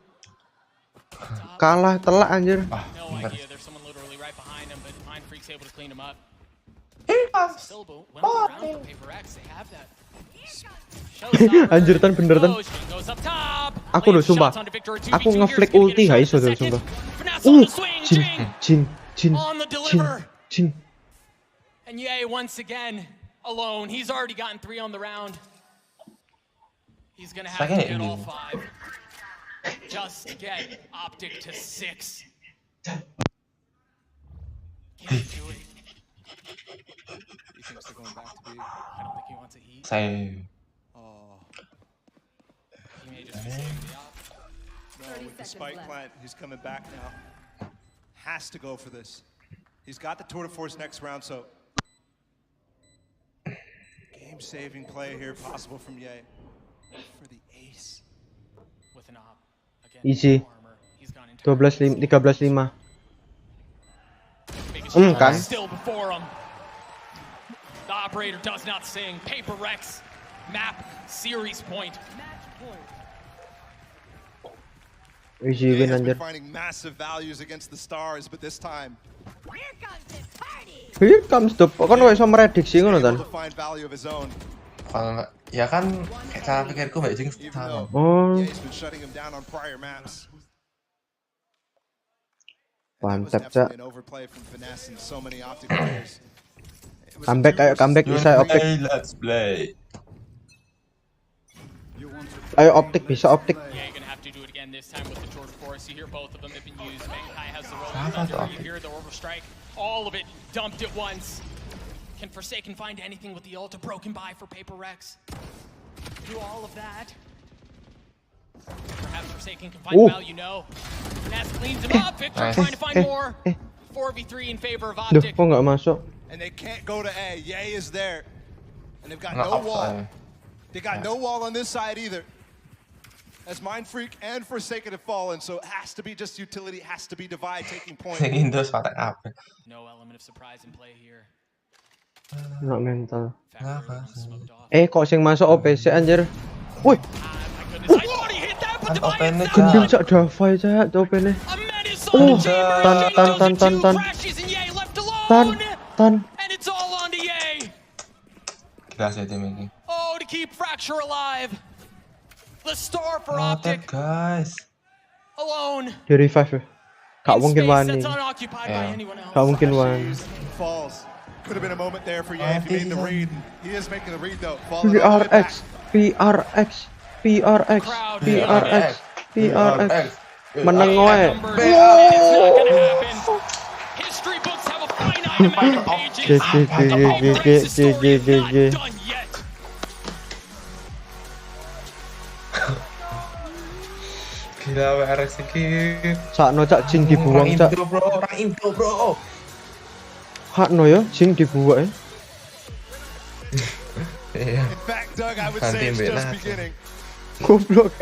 Kalah telak anjir. Anjir tan bener tan. Aku loh sumpah. Aku ngeflick ulti gak iso tuh sumpah. Jin. And Ye once again alone. He's already gotten 3 on the round. He's gonna have to get all 5. Just to get Optic to 6. Can't do it. He thinks they're going back to B. I don't think he wants to eat. He may just be saving the op. No, with the spike plant, he's coming back now. Has to go for this. He's got the tour de force next round, so game-saving play here possible from Ye for the ace. With an op. Again, easy. 13-5. Kan? Still before him. The operator does not sing. Paper Rex map series point. Easy win anjir. Finding massive values against the stars, but this time Here comes the kan wis iso prediksi ngono tan. Ya kan cara pikirku Mbak Jing sama. Oh. Mantap, Cak. Comeback bisa Optic. Let's play. Ayo Optic bisa Optic. Yeah, you're gonna have to do it again this time with the George Force. You hear both of them have been used. Benkai has the roll. You hear the overstrike. All of it dumped at once. Can Forsaken find anything with the ult? A broken buy for Paper Rex. Do all of that. Perhaps Forsaken can find value, no. Ness cleans him up. Victor trying to find more. 4v3 in favor of Optic. Kok nggak masuk? And they can't go to A. Ye is there. And they've got no wall. They got no wall on this side either. As Mind Freak and Forsaken have fallen, so it has to be just utility, has to be Divide taking point. No element of surprise in play here. Nggak mental. Kok sing masuk OPC anjir? Wih. Kan opennya Gendeng cak. cak Davai cak opennya. A menace Oh, on the chamber. tan, Jay tan, does tan, it tan, too. tan. Crashes and Ye left Tan, alone. tan. And it's all on to Ye. Gila sih tim ini. Oh, to keep Fracture alive. The star for Noted Optic guys. alone. Di revive ya. Gak In mungkin space wani. that's unoccupied by anyone else. Gak mungkin wani. Falls. Could have been a moment there for Ye if he made the read. He is making the read though. Falling all the way back. PRX, PRX, PRX, PRX, PRX. Menang wae. History books have a finite amount of pages. GG, GG, GG. Done yet. Gila WRX iki. Sakno cak Jing dibuang cak. Orang Indo bro. Hakno ya Jing dibuang ya. Iya. In fact, Doug, I would say it's just beginning. Goblok.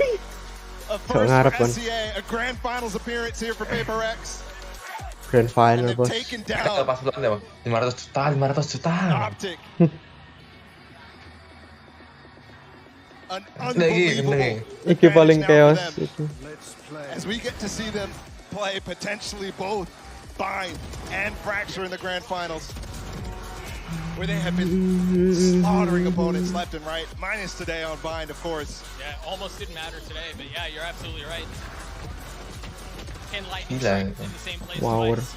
A Gak first ngarep for kan. SCA, a grand finals appearance here for Paper X. Grand And final they've bos. taken Kita down pas bulan ya, 500 juta. Optic. An Lagi, unbelievable Iki paling advantage now chaos for them. itu. As we get to see them play potentially both Bind and Fracture in the grand finals, where they have been slaughtering opponents left and right, minus today on Bind, of course. Yeah, almost didn't matter today, but yeah, you're absolutely right. Can lightning Gila. strike in the same place Wow. twice?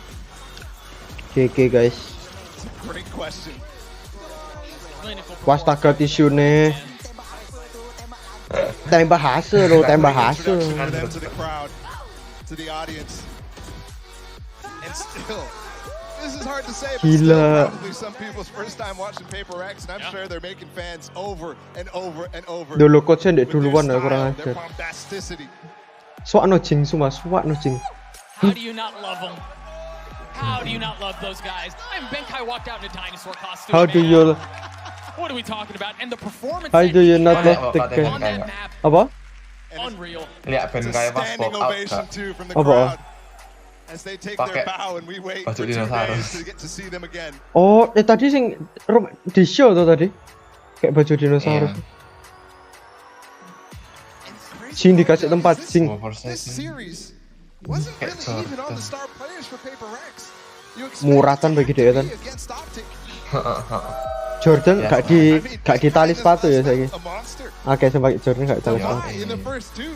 GG guys. It's a great question. Clinical Wastaga performance. tisu nih. Tembak hasil lo, tembak hasil. Introduction for them to the crowd, to the audience. And still, this is hard to say, but still Gila. probably some people's first time watching Paper X, and I'm sure they're making fans over and over and over. Dulu coachnya ndek with their duluan ya kurang style, their ajar. bombasticity. Suakno Jing semua, suakno Jing. How do you not love them? How do you not love those guys? I mean, Benkai walked out in a dinosaur costume. How do man. you What are we talking about? And the performance How that do you he not had love the Apa, guy? on that map, Apa? unreal. Lihat It's Ben a kayak pas standing walk out ovation Kak. too from the Apa? crowd as they take Pakai their bow, and we wait baju for 2 days dinosaurus. to get to see them again. Oh, tadi sing di show tuh tadi. Kayak baju dinosaurus. Iya. Jing dikasih tempat, Jing. This series wasn't Kayak really even on Jordan. the star players for Paper X. You Muratan bagi dia kan. against Optic. Jordan Ya. gak di tali sepatu ya saya. A monster. Oke, saya pakai Jordan gak tali sepatu. Why in the first two?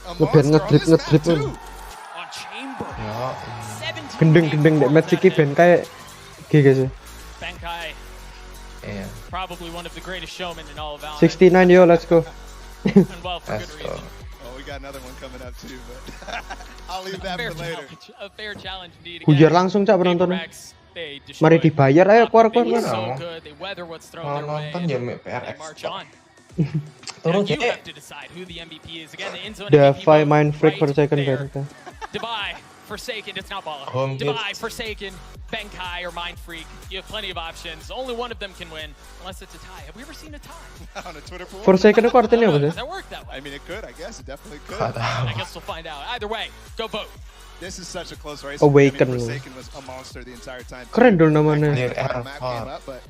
A Ngebiar monster on this map ngedrip too. On chamber. Ya. 17 Gendeng dek match iki ben kayak GG sih. Benkai, Iya. probably one of the greatest showmen in all of Valorant. 69 yo, let's go. And well, for good Let's go. reason. Oh, we got another one coming up too, but I'll leave that Fair for later. challenge. A fair challenge indeed. Hujar Again, langsung cak penonton. Paper X, they Mari destroyed dibayar ayo keluar Optic. They keluar. were keluar. so good. They weather what's thrown Kalau their way. nonton ya They PRX. march on. Turun Now you jadi. have to decide who the MVP is. Again, the end zone The MVP 5 vote mind freak per right second there. dari. Divide, Forsaken, it's not Bala. Home Divide, hits. Forsaken, Benkai, or Mind Freak. You have plenty of options. Only one of them can win, unless it's a tie. Have we ever seen a tie? On a Twitter pool. Forsaken itu artinya apa sih? Does that work that way? I mean, it could. I guess it definitely could. Gak tahu. I guess we'll find out. Either way, go vote. This is such a close race. Awaken. I mean, Forsaken was a monster the entire time. Keren dulu namanya. Clear The air map hard. came up, but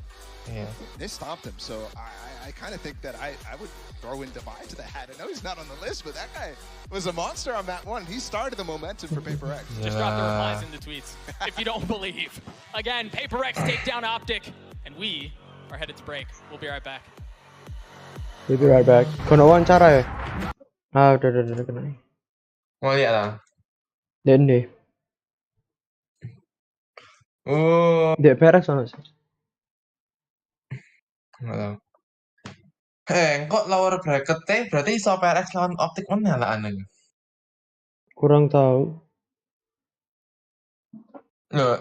Iya. they stopped him. So I kind of think that I would throw in Divide to the hat. I know he's not on the list, but that guy was a monster on that one. He started the momentum for Paper X. Just drop the replies in the tweets if you don't believe. Again, Paper X take down Optic, and we are headed to break. We'll be right back. We'll be right back. Kono wawancara ya? Ah, udah kena. Mau lihat lah. Dan deh. Dek beres sana sih. Nggak tahu. Kok lower bracket teh berarti iso PRX lawan Optik mana lah aneh. Kurang tahu. Loh,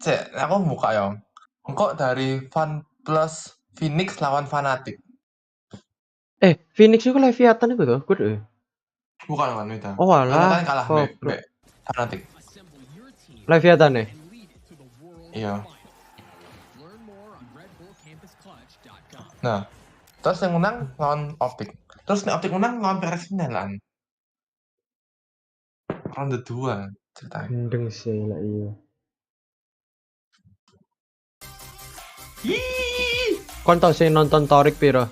cek, aku buka ya. Kok dari Fan plus Phoenix lawan Fnatic. Phoenix itu Leviathan itu tuh, good. Bukan lawan itu. Oh alah. Fnatic kalah Oh, be Fnatic. Leviathan nih. Iya. Nah, terus yang menang lawan Optik. Terus yang Optik menang lawan PRX finalen. Ronde 2 ceritanya. Gendeng sih lah iya. Kon tau sing nonton Torik piro?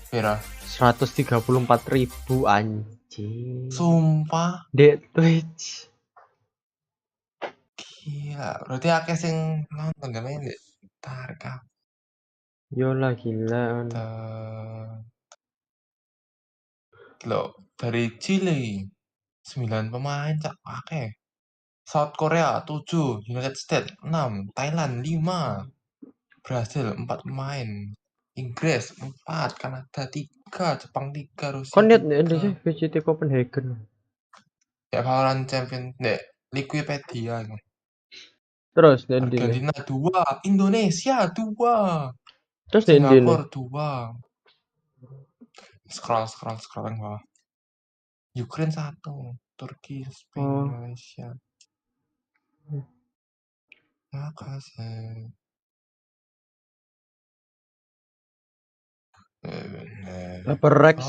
Pira? 134.000 anjing. Sumpah. Dek Twitch. Gila, berarti akeh sing nonton gak main deh. Tarka. Yolah gila. Loh, dari Chile 9 pemain cak akeh. South Korea 7, United States 6, Thailand 5, Brasil 4 pemain, Inggris 4, Kanada 3, Jepang 3, Rusia Kon lihat ini sih 3. VCT Copenhagen. Ya Valorant Champion dek Wikipedia. Terus dan ini. Argentina 2, Indonesia 2, Terus dan ini. Singapura 2. Scroll yang bawah. Ukraine 1, Turki, Spain, Malaysia. Makasih. Paper Rex.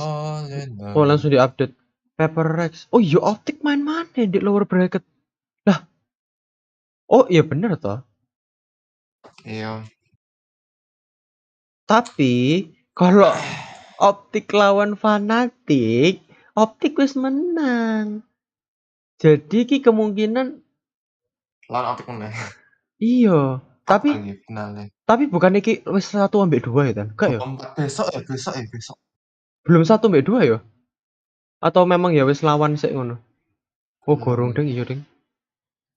Oh langsung diupdate. Paper Rex. Oh iya Optic main mana di lower bracket? Lah. Oh iya bener toh. Iya. Tapi kalau Optic lawan Fnatic, Optic wis menang. Jadi ki kemungkinan Lawan Optic menang. iya. Tapi bukan iki wis 1-2 ya kan? Enggak ya? Besok. Belum 1-2 ya? Atau memang ya wis lawan sik ngono? Oh gorong deng iya deng.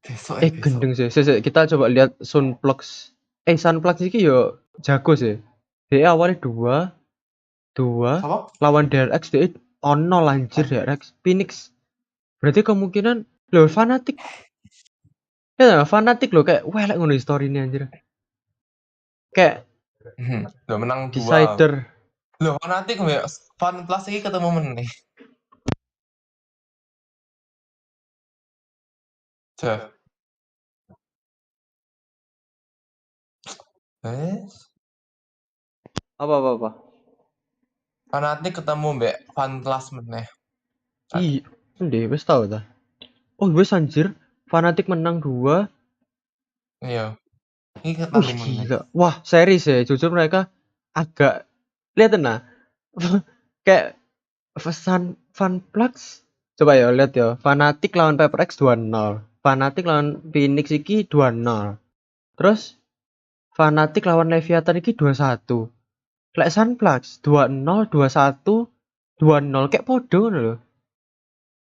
Besok. Gendeng sih. Kita coba lihat Sunplugs. Sunplugs iki yo jago sih. Dia awalnya 2 lawan DRX dia 0 anjir DRX. Phoenix. Berarti kemungkinan loh Fnatic. Ya Fnatic loh kayak welek ngono story ini anjir. Kayak udah menang 2. Decider. Loh Fnatic mbak Fan Plus ini ketemu meneh. Jeff. Apa? Fnatic ketemu mbak Fan Plus meneh. Iya, ndek wis tau ta. Oh, wis anjir. Fnatic menang 2. Iya. Ini ketemu meneh. Gila. Wah, serius ya. Jujur mereka agak lihat nah. Kayak Funplugs. Coba ya lihat ya. Fnatic lawan PaperX 2-0. Fnatic lawan Phoenix iki 2-0. Terus Fnatic lawan Leviathan iki 2-1. Lek Sunplugs 2-0, 2-1, 2-0 kayak podo ngono lho.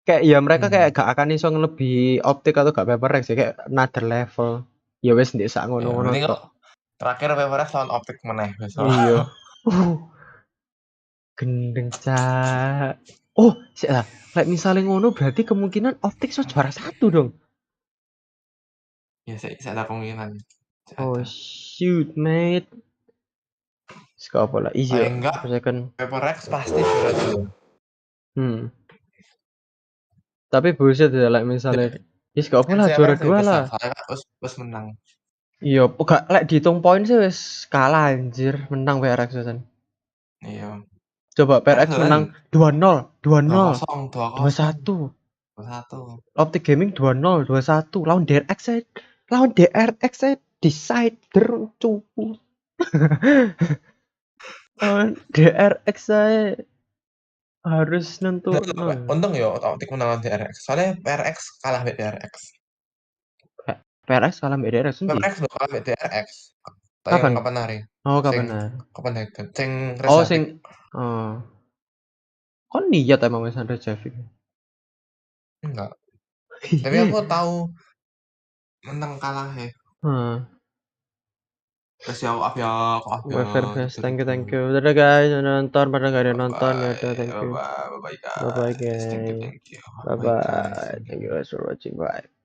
Kayak ya mereka kayak gak akan iso ngelebihi Optic atau gak PaperX ya kayak another level. Ya wis ndek sak ngono-ngono tok. Terakhir PaperX lawan Optic meneh besok. Iya. Gendeng cak. Oh, sik lah. Lek misale ngono berarti kemungkinan Optic so juara 1 dong. Ya saya ada kemungkinan. Oh shoot mate. Apa lah easy ya. Enggak. PaperX pasti juara 2. Tapi bullshit ya lek misale wis gak apa lah juara 2 lah. Wis menang. Iya, gak lek dihitung poin sih wis kalah anjir, menang PRX kan. Iya. Coba PRX menang 2-0, 2-0, 2-1. 2-1. Optic Gaming 2-0, 2-1 lawan DRX. Lawan DRX Decider cupu. Lawan DRX saya harus nentuin. Untung ya Optic menang DRX. Soalnya PRX kalah sama DRX. PRX kalah sama DRX sendiri. PRX lo kalah sama DRX. Kapan hari? Oh kapan hari? Kapan hari? Sing Kon niat emang wis ada Javik? Enggak. Tapi aku tahu menang kalah ya. Terus ya maaf ya. Thank you. Dadah guys, nonton pada gak ada nonton ya udah thank you. Bye bye guys. Bye bye guys. Thank you. Bye bye. Thank you guys for watching. Bye.